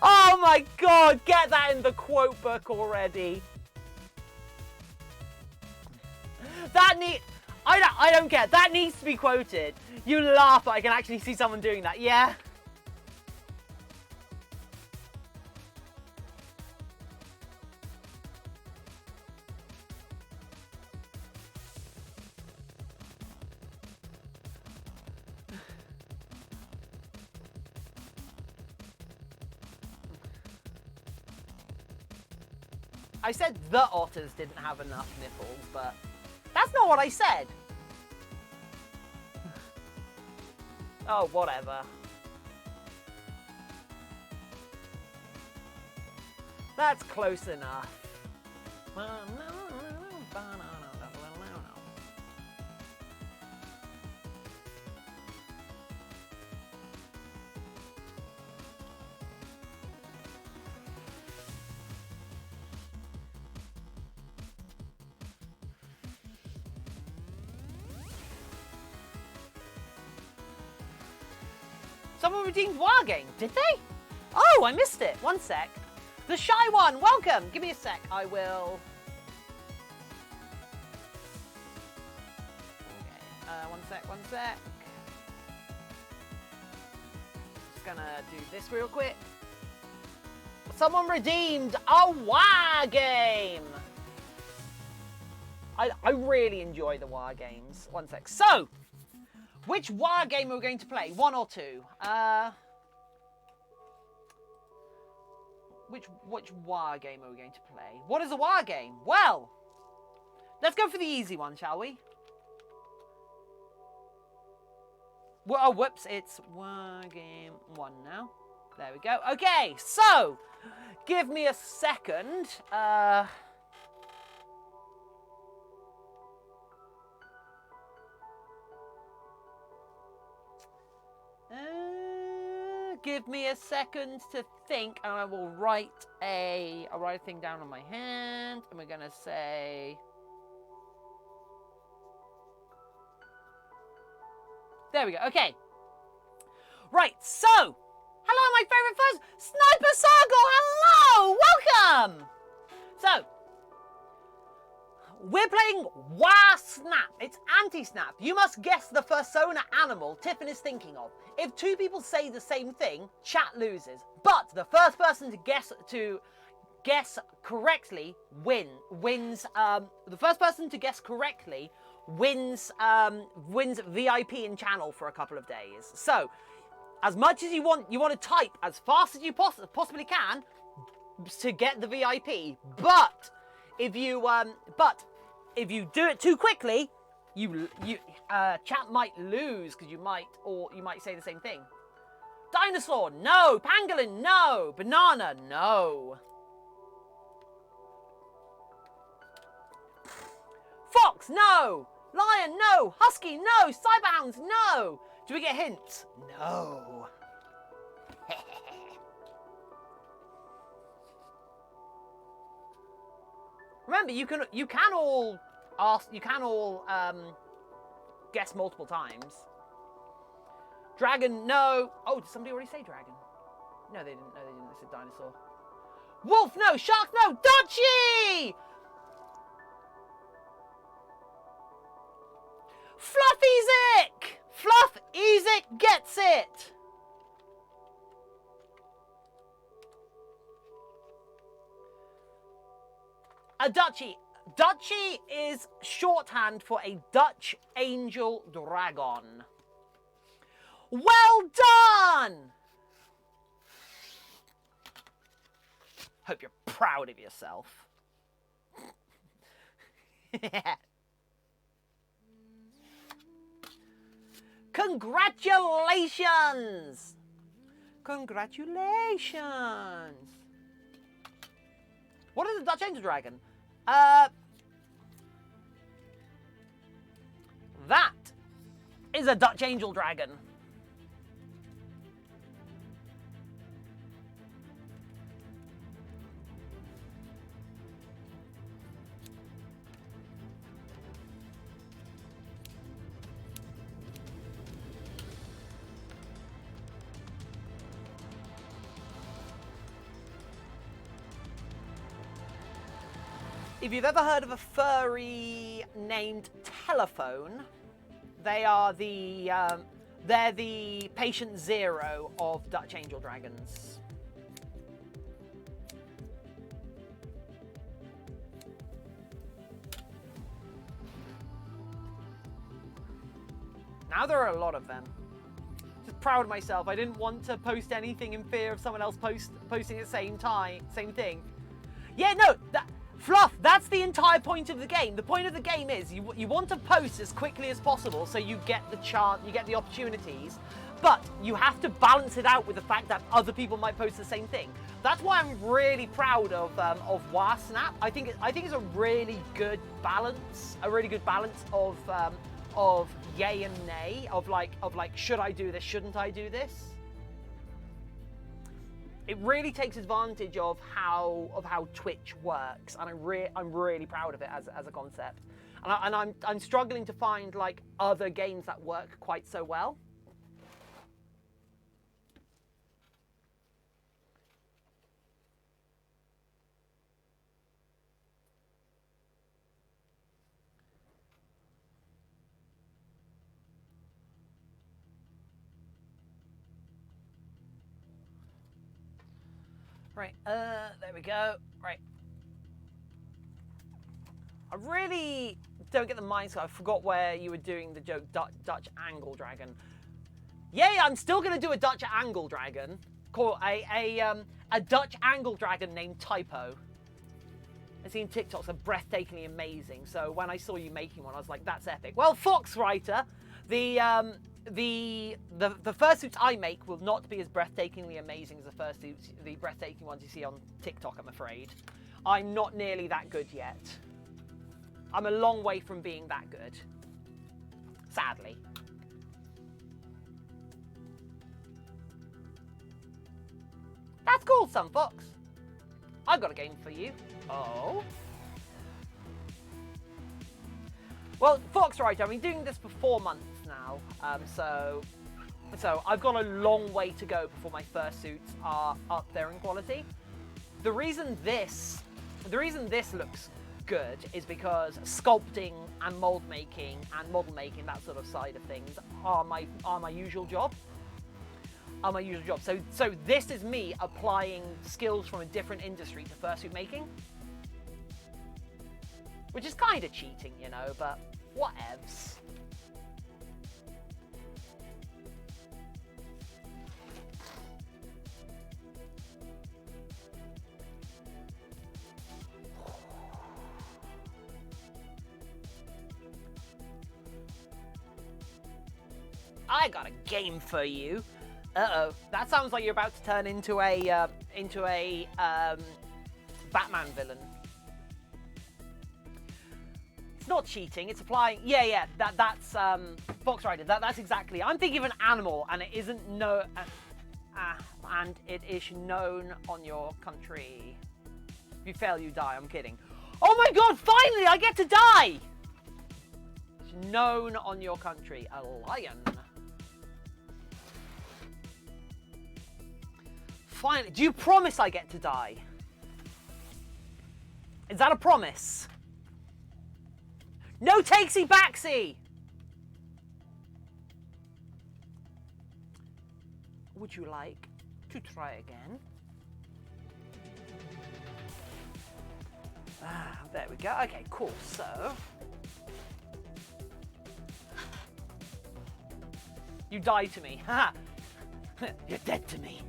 Oh my god, get that in the quote book already. I don't care. That needs to be quoted. You laugh, but I can actually see someone doing that. Yeah. I said the otters didn't have enough nipples, but that's not what I said. Oh, whatever. That's close enough. Someone redeemed Wargame, did they? Oh, I missed it. One sec. The Shy One, welcome. Give me a sec. I will. Okay. One sec. Just gonna do this real quick. Someone redeemed a Wargame. I really enjoy the Wargames. One sec. So, which Wargame are we going to play? 1 or 2? Which Wargame are we going to play? What is a Wargame? Well, let's go for the easy one, shall we? Well, oh, whoops, it's Wargame 1 now. There we go. Okay, so, give me a second. Give me a second to think, and I will write a thing down on my hand, and we're gonna say, there we go. Okay, right. So, hello, my favorite first Sniper Circle. Hello, welcome. So, we're playing Wah Snap. It's anti-snap. You must guess the fursona animal Tiffin is thinking of. If two people say the same thing, chat loses. But the first person to guess correctly wins. The first person to guess correctly wins VIP in channel for a couple of days. So, as much as you want to type as fast as you possibly can to get the VIP. But if you do it too quickly, chat might lose because you might say the same thing. Dinosaur, no. Pangolin, no. Banana, no. Fox, no. Lion, no. Husky, no. Cyberhounds, no. Do we get hints? No. Remember, you can all guess multiple times. Dragon, no. Oh, did somebody already say dragon? No, they didn't. No, they didn't. They said dinosaur. Wolf, no. Shark, no. Dodgy! Fluff Ezik! Fluff Ezik gets it! A duchy. Duchy is shorthand for a Dutch angel dragon. Well done! Hope you're proud of yourself. Congratulations! Congratulations! What is a Dutch angel dragon? That is a Dutch angel dragon. If you've ever heard of a furry named Telephone, they're the patient zero of Dutch angel dragons. Now there are a lot of them. Just proud of myself. I didn't want to post anything in fear of someone else posting at the same thing. Yeah, no, Fluff, that's the entire point of the game. The point of the game is you want to post as quickly as possible so you get the chance, you get the opportunities, but you have to balance it out with the fact that other people might post the same thing. That's why I'm really proud of Wah Snap. I think it's a really good balance, of yay and nay, of like should I do this, shouldn't I do this? It really takes advantage of how Twitch works, and I'm really proud of it as a concept. And I'm struggling to find like other games that work quite so well. Right, there we go. Right. I really don't get the mindset. I forgot where you were doing the joke, Dutch Angle Dragon. Yeah, I'm still going to do a Dutch Angle Dragon. Call a Dutch Angle Dragon named Typo. I've seen TikToks are breathtakingly amazing, so when I saw you making one, I was like, that's epic. Well, Foxwriter, the fursuits I make will not be as breathtakingly amazing as the breathtaking ones you see on TikTok, I'm afraid. I'm not nearly that good yet. I'm a long way from being that good. Sadly. That's cool, Sunfox. I've got a game for you. Oh? Well, Foxwriter, I've been doing this for 4 months now, so I've got a long way to go before my fursuits are up there in quality. The reason this The reason this looks good is because sculpting and mold making and model making, that sort of side of things, are my usual job. So this is me applying skills from a different industry to fursuit making, which is kind of cheating, you know, but whatevs. I got a game for you. Uh-oh, that sounds like you're about to turn into a Batman villain. It's not cheating, it's applying. Yeah, that's Fox Rider. That's exactly. I'm thinking of an animal, and it isn't and it is known on your country. If you fail, you die. I'm kidding. Oh my God! Finally, I get to die. It's known on your country. A lion. Finally, do you promise I get to die? Is that a promise? No takesy backsy! Would you like to try again? Ah, there we go. Okay, cool. So, you died to me. Haha. You're dead to me.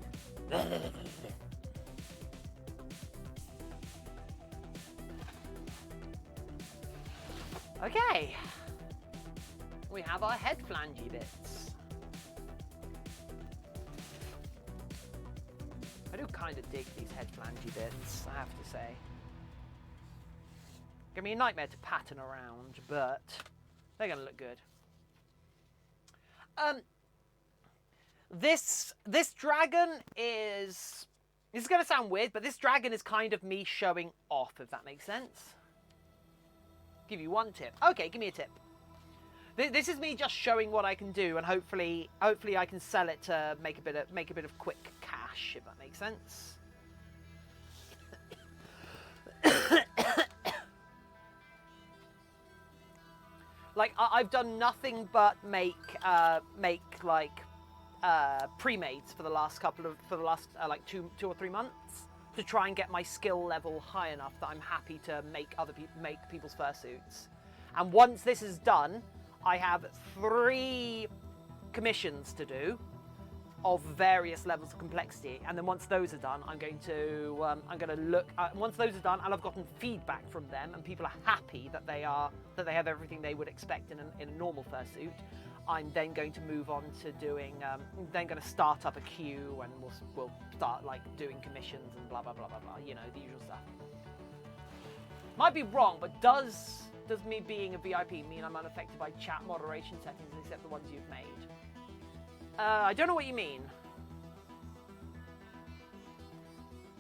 Okay, we have our head flangey bits. I do kind of dig these head flangey bits, I have to say. Give me a nightmare to pattern around, but they're gonna look good. This dragon is, this is going to sound weird, but this dragon is kind of me showing off, if that makes sense. Give you one tip. Okay, give me a tip. This is me just showing what I can do, and hopefully I can sell it to make a bit of quick cash, if that makes sense. Like I've done nothing but make like pre-mades for the last like two or 3 months to try and get my skill level high enough that I'm happy to make people's fursuits. And once this is done, I have 3 commissions to do of various levels of complexity, and then once those are done, I'm going to look. Once those are done, and I've gotten feedback from them, and people are happy that they have everything they would expect in a normal fursuit, I'm then going to move on to doing. Then going to start up a queue, and we'll start like doing commissions and blah blah blah blah blah. You know, the usual stuff. Might be wrong, but does me being a VIP mean I'm unaffected by chat moderation settings except the ones you've made? I don't know what you mean.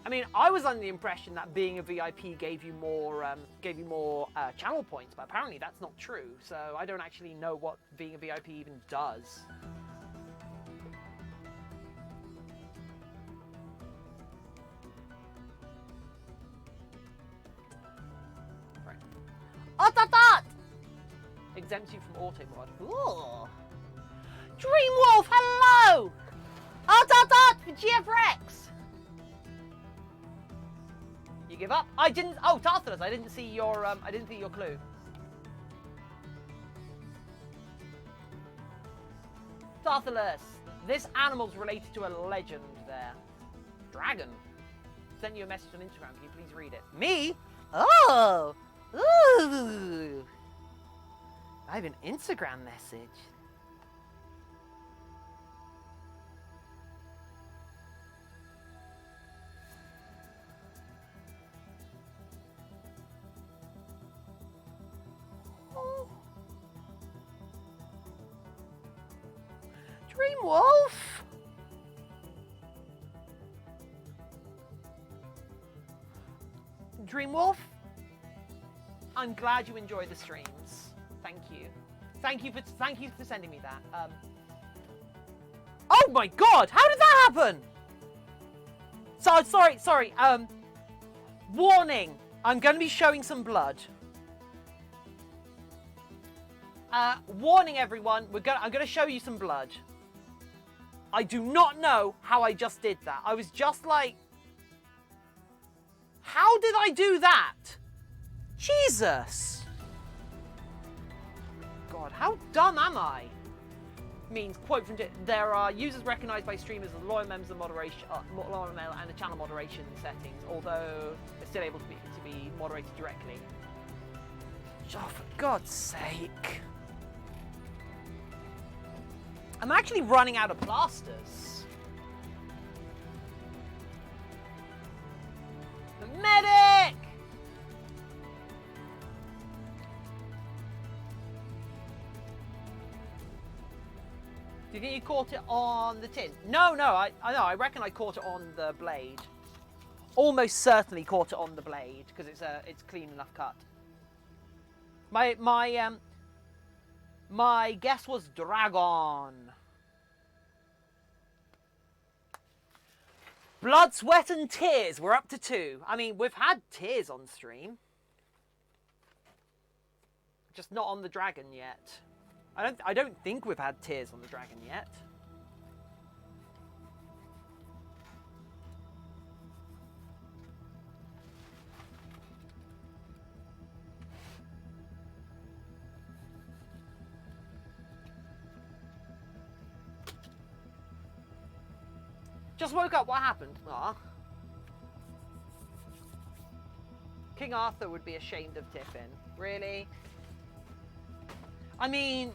I mean, I was under the impression that being a VIP gave you more channel points, but apparently that's not true. So I don't actually know what being a VIP even does. Right. Otatat! Exempts you from auto mod. Ooh. Dreamwolf, hello! Otatat for GFRX! You give up? I didn't. Oh, Tartarus! I didn't see your clue. Tartarus, this animal's related to a legend. There, dragon. Sent you a message on Instagram. Can you please read it? Me? Oh, ooh! I have an Instagram message. Dreamwolf? Dreamwolf? I'm glad you enjoy the streams. Thank you. Thank you for sending me that. Oh my God! How did that happen? Sorry. Warning. I'm going to be showing some blood. Warning everyone, I'm going to show you some blood. I do not know how I just did that. I was just like, how did I do that? Jesus. God, how dumb am I? Means, quote from there are users recognized by streamers as loyal members of moderation, loyal mail and the channel moderation settings, although they're still able to be moderated directly. Oh, for God's sake. I'm actually running out of plasters. The medic! Do you think you caught it on the tin? No, I know. I reckon I caught it on the blade. Almost certainly caught it on the blade because it's clean enough cut. My guess was dragon. Blood, sweat, and tears. We're up to 2. I mean, we've had tears on stream, just not on the dragon yet. I don't think we've had tears on the dragon yet. Just woke up, what happened? Ah. King Arthur would be ashamed of Tiffin. Really? I mean,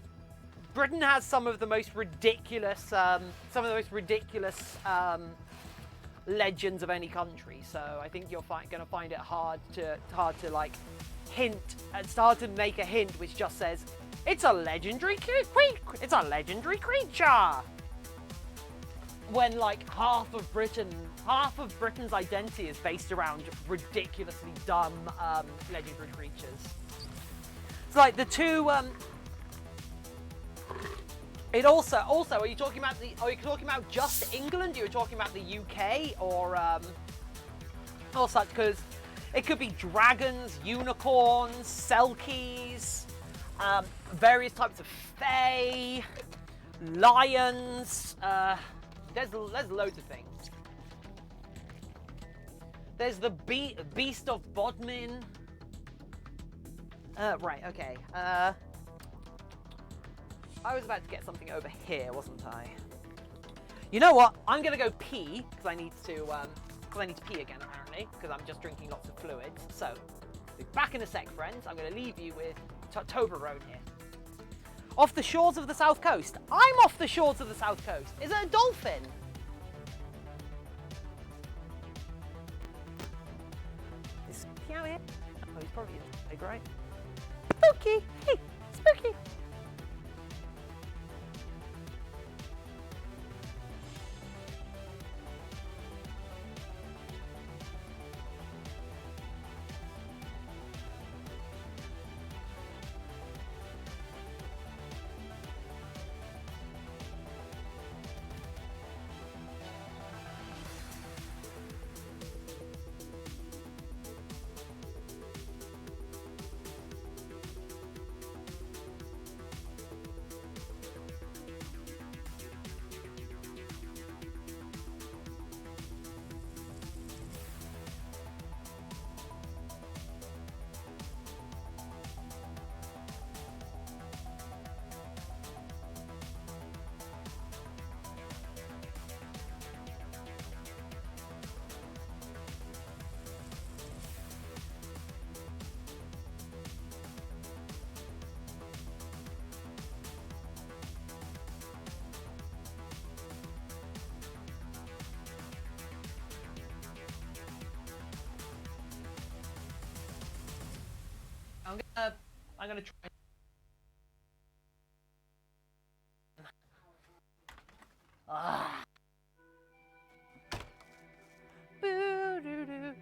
Britain has some of the most ridiculous, legends of any country. So I think you're going to find it hard to like hint and start to make a hint which just says it's a legendary creature. When like half of Britain's identity is based around ridiculously dumb legendary creatures. It's like the two. It also are you talking about just England? You're talking about the UK or such? Because it could be dragons, unicorns, selkies, various types of fae, lions. There's loads of things. There's the beast of Bodmin. Right, okay. I was about to get something over here, wasn't I? You know what? I'm gonna go pee because I need to pee again apparently because I'm just drinking lots of fluids. So, be back in a sec, friends. I'm gonna leave you with Toblerone here. Off the shores of the south coast. I'm off the shores of the south coast. Is it a dolphin? Is he out here? Oh, he's probably big, right? Spooky! Hey, spooky! I'm gonna try. Boo-doo-doo.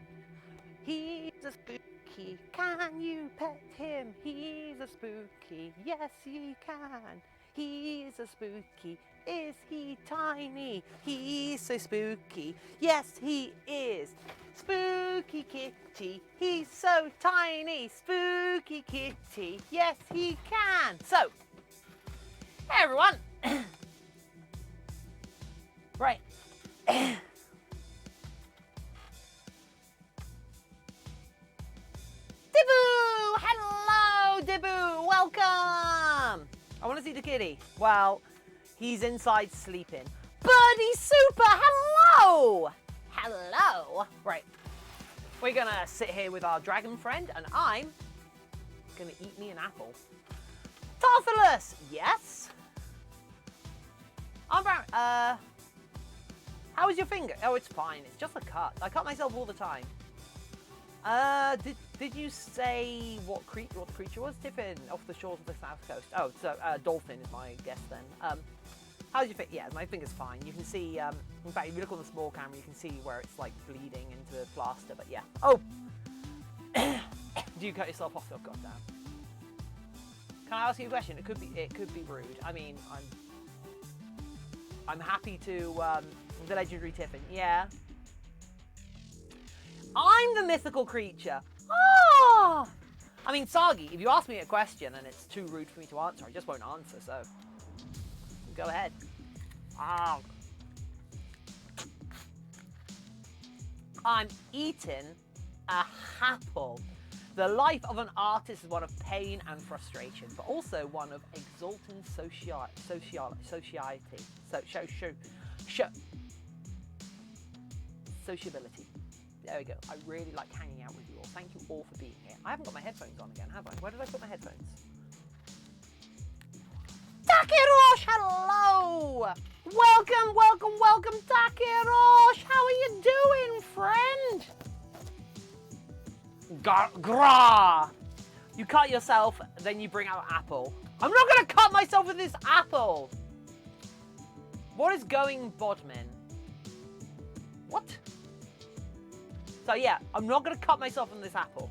He's a spooky. Can you pet him? He's a spooky. Yes, you can. He's so spooky. Is he tiny? He's so spooky. Yes, he is. Spooky kitty. He's so tiny. Spooky kitty. Yes, he can. So, hey everyone. Right. Diboo! Hello, Diboo! Welcome! I want to see the kitty. Well, he's inside sleeping. Birdie Super! Hello! Hello! Right. We're going to sit here with our dragon friend, and I'm going to eat me an apple. Tarthalus! Yes? I'm brown. How is your finger? Oh, it's fine. It's just a cut. I cut myself all the time. Did you say what the creature was? Tiffin, off the shores of the south coast. Oh, so dolphin is my guess then. How's your finger? Yeah, my finger's fine. You can see, in fact, if you look on the small camera, you can see where it's like bleeding into the plaster, but yeah. Oh! Do you cut yourself off? Oh, goddamn. Can I ask you a question? It could be rude. I mean, I'm happy to, the legendary Tiffin. Yeah. I'm the mythical creature. Oh! I mean, Sagi, if you ask me a question and it's too rude for me to answer, I just won't answer, so go ahead. Oh. I'm eating a apple. The life of an artist is one of pain and frustration, but also one of exultant sociability. There we go. I really like hanging out with you all. Thank you all for being here. I haven't got my headphones on again, have I? Where did I put my headphones? Takirosh, hello! Welcome, welcome, welcome, Takirosh! How are you doing, friend? Gra! You cut yourself, then you bring out apple. I'm not gonna cut myself with this apple! What is going bodmin? What? So yeah, I'm not gonna cut myself on this apple.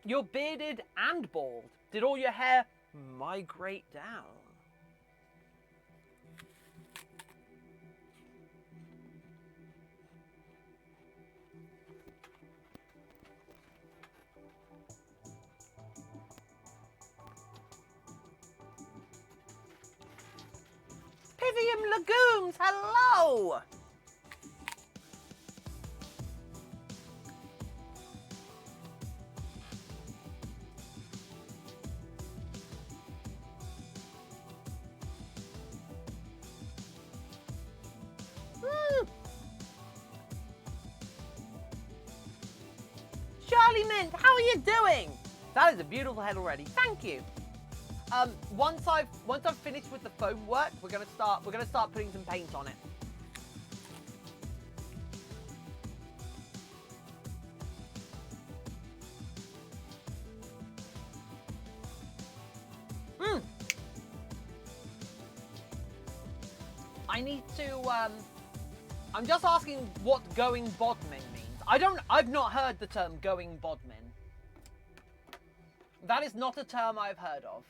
You're bearded and bald. Did all your hair migrate down? Pivium legumes, hello! Charlie Mint, how are you doing? That is a beautiful head already. Thank you. Once I've finished with the foam work, we're gonna start putting some paint on it. I need to I'm just asking what going bodmin means. I've not heard the term going bodmin. That is not a term I've heard of.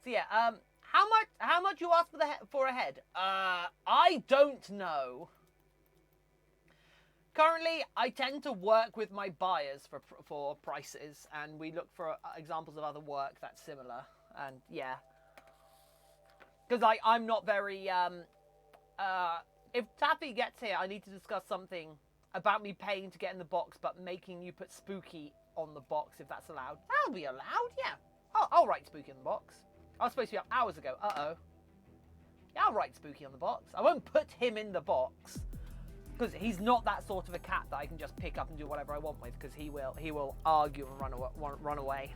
So yeah, how much you ask for a head? I don't know. Currently, I tend to work with my buyers for prices, and we look for examples of other work that's similar. And yeah, because I'm not very if Taffy gets here, I need to discuss something about me paying to get in the box, but making you put spooky on the box if that's allowed. That'll be allowed, yeah. I'll write spooky on the box. I was supposed to be up hours ago. Uh-oh. Yeah, I'll write spooky on the box. I won't put him in the box, because he's not that sort of a cat that I can just pick up and do whatever I want with, because he will argue and run away.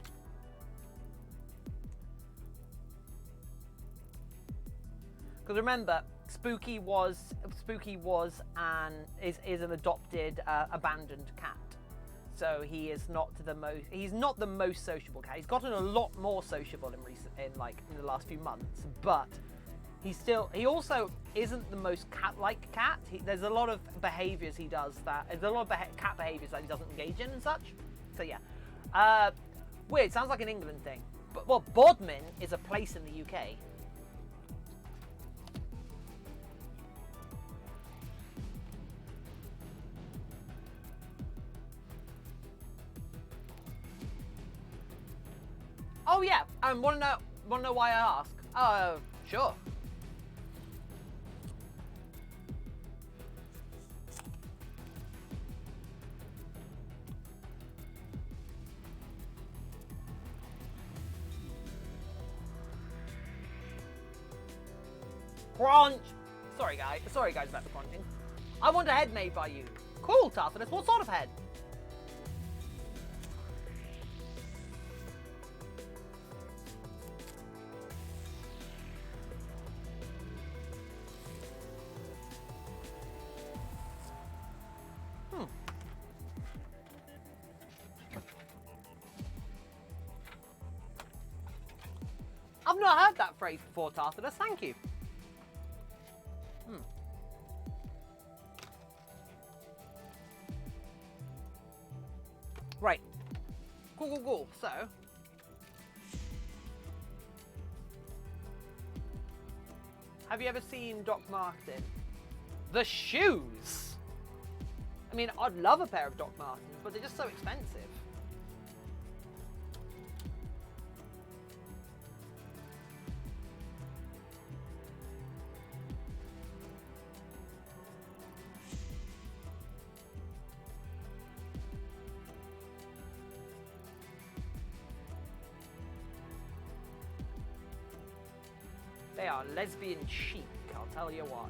Because remember, Spooky was and is an adopted abandoned cat. So he's not the most sociable cat. He's gotten a lot more sociable in the last few months, but he also isn't the most cat-like cat. There's a lot of behaviours he does there's a lot of cat behaviours that he doesn't engage in and such. So yeah, weird. Sounds like an England thing. But well, Bodmin is a place in the UK. Oh yeah, want to know why I ask? Oh, sure. Crunch! Sorry guys about the crunching. I want a head made by you. Cool, Tartarus. What sort of head? I've not heard that phrase before, Tartarus. Thank you. Right. Cool. So, have you ever seen Doc Marten? The shoes! I mean, I'd love a pair of Doc Martens, but they're just so expensive. They are lesbian chic, I'll tell you what.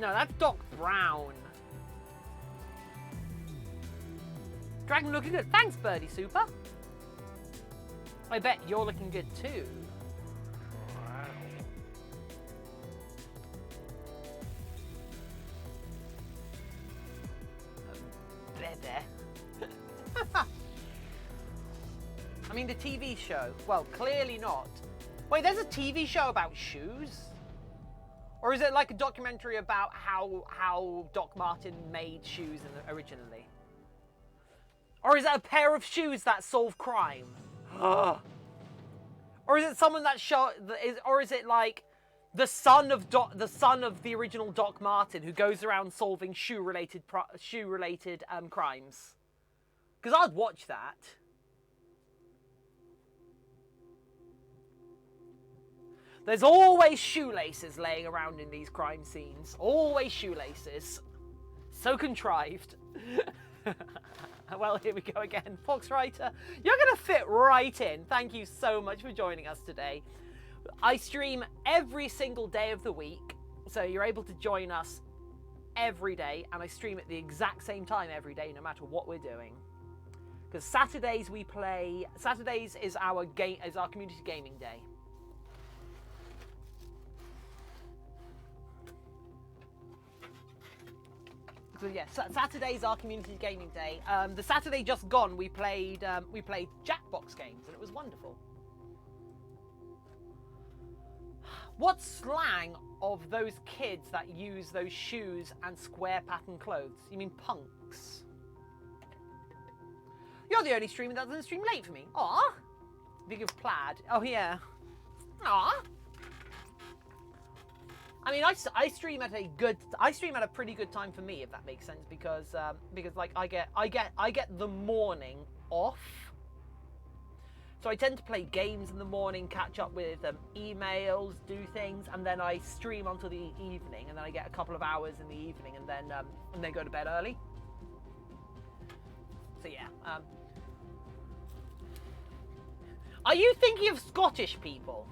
No, that's Doc Brown. Dragon looking good. Thanks, Birdie Super. I bet you're looking good too. Wow. I mean, the TV show. Well, clearly not. Wait, there's a TV show about shoes? Or is it like a documentary about how Doc Marten made shoes originally? Or is it a pair of shoes that solve crime? Or is it someone or is it like the son of the original Doc Marten who goes around solving shoe-related crimes? Because I'd watch that. There's always shoelaces laying around in these crime scenes. Always shoelaces. So contrived. Well, here we go again. Foxwriter, you're going to fit right in. Thank you so much for joining us today. I stream every single day of the week, so you're able to join us every day, and I stream at the exact same time every day, no matter what we're doing. Because Saturdays is our community gaming day. So yeah, Saturday's our community gaming day. The Saturday just gone, we played Jackbox games, and it was wonderful. What slang of those kids that use those shoes and square pattern clothes? You mean punks? You're the only streamer that doesn't stream late for me. Aw. Big of plaid. Oh yeah. Aw. I mean, I stream at a pretty good time for me, if that makes sense, because like I get the morning off, so I tend to play games in the morning, catch up with emails, do things, and then I stream until the evening, and then I get a couple of hours in the evening, and then go to bed early. So yeah. Are you thinking of Scottish people?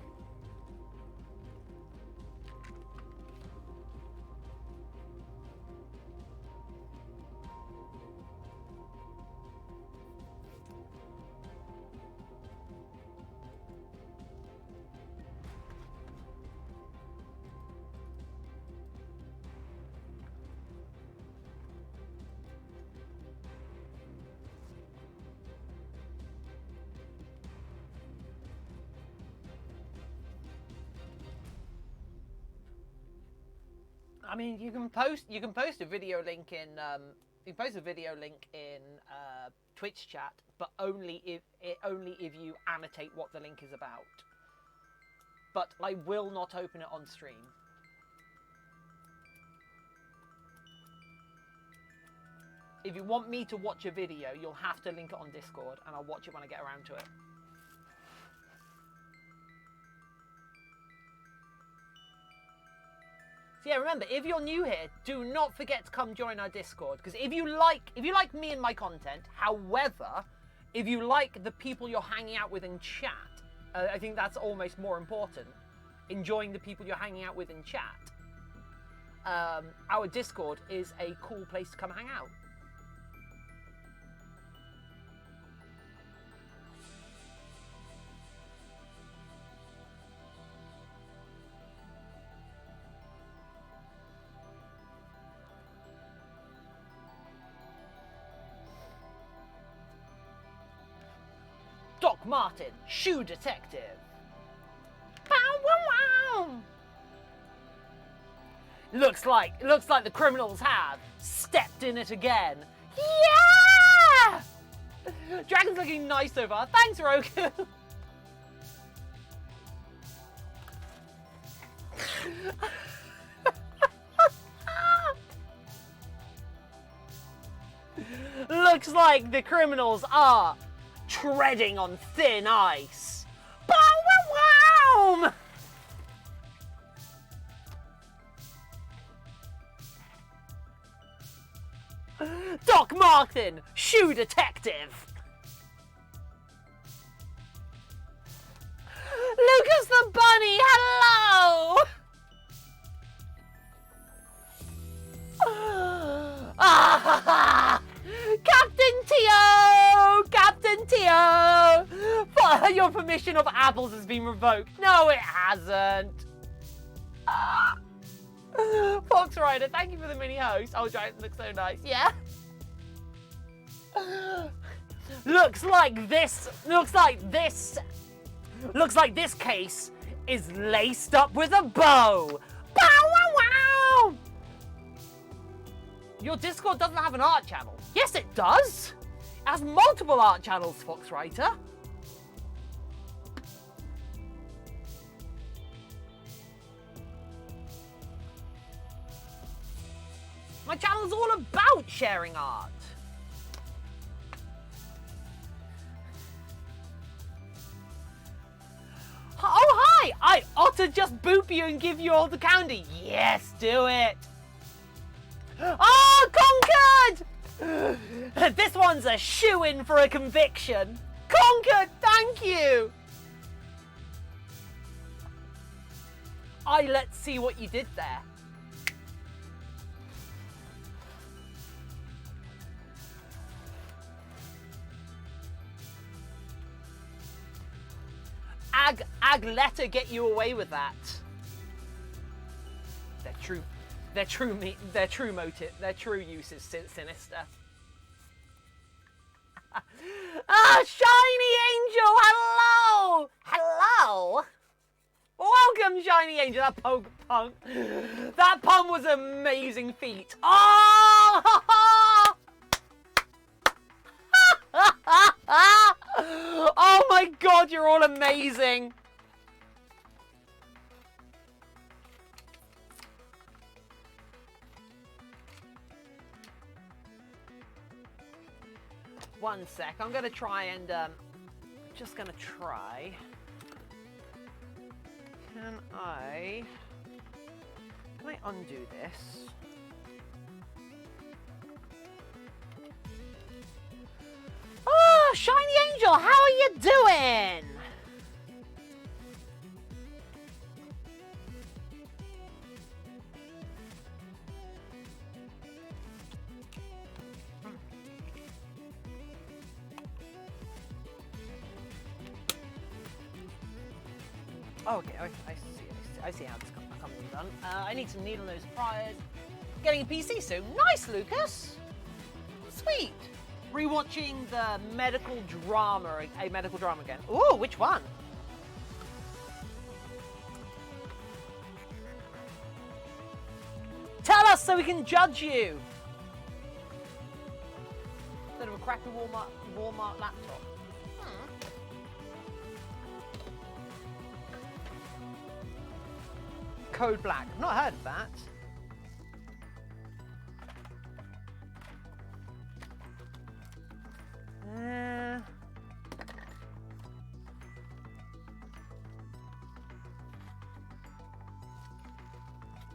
I mean, you can post a video link in Twitch chat, but only if you annotate what the link is about. But I will not open it on stream. If you want me to watch a video, you'll have to link it on Discord, and I'll watch it when I get around to it. So yeah, remember, if you're new here, do not forget to come join our Discord, because if you like me and my content, however, if you like the people you're hanging out with in chat, I think that's almost more important. Enjoying the people you're hanging out with in chat. Our Discord is a cool place to come hang out. Doc Martin, shoe detective. Bow, wow, wow. Looks like the criminals have stepped in it again. Yeah! Dragon's looking nice so far. Thanks, Roku. Looks like the criminals are treading on thin ice. Bow, wow, wow. Doc Martin, shoe detective. Lucas the Bunny, hello. Captain Tio! Captain Tio! Your permission of apples has been revoked. No, it hasn't. Fox Rider, thank you for the mini host. Oh, Giant looks so nice. Yeah. Looks like this case is laced up with a bow. Bow, wow, wow. Your Discord doesn't have an art channel. Yes, it does. It has multiple art channels, Foxwriter. My channel's all about sharing art. Oh, hi! I ought to just boop you and give you all the candy. Yes, do it. Oh, conquered! This one's a shoo-in for a conviction. Conquered, thank you! Let's see what you did there. Ag let her get you away with that. Their true motive, their true use is sinister. Shiny Angel, hello! Hello! Welcome, Shiny Angel, that pun. That pun was an amazing feat. Oh! Oh my god, you're all amazing. One sec, I'm gonna try and just gonna try. Can I undo this? Oh, Shiny Angel, how are you doing? Okay, I see how this comes undone. I need some needle nose pliers. Getting a PC soon. Nice, Lucas. Sweet. Rewatching the medical drama, a medical drama again. Ooh, which one? so we can judge you. Instead of a crappy Walmart laptop. Code Black. I've not heard of that.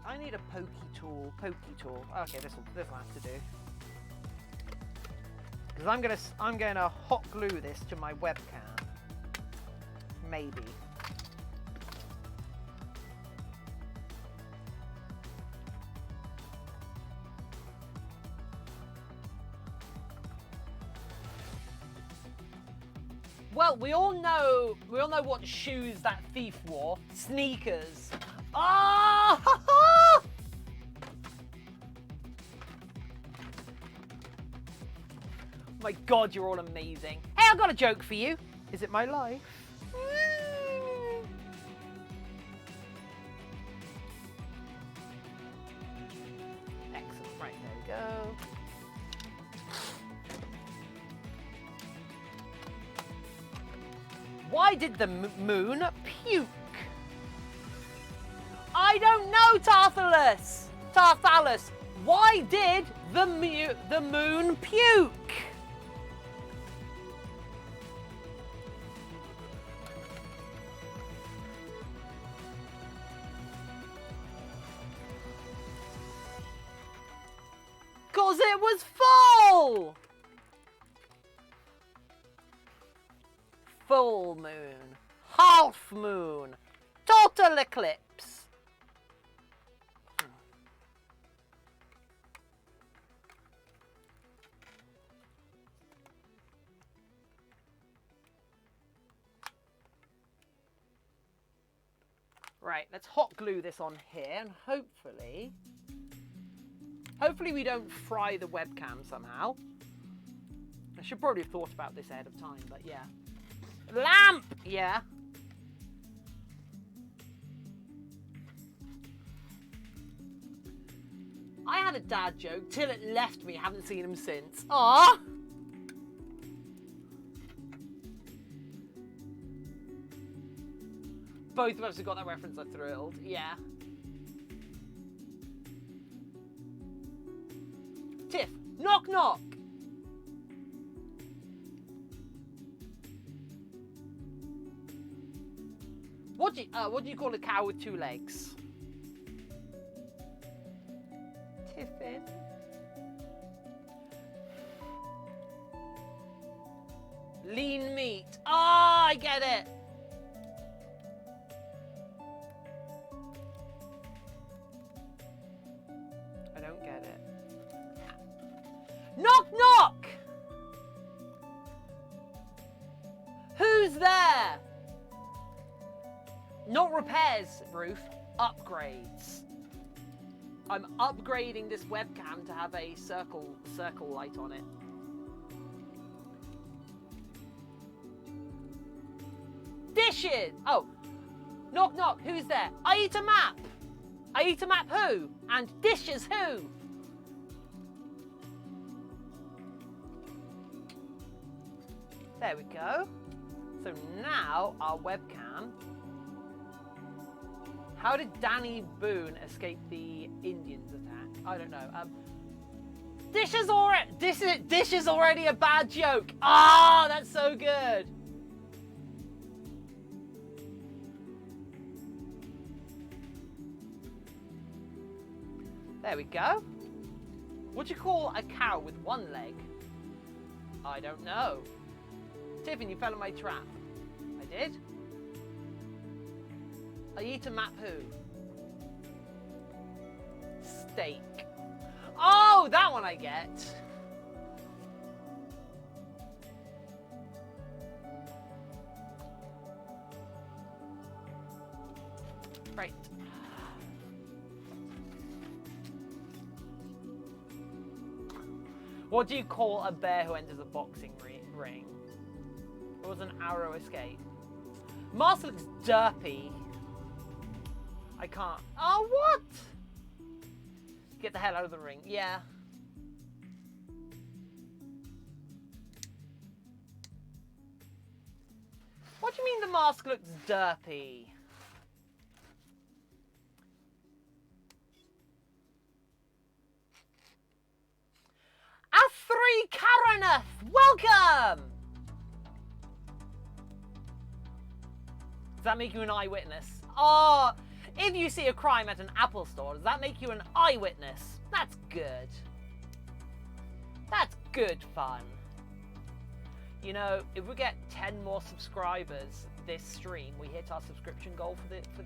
I need a pokey tool. Okay, this will have to do. Because I'm gonna hot glue this to my webcam. Maybe. Well, we all know what shoes that thief wore. Sneakers. Ah! Oh! My God, you're all amazing. Hey, I've got a joke for you. Is it my life? Excellent. Right, there we go. Why did the moon puke? I don't know, Tarthalus. Why did the moon puke? Cause it was full. Full moon, half moon, total eclipse. Right, let's hot glue this on here and hopefully we don't fry the webcam somehow. I should probably have thought about this ahead of time, but yeah. Lamp! Yeah. I had a dad joke till it left me. Haven't seen him since. Aww. Both of us have got that reference. I'm thrilled. Yeah. Tiff, knock knock. What do you call a cow with two legs? Tiffin. Lean meat. Ah, I get it. I don't get it. Knock knock. Who's there? Not repairs, Ruth, upgrades. I'm upgrading this webcam to have a circle light on it. Dishes! Oh, knock knock, who's there? I eat a map. I eat a map who? And dishes who? There we go. So now our webcam. How did Danny Boone escape the Indians attack? I don't know. Dish is already a bad joke. Ah, that's so good. There we go. What do you call a cow with one leg? I don't know. Tiffin, you fell in my trap. I did? I eat a map who? Steak. Oh, that one I get. Right. What do you call a bear who enters a boxing ring? It was an arrow escape. Master looks derpy. I can't. Oh, what? Get the hell out of the ring. Yeah. What do you mean the mask looks derpy? A3 Karaneth, welcome! Does that make you an eyewitness? Oh, if you see a crime at an Apple store, does that make you an eyewitness? That's good. That's good fun. You know, if we get 10 more subscribers this stream, we hit our subscription goal for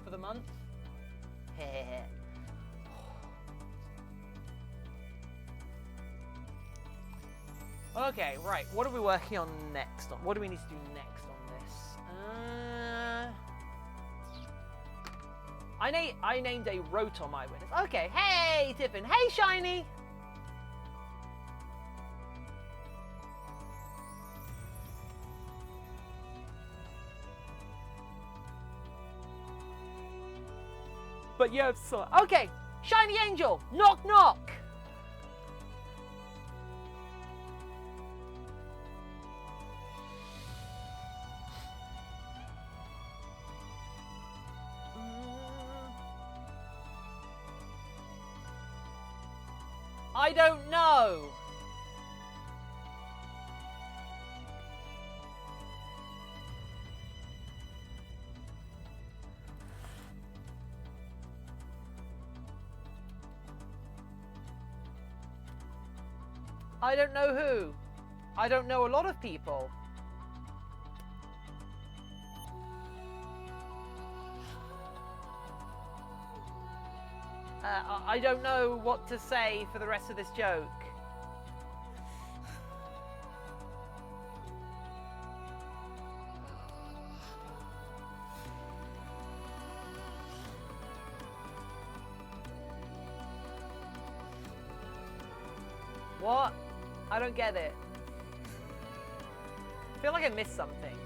the month. Okay, right. What are we working on next? What do we need to do next on this? I named a Rotom eyewitness. Okay. Hey, Tiffin. Hey, Shiny. But you have so. Okay, Shiny Angel. Knock, knock. I don't know. I don't know who. I don't know a lot of people. I don't know what to say for the rest of this joke. What? I don't get it. I feel like I missed something.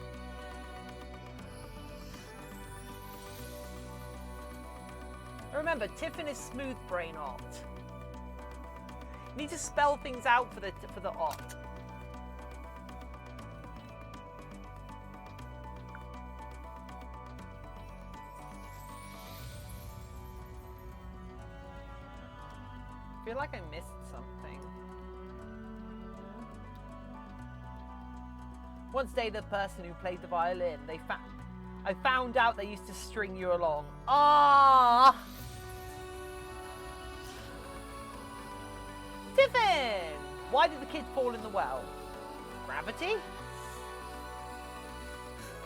Remember, Tiffin is smooth brain art. You need to spell things out for the art. I feel like I missed something. Once dated the person who played the violin. I found out they used to string you along. Ah! Tiffin! Why did the kid fall in the well? Gravity?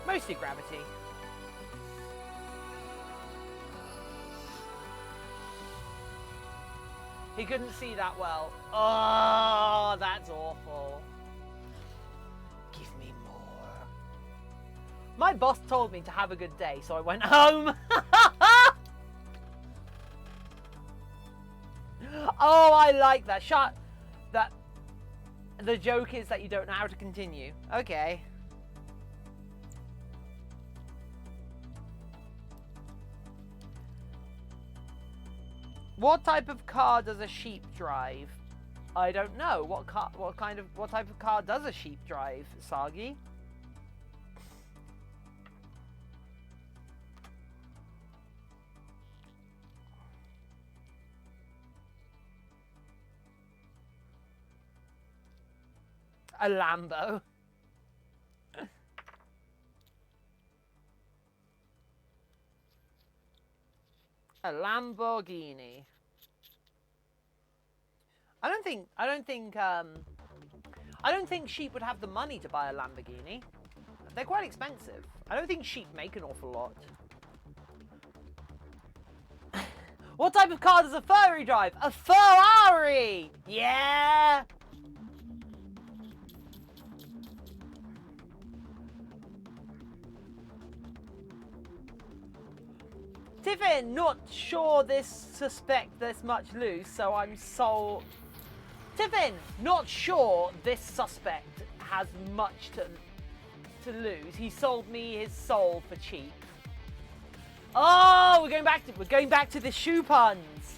Mostly gravity. He couldn't see that well. Oh, that's awful. Give me more. My boss told me to have a good day, so I went home. Oh, I like that. The joke is that you don't know how to continue. Okay. What type of car does a sheep drive? I don't know. What type of car does a sheep drive, Sagi? A Lambo. A Lamborghini. I don't think sheep would have the money to buy a Lamborghini. They're quite expensive. I don't think sheep make an awful lot. What type of car does a furry drive? A Ferrari! Yeah! Tiffin, not sure this suspect this much loose, so I'm sold. Tiffin, not sure this suspect has much to lose. He sold me his soul for cheap. Oh, we're going back to the shoe puns.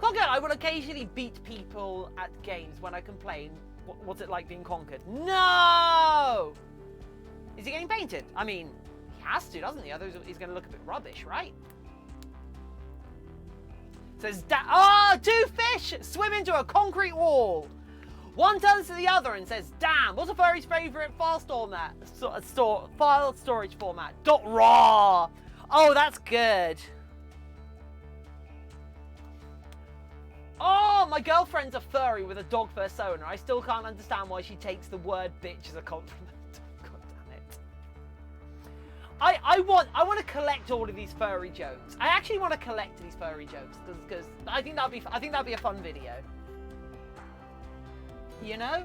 Conquered. I will occasionally beat people at games when I complain. What's it like being conquered? No! Is he getting painted? I mean, he has to, doesn't he? Otherwise he's going to look a bit rubbish, right? Says, two fish swim into a concrete wall. One turns to the other and says, damn, what's a furry's favourite file file storage format? .raw. Oh, that's good. Oh, my girlfriend's a furry with a dog persona. I still can't understand why she takes the word bitch as a compliment. God damn it. I want to collect all of these furry jokes. I actually want to collect these furry jokes because I think that'd be a fun video. You know?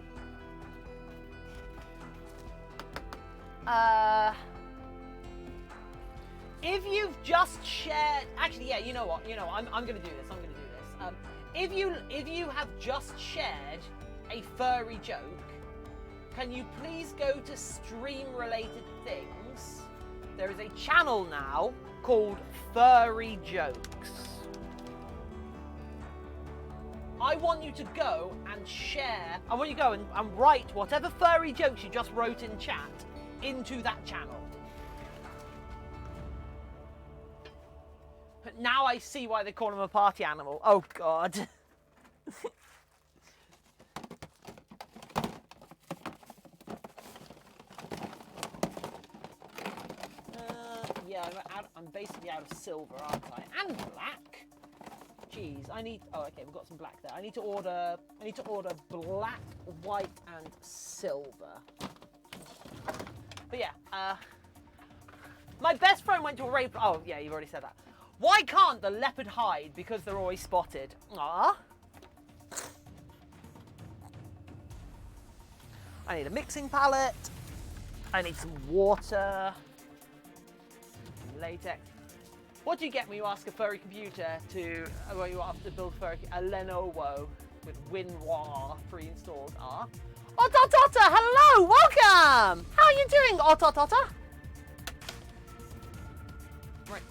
If you've just shared, actually, yeah, you know what? I'm gonna do this. If you have just shared a furry joke, can you please go to stream related things? There is a channel now called Furry Jokes. I want you to go and share, I want you to go and write whatever furry jokes you just wrote in chat into that channel. But now I see why they call him a party animal. Oh, God. Yeah, I'm basically out of silver, aren't I? And black. Jeez, oh, okay, we've got some black there. I need to order black, white, and silver. But yeah, my best friend went to a rape. Oh, yeah, you've already said that. Why can't the leopard hide? Because they're always spotted. Ah. I need a mixing palette. I need some water. Latex. What do you get when you ask a furry computer to, when you have to build a Lenovo with WinRAR pre-installed? Ah. Ototota, hello, welcome! How are you doing, Ototota? Right.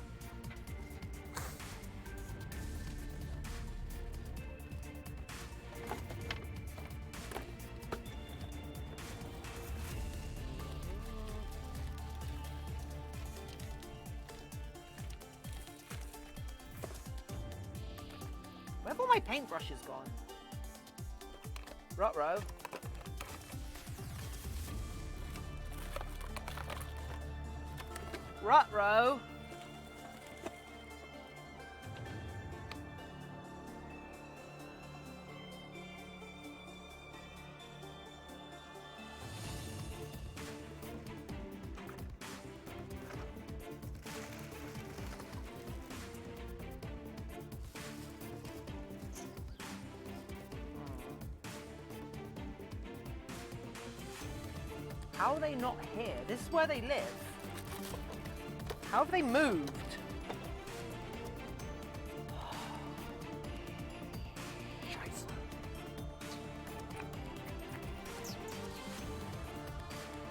Where have all my paintbrushes gone? Ruh-roh. Ruh-roh. How are they not here? This is where they live. How have they moved? Scheiße.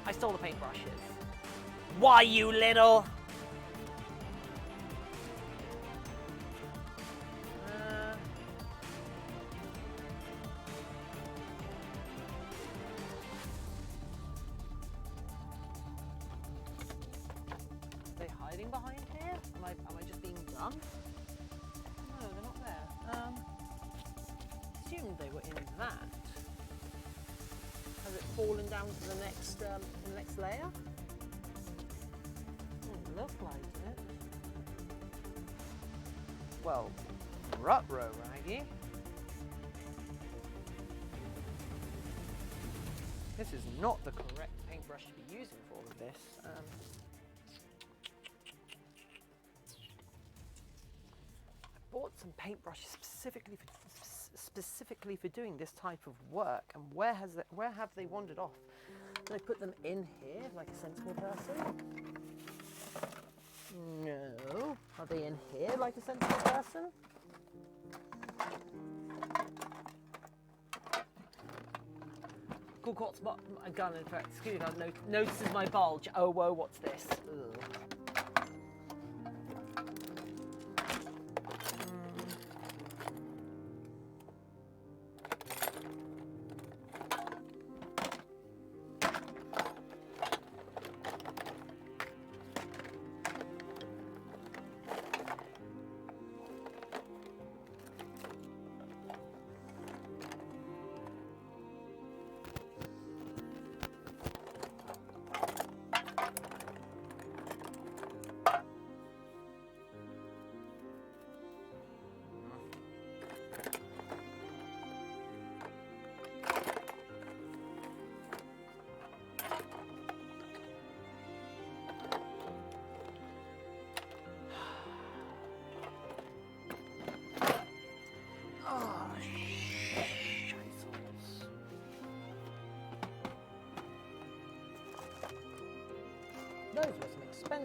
I stole the paintbrushes. Why, you little? Behind here? Am I just being dumb? No, they're not there. Assumed they were in that. Has it fallen down to the next layer? Doesn't look like it. Well, ruh-roh, Raggy. This is not the correct paintbrush to be using for all of this. Bought some paintbrushes specifically for doing this type of work, and where have they wandered off? Did I put them in here like a sensible person? No. Are they in here like a sensible person? Cool Court's a gun, in fact. Excuse me, notices my bulge. Oh, whoa, what's this? Ugh.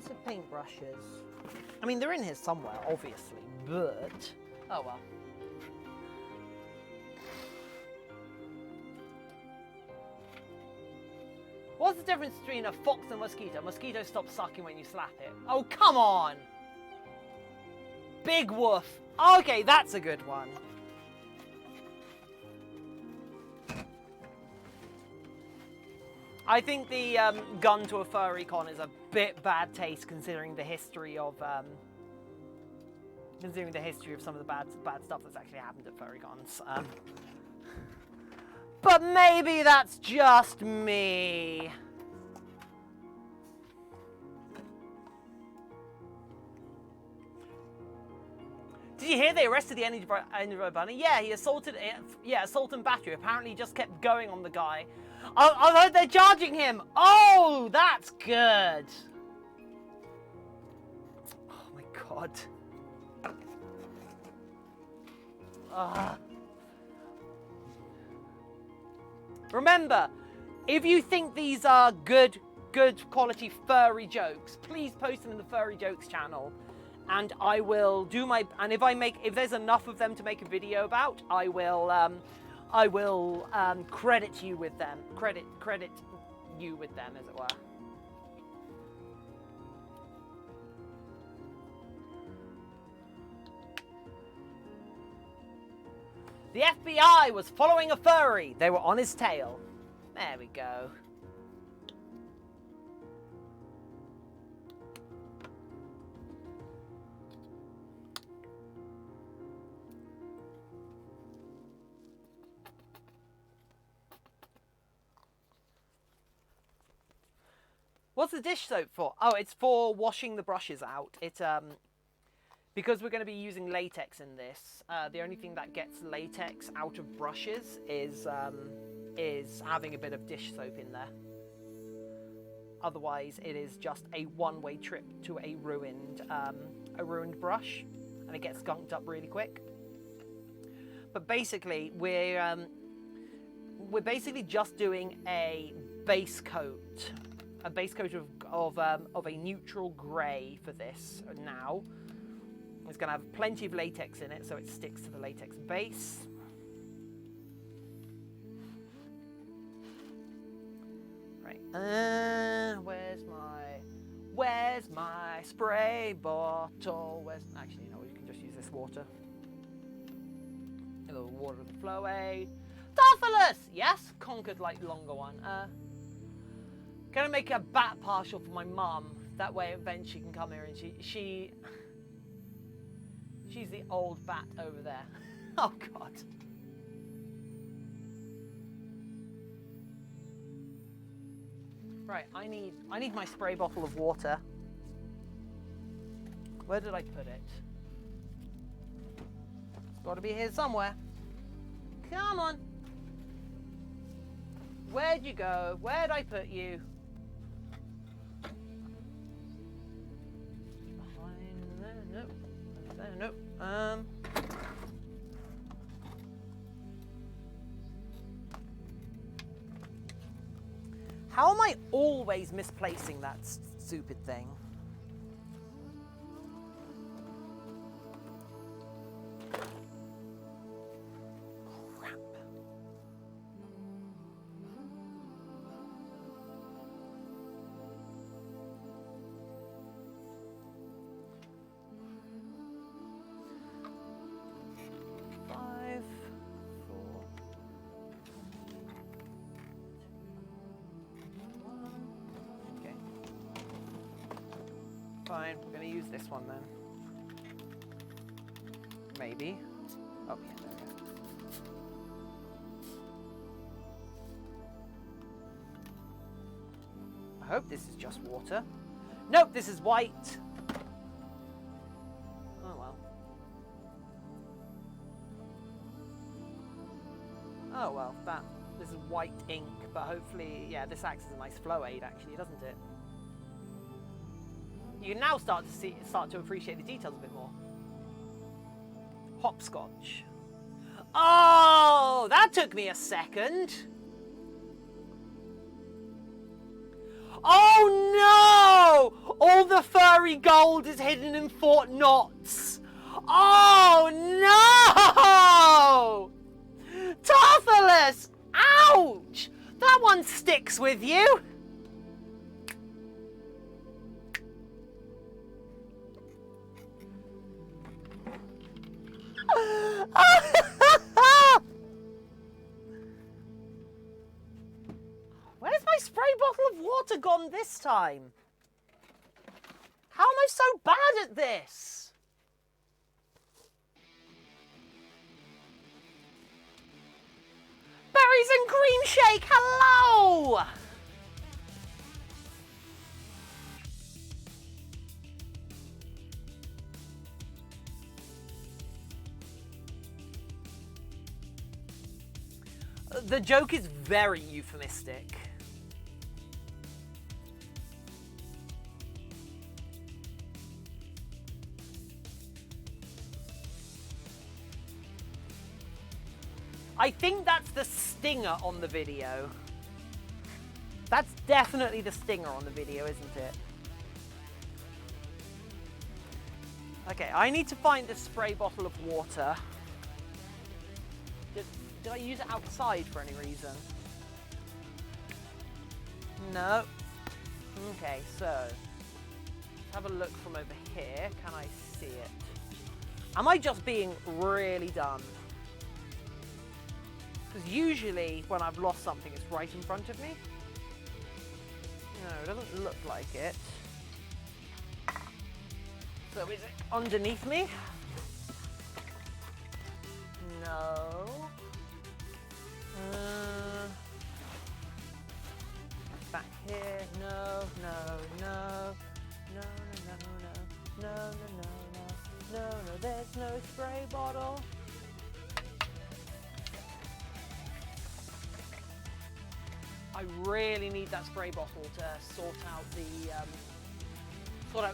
case of paintbrushes. I mean, they're in here somewhere, obviously, but... Oh, well. What's the difference between a fox and a mosquito? Mosquito stops sucking when you slap it. Oh, come on! Big woof. Okay, that's a good one. I think the gun to a furry con is a bit bad taste considering the history of some of the bad stuff that's actually happened at furry cons. But maybe that's just me. Did you hear they arrested the Energy Bunny? Yeah, he assaulted. Yeah, assault and battery. Apparently, he just kept going on the guy. I've heard they're charging him. Oh, that's good. Oh my god. Remember, if you think these are good quality furry jokes, please post them in the Furry Jokes channel, and I will do my. And if there's enough of them to make a video about, I will credit you with them. Credit you with them, as it were. The FBI was following a furry. They were on his tail. There we go. What's the dish soap for? Oh, it's for washing the brushes out. It's because we're going to be using latex in this. The only thing that gets latex out of brushes is having a bit of dish soap in there. Otherwise, it is just a one-way trip to a ruined brush, and it gets skunked up really quick. But basically, we're basically just doing a base coat. A base coat of a neutral grey for this now. It's going to have plenty of latex in it, so it sticks to the latex base. Right. Where's my spray bottle? Actually, no, we can just use this water. A little water to flow away. Tarfulus! Yes, conquered like longer one. Gonna make a bat partial for my mum. That way, eventually she can come here and she's the old bat over there. Oh god. Right, I need my spray bottle of water. Where did I put it? It's got to be here somewhere. Come on. Where'd you go? Where'd I put you? Nope. How am I always misplacing that stupid thing? Crap. Fine, we're going to use this one then. Maybe. Oh, yeah, there we go. I hope this is just water. Nope, this is white. Oh, well. Oh, well, this is white ink, but hopefully, yeah, this acts as a nice flow aid, actually, doesn't it? You can now start to appreciate the details a bit more. Hopscotch. Oh, that took me a second. Oh no! All the furry gold is hidden in Fort Knots. Oh no! Tarthalus! Ouch! That one sticks with you. Where's my spray bottle of water gone this time? How am I so bad at this? Berries and cream shake, hello! The joke is very euphemistic. I think that's the stinger on the video. That's definitely the stinger on the video, isn't it? Okay, I need to find the spray bottle of water. Did I use it outside for any reason? No. Okay, so let's have a look from over here. Can I see it? Am I just being really dumb? Because usually when I've lost something, it's right in front of me. No, it doesn't look like it. So is it underneath me? No. Back here. No, no, no. No, no, no, no. No, no, no, no. No, no, there's no spray bottle. I really need that spray bottle to sort out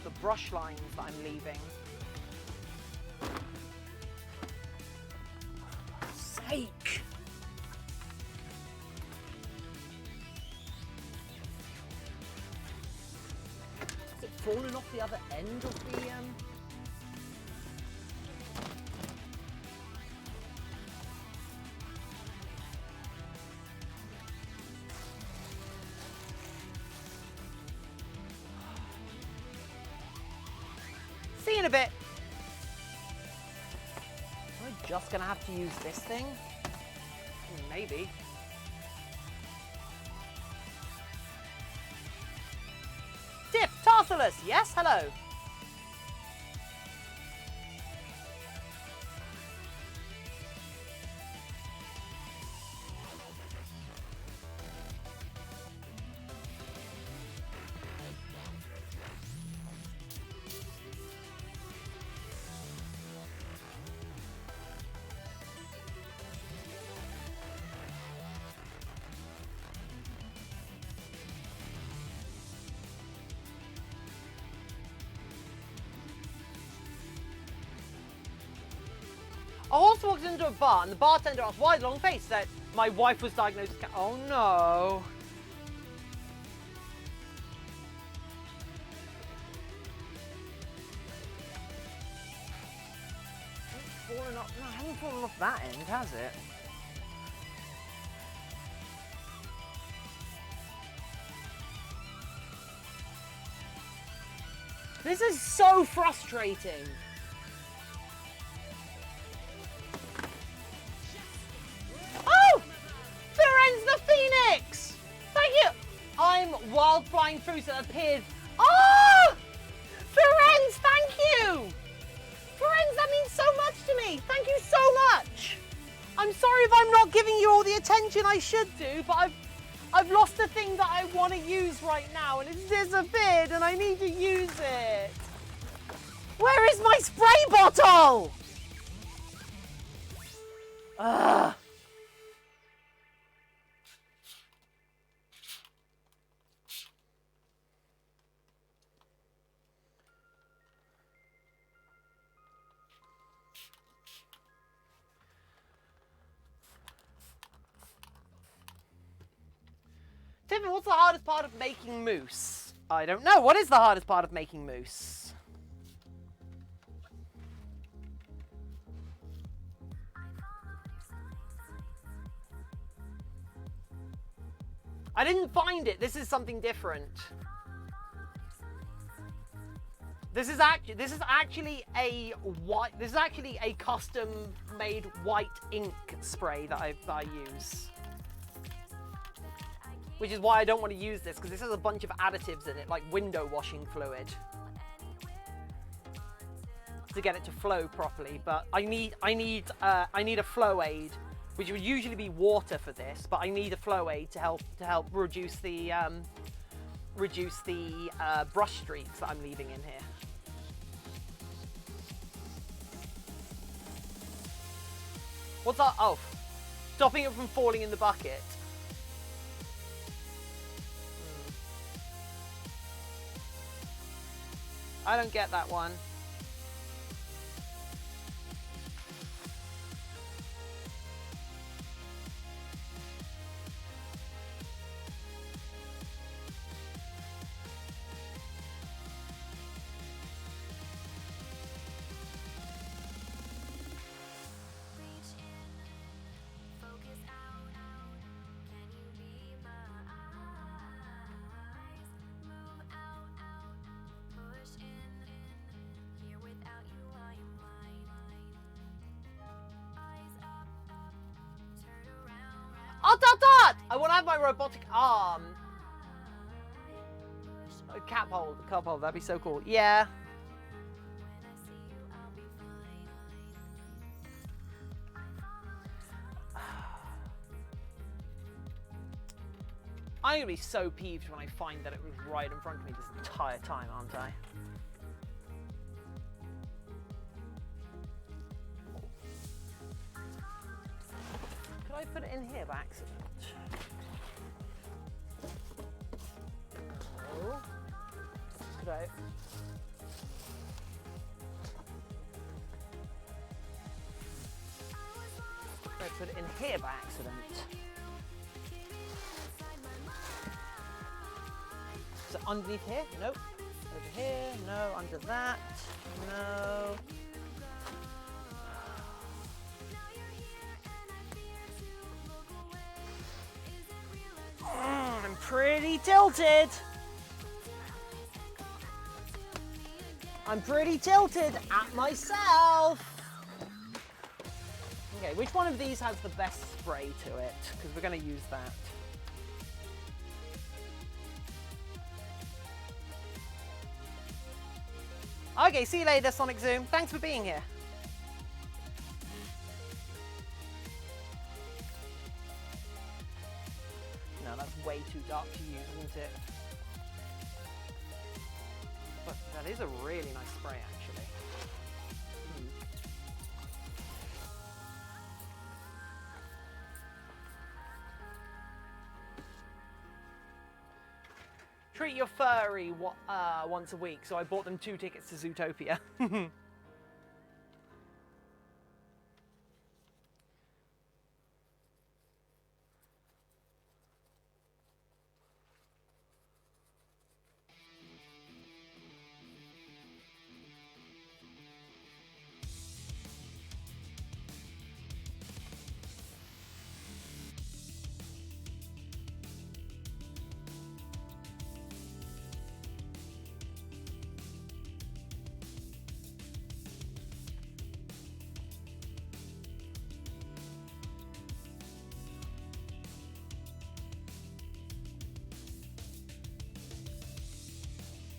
the brush lines that I'm leaving. For God's sake! Has it fallen off the other end of the See you in a bit. Am I just gonna have to use this thing? Maybe. Tiff, Tarthalus, yes, hello. I also walked into a bar and the bartender asked, why the long face? Said, my wife was diagnosed with cancer. Oh no. Fallen off, no, I haven't fallen off that end, has it? This is so frustrating. Wild flying Fursuit that appeared. Oh! Ferenz, thank you! Ferenz, that means so much to me. Thank you so much. I'm sorry if I'm not giving you all the attention I should do, but I've lost the thing that I want to use right now and it's disappeared and I need to use it. Where is my spray bottle? Ugh. Tiffin, what's the hardest part of making mousse? I don't know. What is the hardest part of making mousse? I didn't find it. This is something different. This is actually a custom-made white ink spray that I use. Which is why I don't want to use this, because this has a bunch of additives in it, like window washing fluid, to get it to flow properly. But I need a flow aid, which would usually be water for this, but I need a flow aid to help reduce the brush streaks that I'm leaving in here. What's that? Oh, stopping it from falling in the bucket. I don't get that one. I want to have my robotic arm. A cup holder, that'd be so cool. Yeah. I'm gonna be so peeved when I find that it was right in front of me this entire time, aren't I? Could I put it in here by accident? No. Could I? Could I put it in here by accident? So underneath here? Nope. Over here? No. Under that? No. I'm pretty tilted. I'm pretty tilted at myself. Okay, which one of these has the best spray to it? Because we're going to use that. Okay, see you later, Sonic Zoom. Thanks for being here. No, that's way too dark to use, isn't it? But that is a really nice spray, actually. Treat your furry once a week, so I bought them 2 tickets to Zootopia.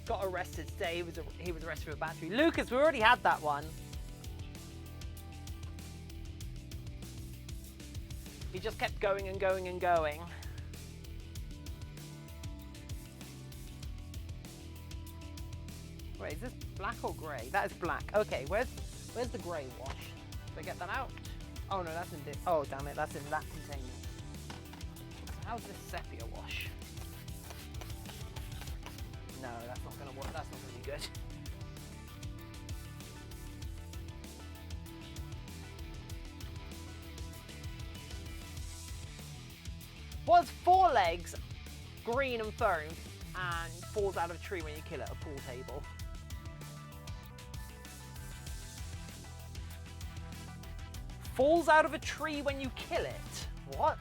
Got arrested today. He was arrested for a battery. Lucas, we already had that one. He just kept going and going and going. Wait, is this black or grey? That is black. Okay, where's the grey wash? Did I get that out? Oh no, that's in this. Oh damn it, that's in that container. How's this sepia wash? No, that's not going to work. That's not going to be good. Was 4 legs green and furry? and falls out of a tree when you kill it, a pool table. Falls out of a tree when you kill it? What?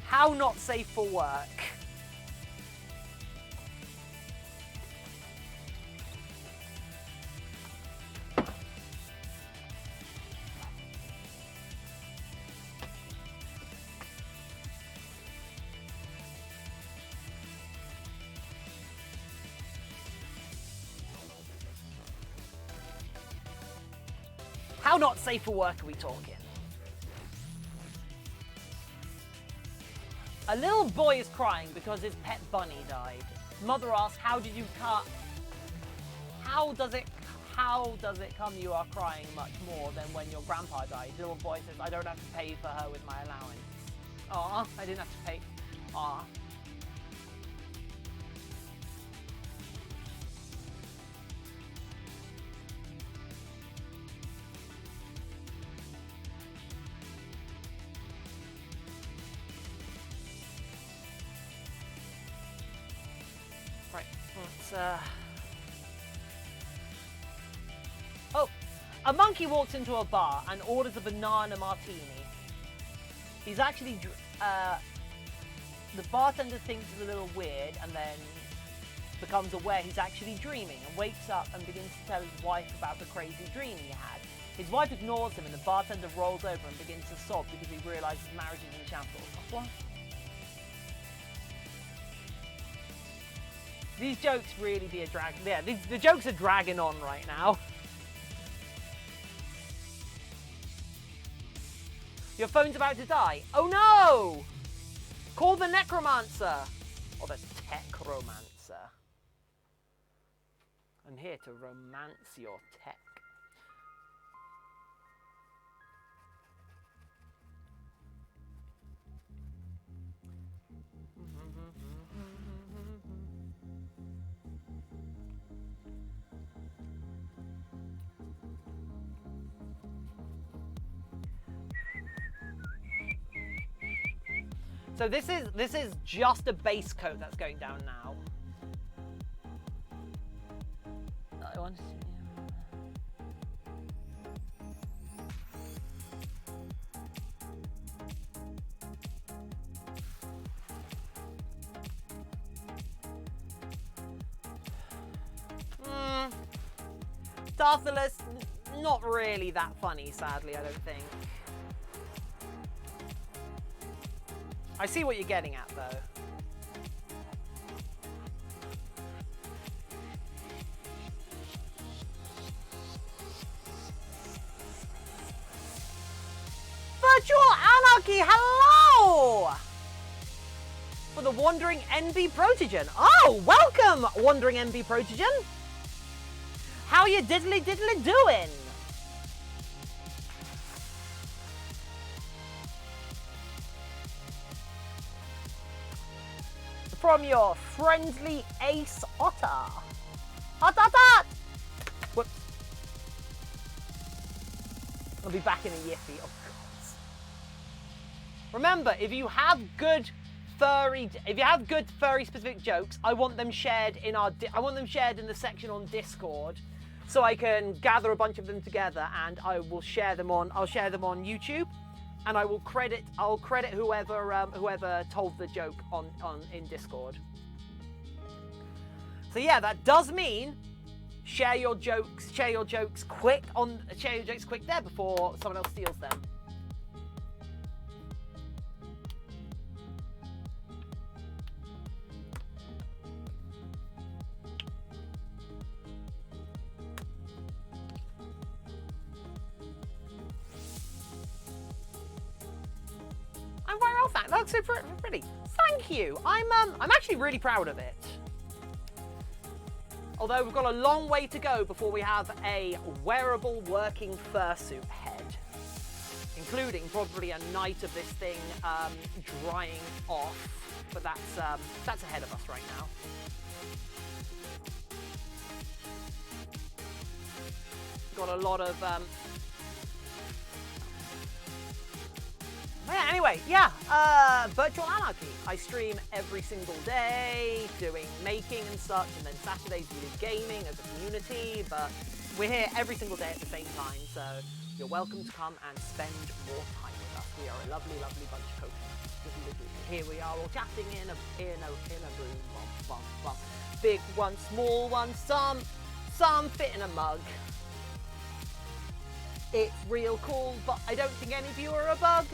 How not safe for work? How not safe for work are we talking? A little boy is crying because his pet bunny died. Mother asks, how did you cut? How does it come you are crying much more than when your grandpa died? Little boy says, I don't have to pay for her with my allowance. Aw, I didn't have to pay. Aw. Right, let's, Oh, a monkey walks into a bar and orders a banana martini. He's actually, the bartender thinks it's a little weird and then becomes aware he's actually dreaming and wakes up and begins to tell his wife about the crazy dream he had. His wife ignores him and the bartender rolls over and begins to sob because he realizes marriage is in shambles. What? These jokes really be a drag. Yeah, the jokes are dragging on right now. Your phone's about to die. Oh no! Call the necromancer. Or the techromancer. I'm here to romance your tech. So this is just a base coat that's going down now. I want to see. Darthalus, not really that funny, sadly, I don't think. I see what you're getting at, though. Virtual Anarchy, hello! For the Wandering NB Protogen. Oh, welcome, Wandering NB Protogen. How you diddly doing? From your friendly Ace Otter. Hot, hot, hot! Whoops. I'll be back in a yiffy. Oh, God. Remember, if you have good furry specific jokes, I want them shared in the section on Discord, so I can gather a bunch of them together and I will share them on. I'll share them on YouTube. And I'll credit whoever told the joke in Discord. So yeah, that does mean share your jokes quick there before someone else steals them. looks so pretty. Thank you. I'm actually really proud of it. Although we've got a long way to go before we have a wearable working fursuit head, including probably a night of this thing drying off. But that's ahead of us right now. Got a lot of anyway, yeah, Virtual Anarchy. I stream every single day, doing making and such, and then Saturdays we do gaming as a community, but we're here every single day at the same time, so you're welcome to come and spend more time with us. We are a lovely, lovely bunch of coconuts. Here we are all chatting in a room, bump, bump, bump. Big one, small one, some fit in a mug. It's real cool, but I don't think any of you are a bug.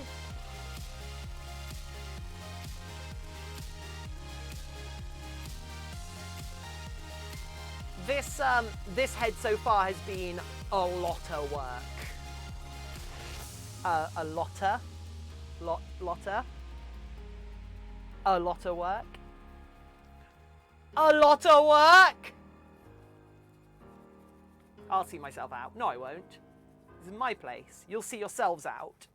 This head so far has been a lot of work. A lot of work. A lot of work. I'll see myself out. No, I won't. This is my place. You'll see yourselves out.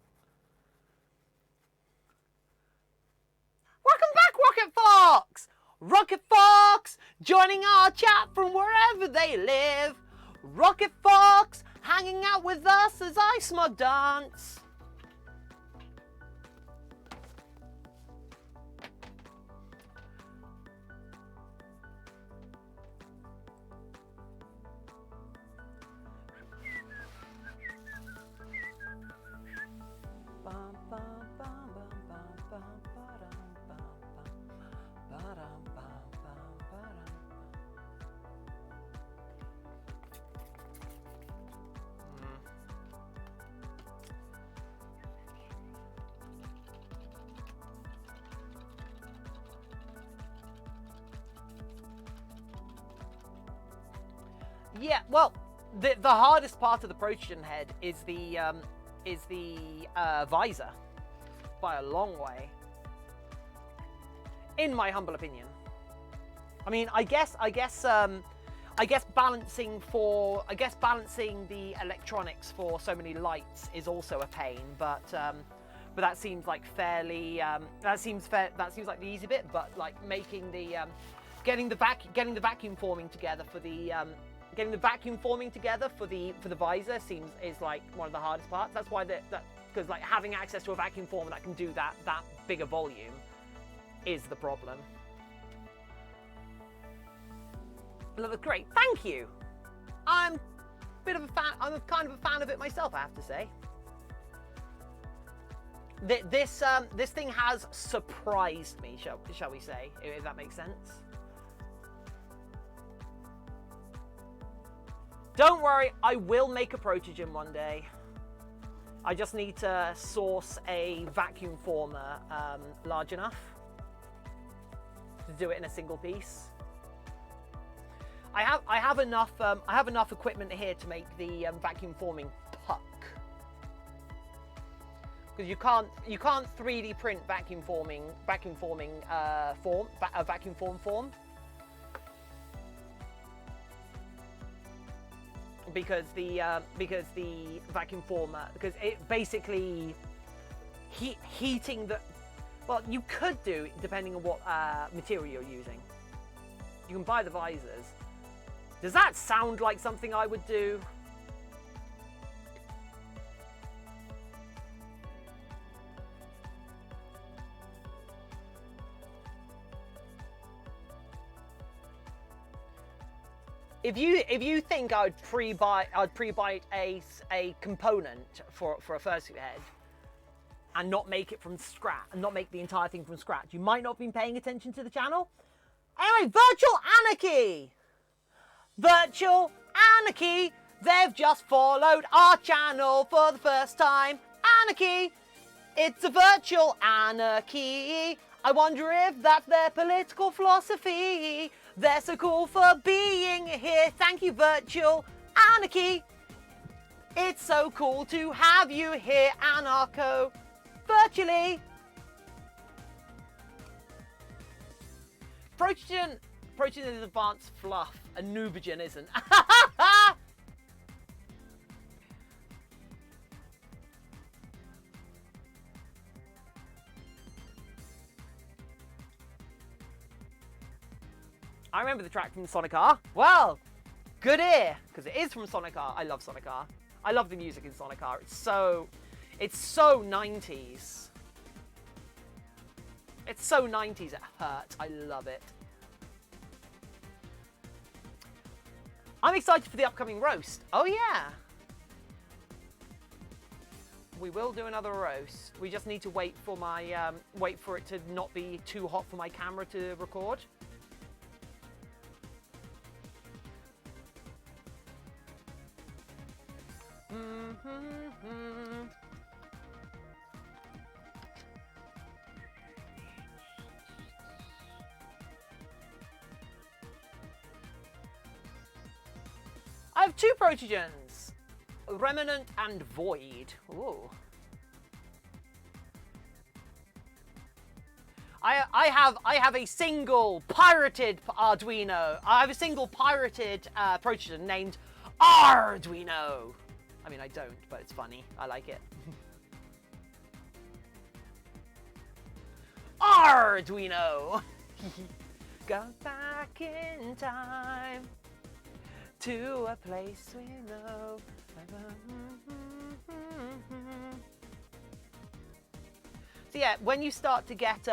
Welcome back, Rocket Fox! Rocket Fox joining our chat from wherever they live. Rocket Fox hanging out with us as I smug dance. Yeah, well, the hardest part of the Protean head is the visor, by a long way. In my humble opinion. I mean, I guess balancing the electronics for so many lights is also a pain, but that seems like fairly that seems like the easy bit. But like making the getting the vacuum forming together for the visor is like one of the hardest parts. That's why because like having access to a vacuum former that can do that bigger volume is the problem. That was great. Thank you. I'm a bit of a fan. I'm kind of a fan of it myself, I have to say. This thing has surprised me, shall we say, if that makes sense. Don't worry, I will make a Protogen one day. I just need to source a vacuum former large enough to do it in a single piece. I have enough equipment here to make the vacuum forming puck. Because you can't 3D print vacuum forming form. Because the vacuum former, because it basically heating the, well, you could do depending on what material you're using. You can buy the visors. Does that sound like something I would do? If you think I'd pre-buy a component for a fursuit head and not make it from scratch, and not make the entire thing from scratch, you might not have been paying attention to the channel. Anyway, Virtual Anarchy! Virtual Anarchy! They've just followed our channel for the first time. Anarchy! It's a virtual anarchy. I wonder if that's their political philosophy. They're so cool for being here. Thank you, Virtual Anarchy. It's so cool to have you here, Anarcho. Virtually. Protein is advanced fluff, and Nubigen isn't. I remember the track from Sonic R. Well, good ear, because it is from Sonic R. I love Sonic R. I love the music in Sonic R. It's so 90s. It's so 90s, it hurts. I love it. I'm excited for the upcoming roast. Oh yeah. We will do another roast. We just need to wait for my wait for it to not be too hot for my camera to record. I have 2 protogens, Remnant and Void. Ooh. I have a single pirated Arduino. I have a single pirated protogen named Arduino. I mean, I don't, but it's funny. I like it. Arduino. Go back in time to a place we know. So yeah, when you start to get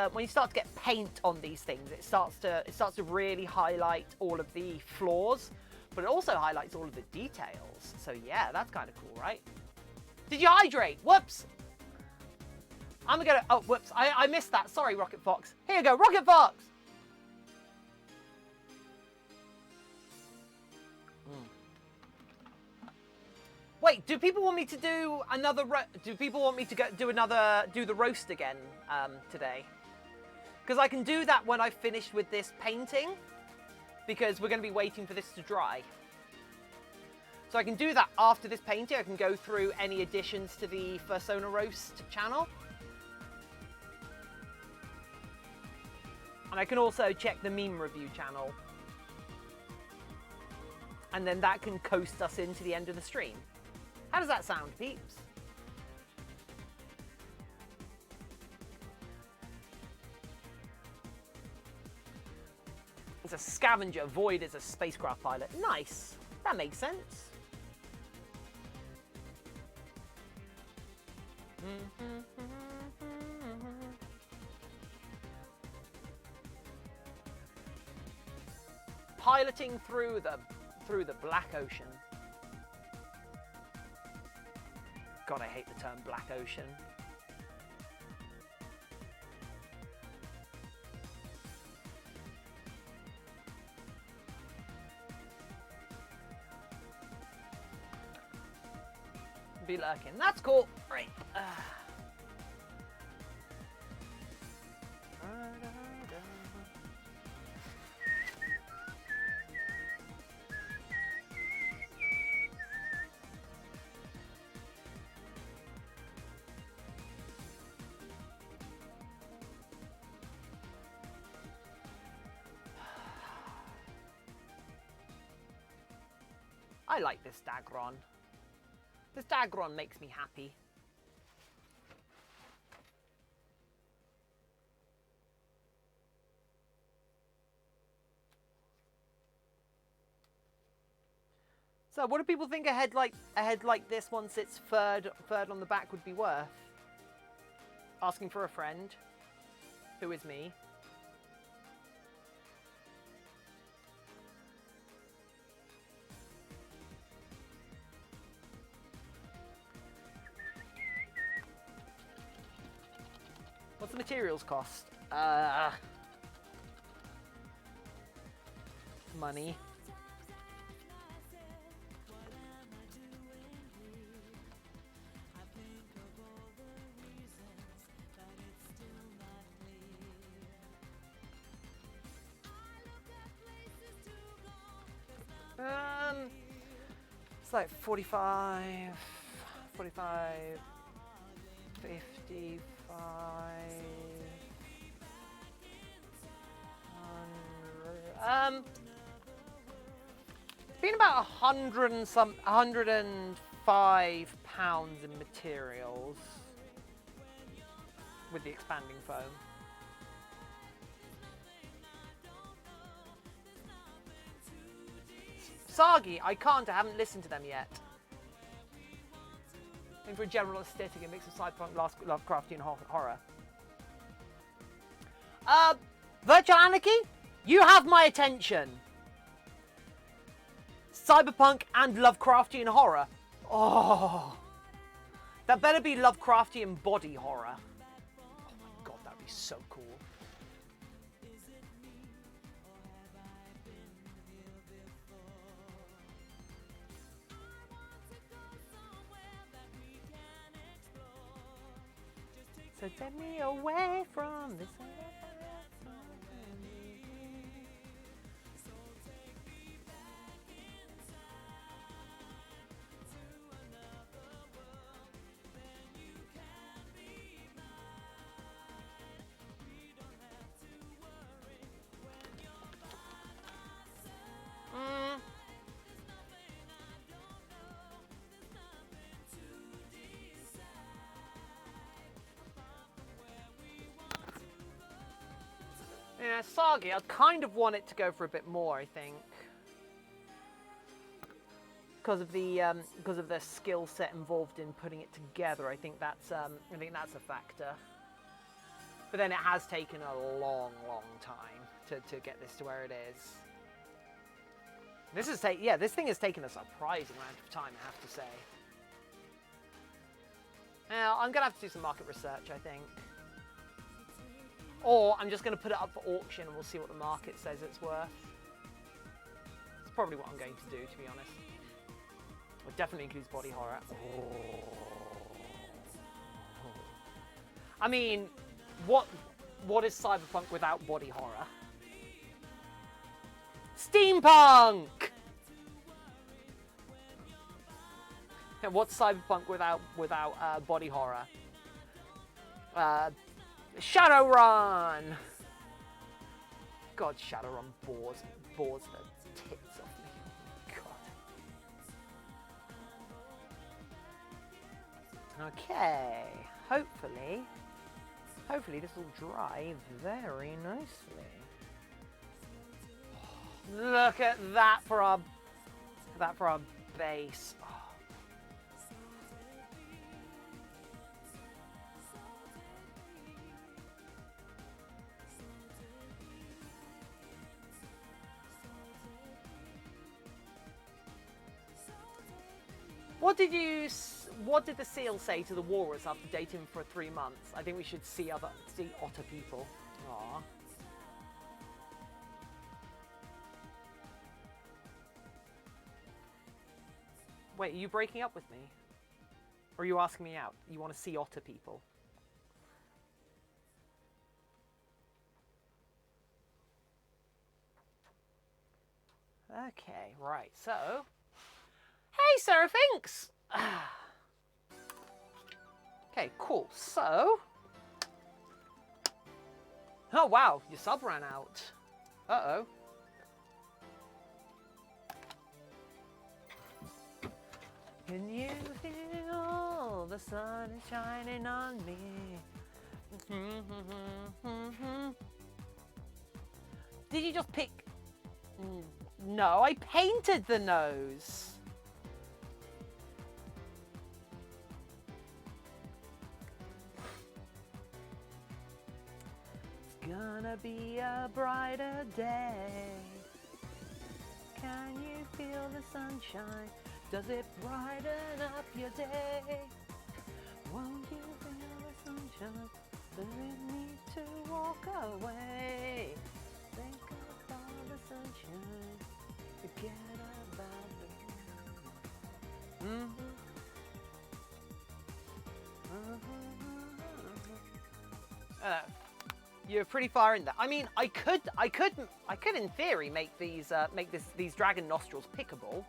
paint on these things, it starts to really highlight all of the flaws, but it also highlights all of the details. So yeah, that's kind of cool, right? Did you hydrate? Whoops. I'm gonna. Oh, whoops. I missed that. Sorry, Rocket Fox. Here you go, Rocket Fox. Wait, do people want me to do another? Do people want me to do the roast again today? Because I can do that when I finish with this painting, because we're going to be waiting for this to dry. So I can do that after this painting. I can go through any additions to the Fursona Roast channel. And I can also check the meme review channel. And then that can coast us into the end of the stream. How does that sound, peeps? It's a scavenger. Void is a spacecraft pilot. Nice. That makes sense. Piloting through the Black Ocean. God, I hate the term Black Ocean. Be lurking. That's cool. Right. I like this Dagron. This Dagron makes me happy. So what do people think a head like this, once it's third on the back, would be worth? Asking for a friend, who is me. What's the materials cost? Money. It's like 45, 55, 100, It's been about 105 pounds in materials with the expanding foam. Sagi, I can't. I haven't listened to them yet. And for a general aesthetic, a mix of cyberpunk, Lovecraftian horror. Virtual Anarchy, you have my attention. Cyberpunk and Lovecraftian horror. Oh, that better be Lovecraftian body horror. Oh my god, that'd be so cool. So take me away from this. Yeah, Sagi, I'd kind of want it to go for a bit more, I think. Because of the skill set involved in putting it together, I think that's a factor. But then it has taken a long, long time to get this to where it is. This thing has taken a surprising amount of time, I have to say. Now, I'm gonna have to do some market research, I think. Or I'm just going to put it up for auction and we'll see what the market says it's worth. It's probably what I'm going to do, to be honest. It definitely includes body horror. I mean, what is cyberpunk without body horror? Steampunk! And what's cyberpunk without body horror? Shadowrun! God, Shadowrun bores the tits off me. God. Okay, hopefully this will dry very nicely. Look at that for our base. Oh. What did the seal say to the walrus after dating for 3 months? I think we should see otter people. Aww. Wait, are you breaking up with me? Or are you asking me out? You want to see otter people? Okay, right, so... Hey, Seraphinx! Okay, cool. So... Oh, wow, your sub ran out. Uh-oh. Can you feel the sun is shining on me? Did you just pick... No, I painted the nose. Gonna be a brighter day. Can you feel the sunshine? Does it brighten up your day? Won't you feel the sunshine? Does it need to walk away? Think about the sunshine. Forget about the You're pretty far in there. I mean, I could in theory make these these dragon nostrils pickable.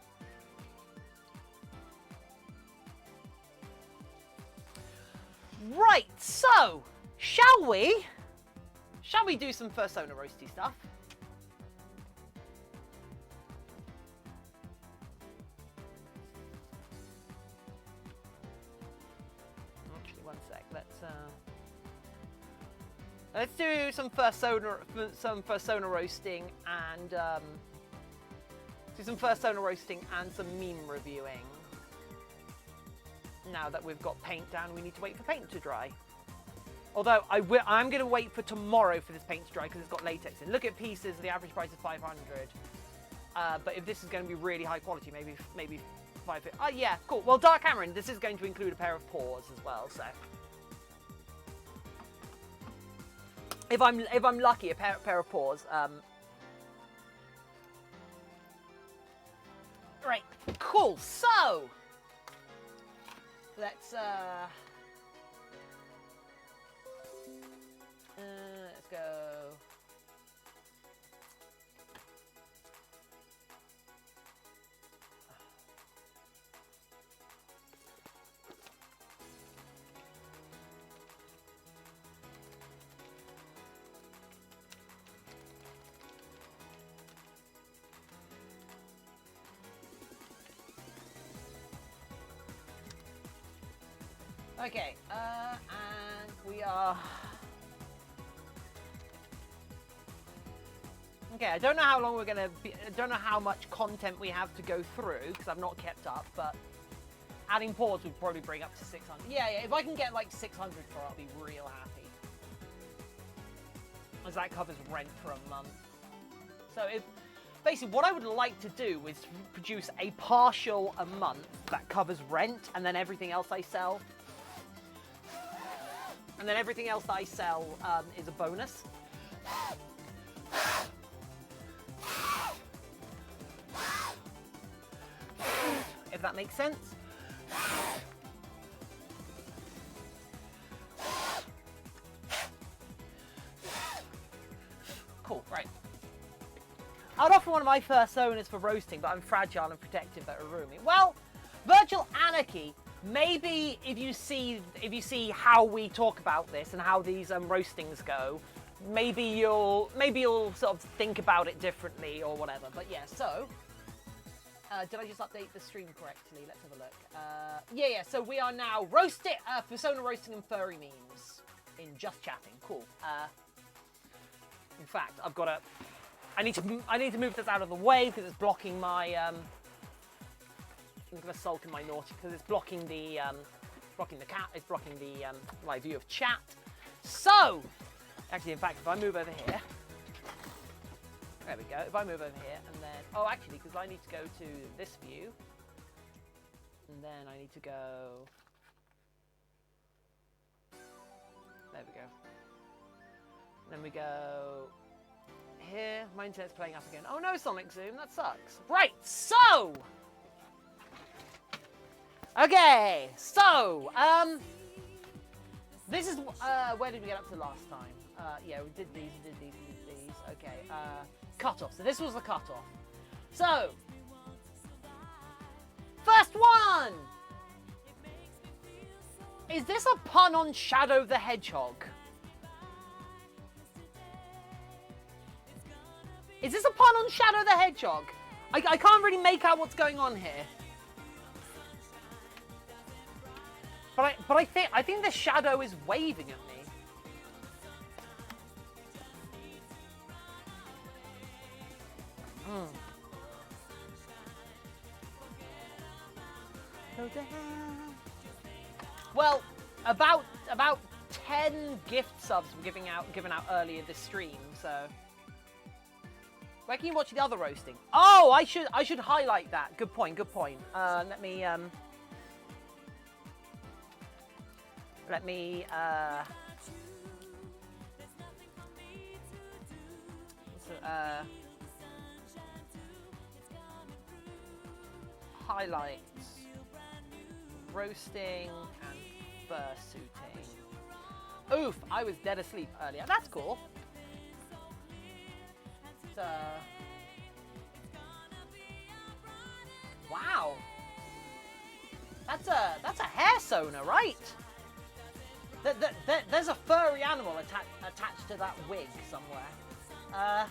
Right, so shall we do some Fursona roasty stuff? one sec. Let's do some Fursona roasting and do some Fursona roasting and some meme reviewing. Now that we've got paint down, we need to wait for paint to dry. Although I'm going to wait for tomorrow for this paint to dry because it's got latex in. Look at pieces. The average price is 500. But if this is going to be really high quality, maybe 550. Oh yeah, cool. Well, Dark Cameron, this is going to include a pair of paws as well. So if I'm lucky, a pair of paws. Right, cool. So let's go. Okay, and we are... Okay, I don't know how long we're going to be... I don't know how much content we have to go through, because I've not kept up, but adding paws would probably bring up to 600. Yeah, if I can get like 600 for it, I'll be real happy. As that covers rent for a month. So basically, what I would like to do is produce a partial a month that covers rent, and then everything else I sell... And then everything else that I sell is a bonus. If that makes sense. Cool, right. I'd offer one of my Fursuits for roasting, but I'm fragile and protective at a roomie. Well, Virtual Anarchy. Maybe if you see how we talk about this and how these roastings go, maybe you'll sort of think about it differently or whatever. But yeah, so did I just update the stream correctly? Let's have a look. Yeah. So we are now Persona roasting and furry memes in just chatting. Cool. In fact, I need to move this out of the way because it's blocking my. I'm gonna sulk in my naughty because it's blocking the my view of chat. So, actually, in fact, if I move over here, there we go. If I move over here and then, actually, because I need to go to this view, and then I need to go. There we go. And then we go here. My internet's playing up again. Oh no, Sonic Zoom, that sucks. Right, so. Okay, so, this is, where did we get up to last time? Yeah, we did these. Okay, cutoff. So this was the cutoff. So, first one! Is this a pun on Shadow the Hedgehog? Is this a pun on Shadow the Hedgehog? I can't really make out what's going on here. But I think the shadow is waving at me. Well, about 10 gift subs were given out earlier this stream, so where can you watch the other roasting? Oh, I should highlight that. Good point. Let me highlights, roasting and fursuiting. Oof, I was dead asleep earlier. That's cool. So, wow. That's a hair sona, right? There's a furry animal attached to that wig somewhere.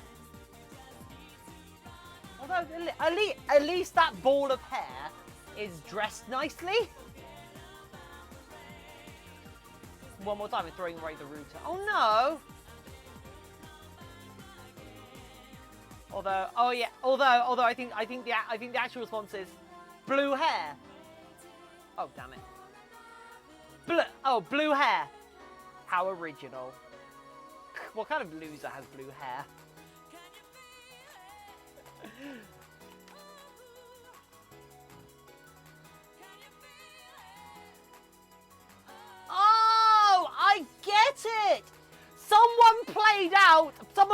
Although at least that ball of hair is dressed nicely. one more time and throwing away the router. Oh no! Although, oh yeah, although I think the actual response is blue hair. Oh damn it! Blue hair. How original. What kind of loser has blue hair? Oh, I get it. Someone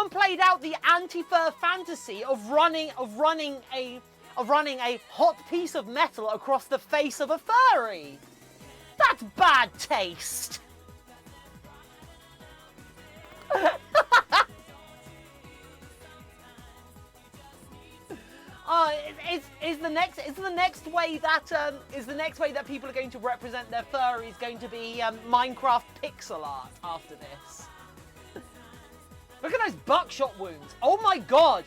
played out the anti-fur fantasy of running a hot piece of metal across the face of a furry. That's bad taste. Is the next way that people are going to represent their furries going to be Minecraft pixel art after this? Look at those buckshot wounds. Oh my god!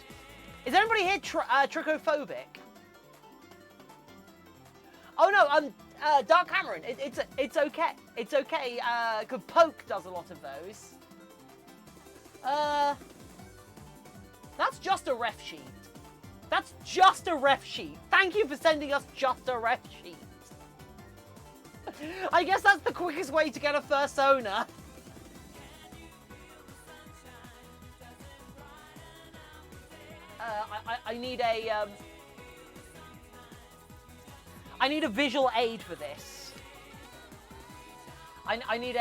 Is anybody here trichophobic? Oh no, Dark Cameron. It's okay. It's okay. Cause Poke does a lot of those. That's just a ref sheet. That's just a ref sheet. Thank you for sending us just a ref sheet. I guess that's the quickest way to get a fursona. I need a visual aid for this. I need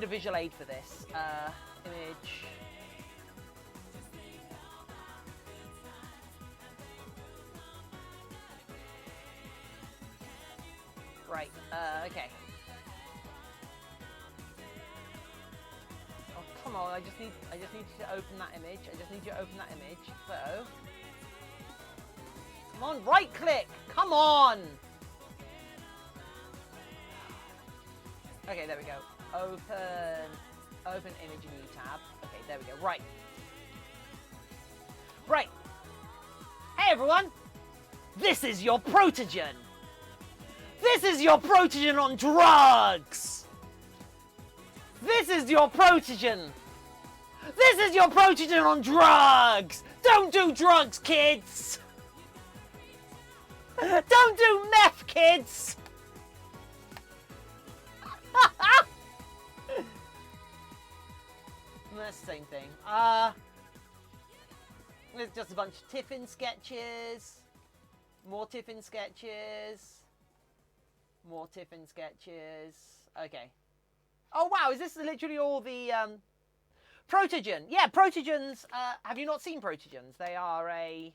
a visual aid for this. Image. Right. Okay. Oh come on! I just need you to open that image. I just need you to open that image. So. Come on, right click. Come on. Okay, there we go. Open image new tab. Okay, there we go. Right. Right. Hey everyone. This is your protogen. This is your protogen on drugs. This is your protogen. This is your protogen on drugs. Don't do drugs, kids. Don't do meth, kids. That's the same thing. There's just a bunch of Tiffin sketches. More Tiffin sketches. More Tiffin sketches. Okay. Oh wow, is this literally all the protogen? Yeah, protogens. Have you not seen protogens? They're a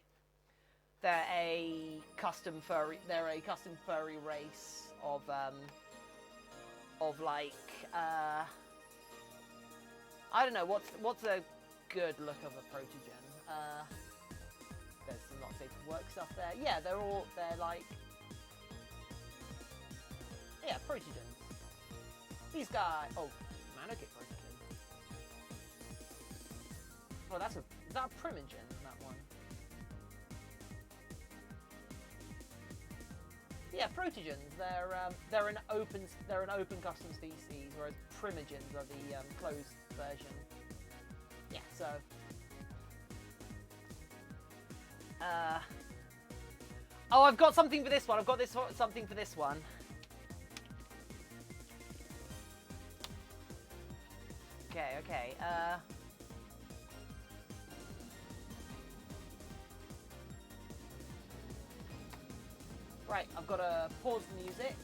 custom furry. They're a custom furry race of like I don't know what's a good look of a protogen. There's some not safe for work stuff there. Yeah, they're like. Yeah, protogens. These guys. Oh, man, okay, protogen. Oh, is that a primogen? That one. Yeah, protogens. They're an open custom species, whereas primogens are the closed version. Yeah. So. Oh, I've got something for this one. I've got something for this one. Okay. Right, I've got to pause the music.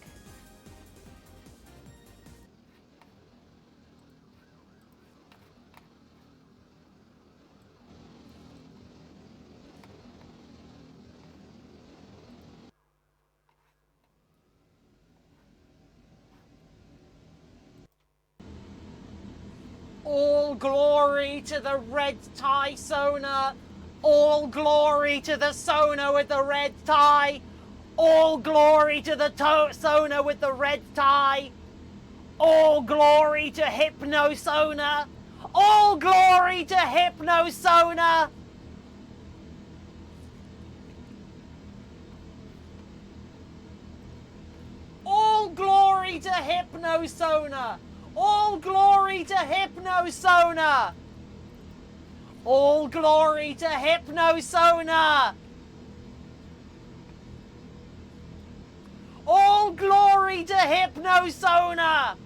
All glory to the red tie Sona. All glory to the Sona with the red tie. All glory to the Sona with the red tie. All glory to Hypno Sona. All glory to Hypno Sona. All glory to Hypno Sona. All glory to Hypnosona! All glory to Hypnosona! All glory to Hypnosona!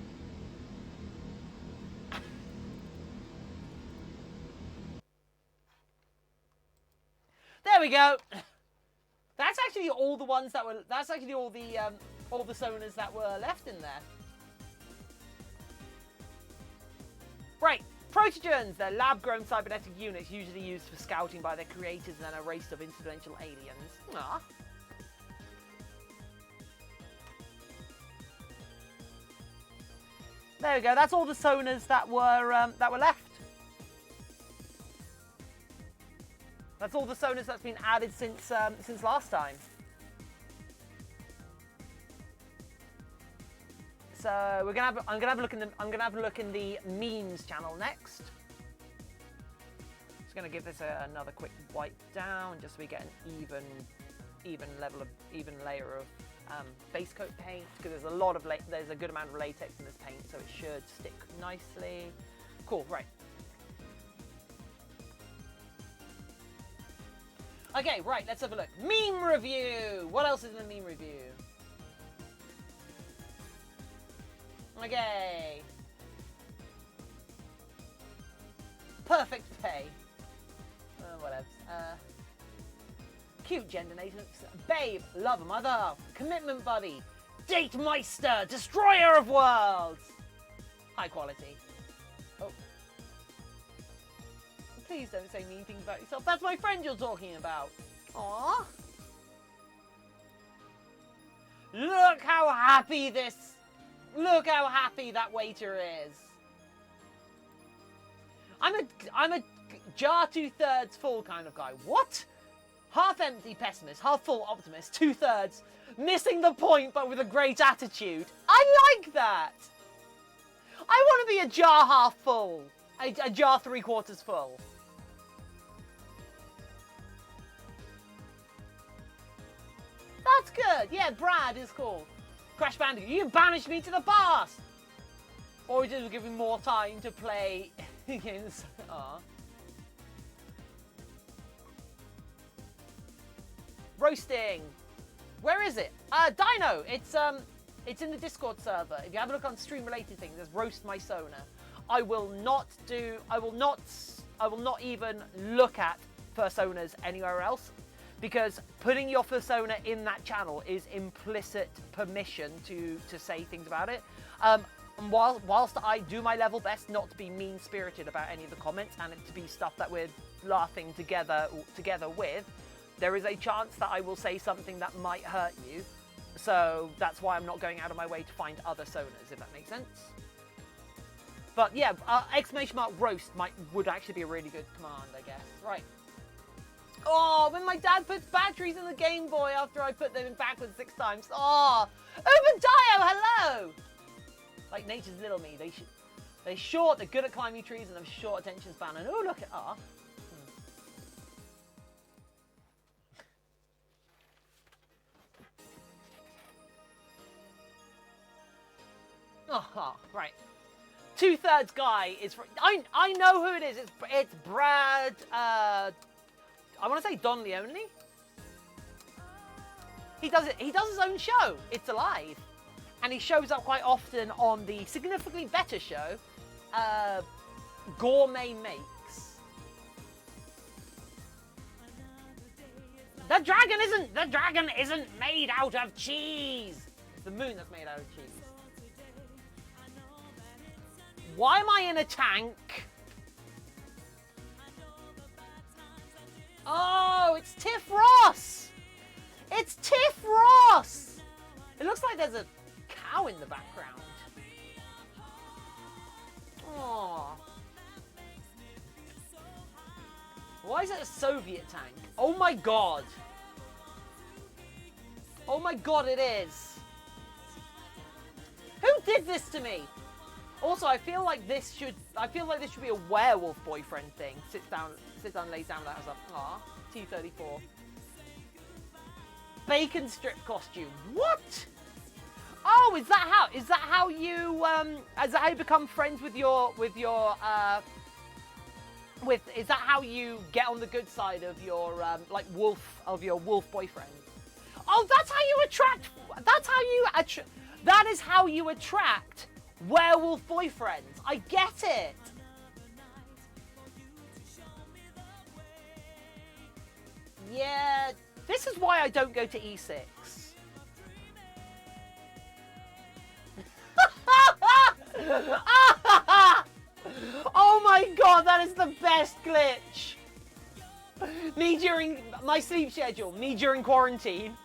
There we go. That's actually all the ones that were. That's actually all the Sonas that were left in there. Right, protogens. They're lab-grown cybernetic units usually used for scouting by their creators and a race of interdimensional aliens. Aww. There we go. That's all the Sonas that were left. That's all the Sonas that's been added since last time. So I'm gonna have a look in the memes channel next. Just gonna give this another quick wipe down, just so we get an even layer of base coat paint, because there's a good amount of latex in this paint, so it should stick nicely. Cool, right. Okay, right, let's have a look. Meme review! What else is in the meme review? Okay. Perfect pay. Whatever. Cute gender nations. Babe, lover, mother, commitment buddy, date meister, destroyer of worlds. High quality. Oh. Please don't say mean things about yourself. That's my friend you're talking about. Aww. Look how happy that waiter is. I'm a jar 2/3 full kind of guy. What? Half empty pessimist, half full optimist, 2/3 missing the point but with a great attitude. I like that. I want to be a jar half full, a jar 3/4 full. That's good. Yeah, Brad is cool. Crash Bandicoot, you banished me to the past! Or we just give me more time to play games. Aww. Roasting. Where is it? Dino. It's in the Discord server. If you have a look on stream related things, there's Roast My Sona. I will not even look at Fursonas anywhere else, because putting your Fursona in that channel is implicit permission to say things about it. And whilst I do my level best not to be mean-spirited about any of the comments and it to be stuff that we're laughing together with, there is a chance that I will say something that might hurt you. So that's why I'm not going out of my way to find other Sonas, if that makes sense. But yeah, !roast would actually be a really good command, I guess. Right. Oh, when my dad puts batteries in the Game Boy after I put them in backwards 6 times. Oh, Obadiah, hello! Like nature's little me. They're short, they're good at climbing trees, and have short attention span. And oh, look at Oh, right. 2/3 guy is. I know who it is. It's Brad. I want to say Donnelly only. He does his own show. It's Alive, and he shows up quite often on the significantly better show, Gourmet Makes. The dragon isn't made out of cheese. It's the moon that's made out of cheese. Why am I in a tank? Oh, it's Tiff Ross! It's Tiff Ross! It looks like there's a cow in the background. Aww. Why is it a Soviet tank? Oh my god. Oh my god, it is. Who did this to me? Also, I feel like this should be a werewolf boyfriend thing. Sits down, lays down, that was up. Aw, T34. Bacon strip costume. What? Oh, is that how you become friends with your is that how you get on the good side of your wolf boyfriend? Oh, that is how you attract werewolf boyfriends. I get it. Yeah, this is why I don't go to E6. Oh my god, that is the best glitch. Me during my sleep schedule, me during quarantine.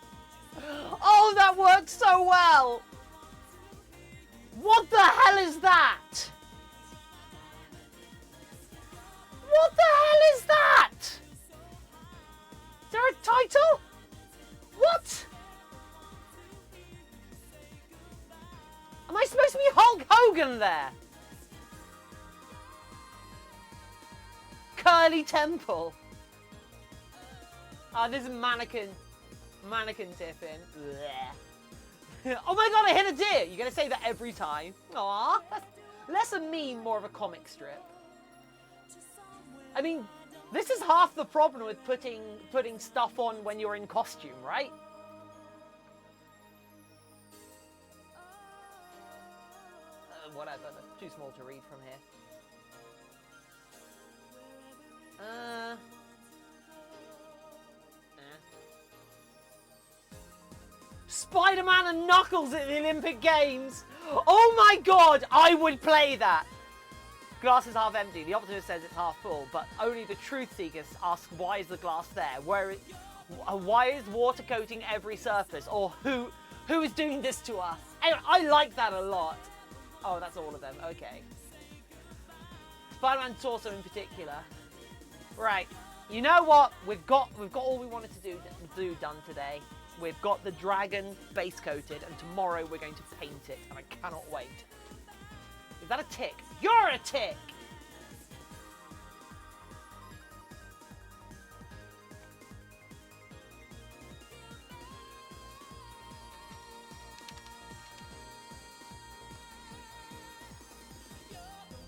Oh, that works so well. What the hell is that? What the hell is that? Is there a title? What? Am I supposed to be Hulk Hogan there? Curly Temple. Oh, this is mannequin Tiffin. Oh my god, I hit a deer! You're gonna say that every time. Aww. Less a meme, more of a comic strip. I mean, this is half the problem with putting stuff on when you're in costume, right? Whatever, that's too small to read from here. Spider-Man and Knuckles at the Olympic Games. Oh my god, I would play that. Glass is half empty. The optimist says it's half full, but only the truth seekers ask why is the glass there? Why is water coating every surface? Or who is doing this to us? Anyway, I like that a lot. Oh, that's all of them. Okay. Spider-Man Torso in particular. Right. You know what? We've got all we wanted to do done today. We've got the dragon base coated, and tomorrow we're going to paint it, and I cannot wait. Is that a tick? You're a tick!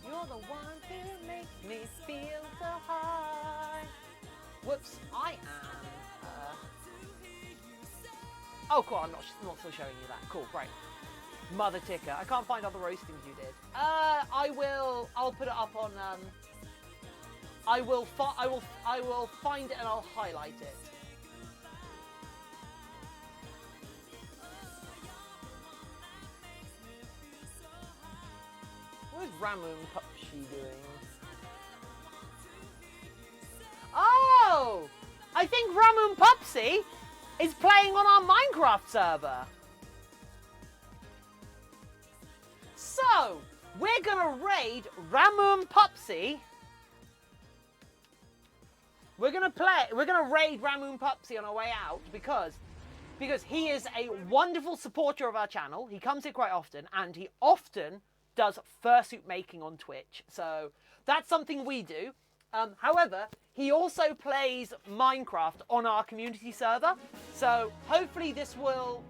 You're the one who makes me feel so high. Whoops, I am. Oh, cool, I'm not still showing you that. Cool, right. Mother ticker. I can't find all the roastings you did. I'll put it up on, I will find it and I'll highlight it. What is Ramoon Pupshy doing? Oh! I think Ramoon Pupsy is playing on our Minecraft server. So, we're gonna raid Ramoon Pupsy. We're gonna raid Ramoon Pupsy on our way out because he is a wonderful supporter of our channel. He comes here quite often, and he often does fursuit making on Twitch. So that's something we do. However, he also plays Minecraft on our community server. So hopefully this will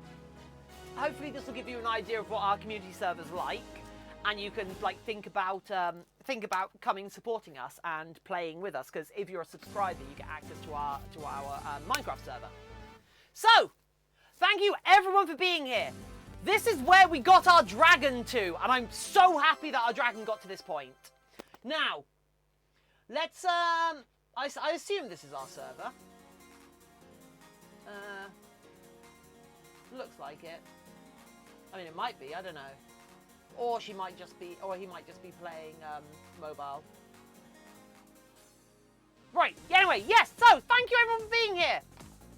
give you an idea of what our community server's like, and you can think about coming supporting us and playing with us. Because if you're a subscriber, you get access to our Minecraft server. So thank you everyone for being here. This is where we got our dragon to, and I'm so happy that our dragon got to this point. Now, let's, I assume this is our server. Looks like it. I mean, it might be, I don't know. Or he might just be playing, mobile. Right, anyway, yes, so, thank you everyone for being here.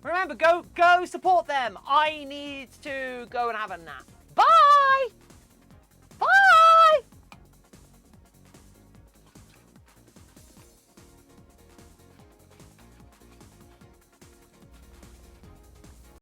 Remember, go support them. I need to go and have a nap. Bye! Bye!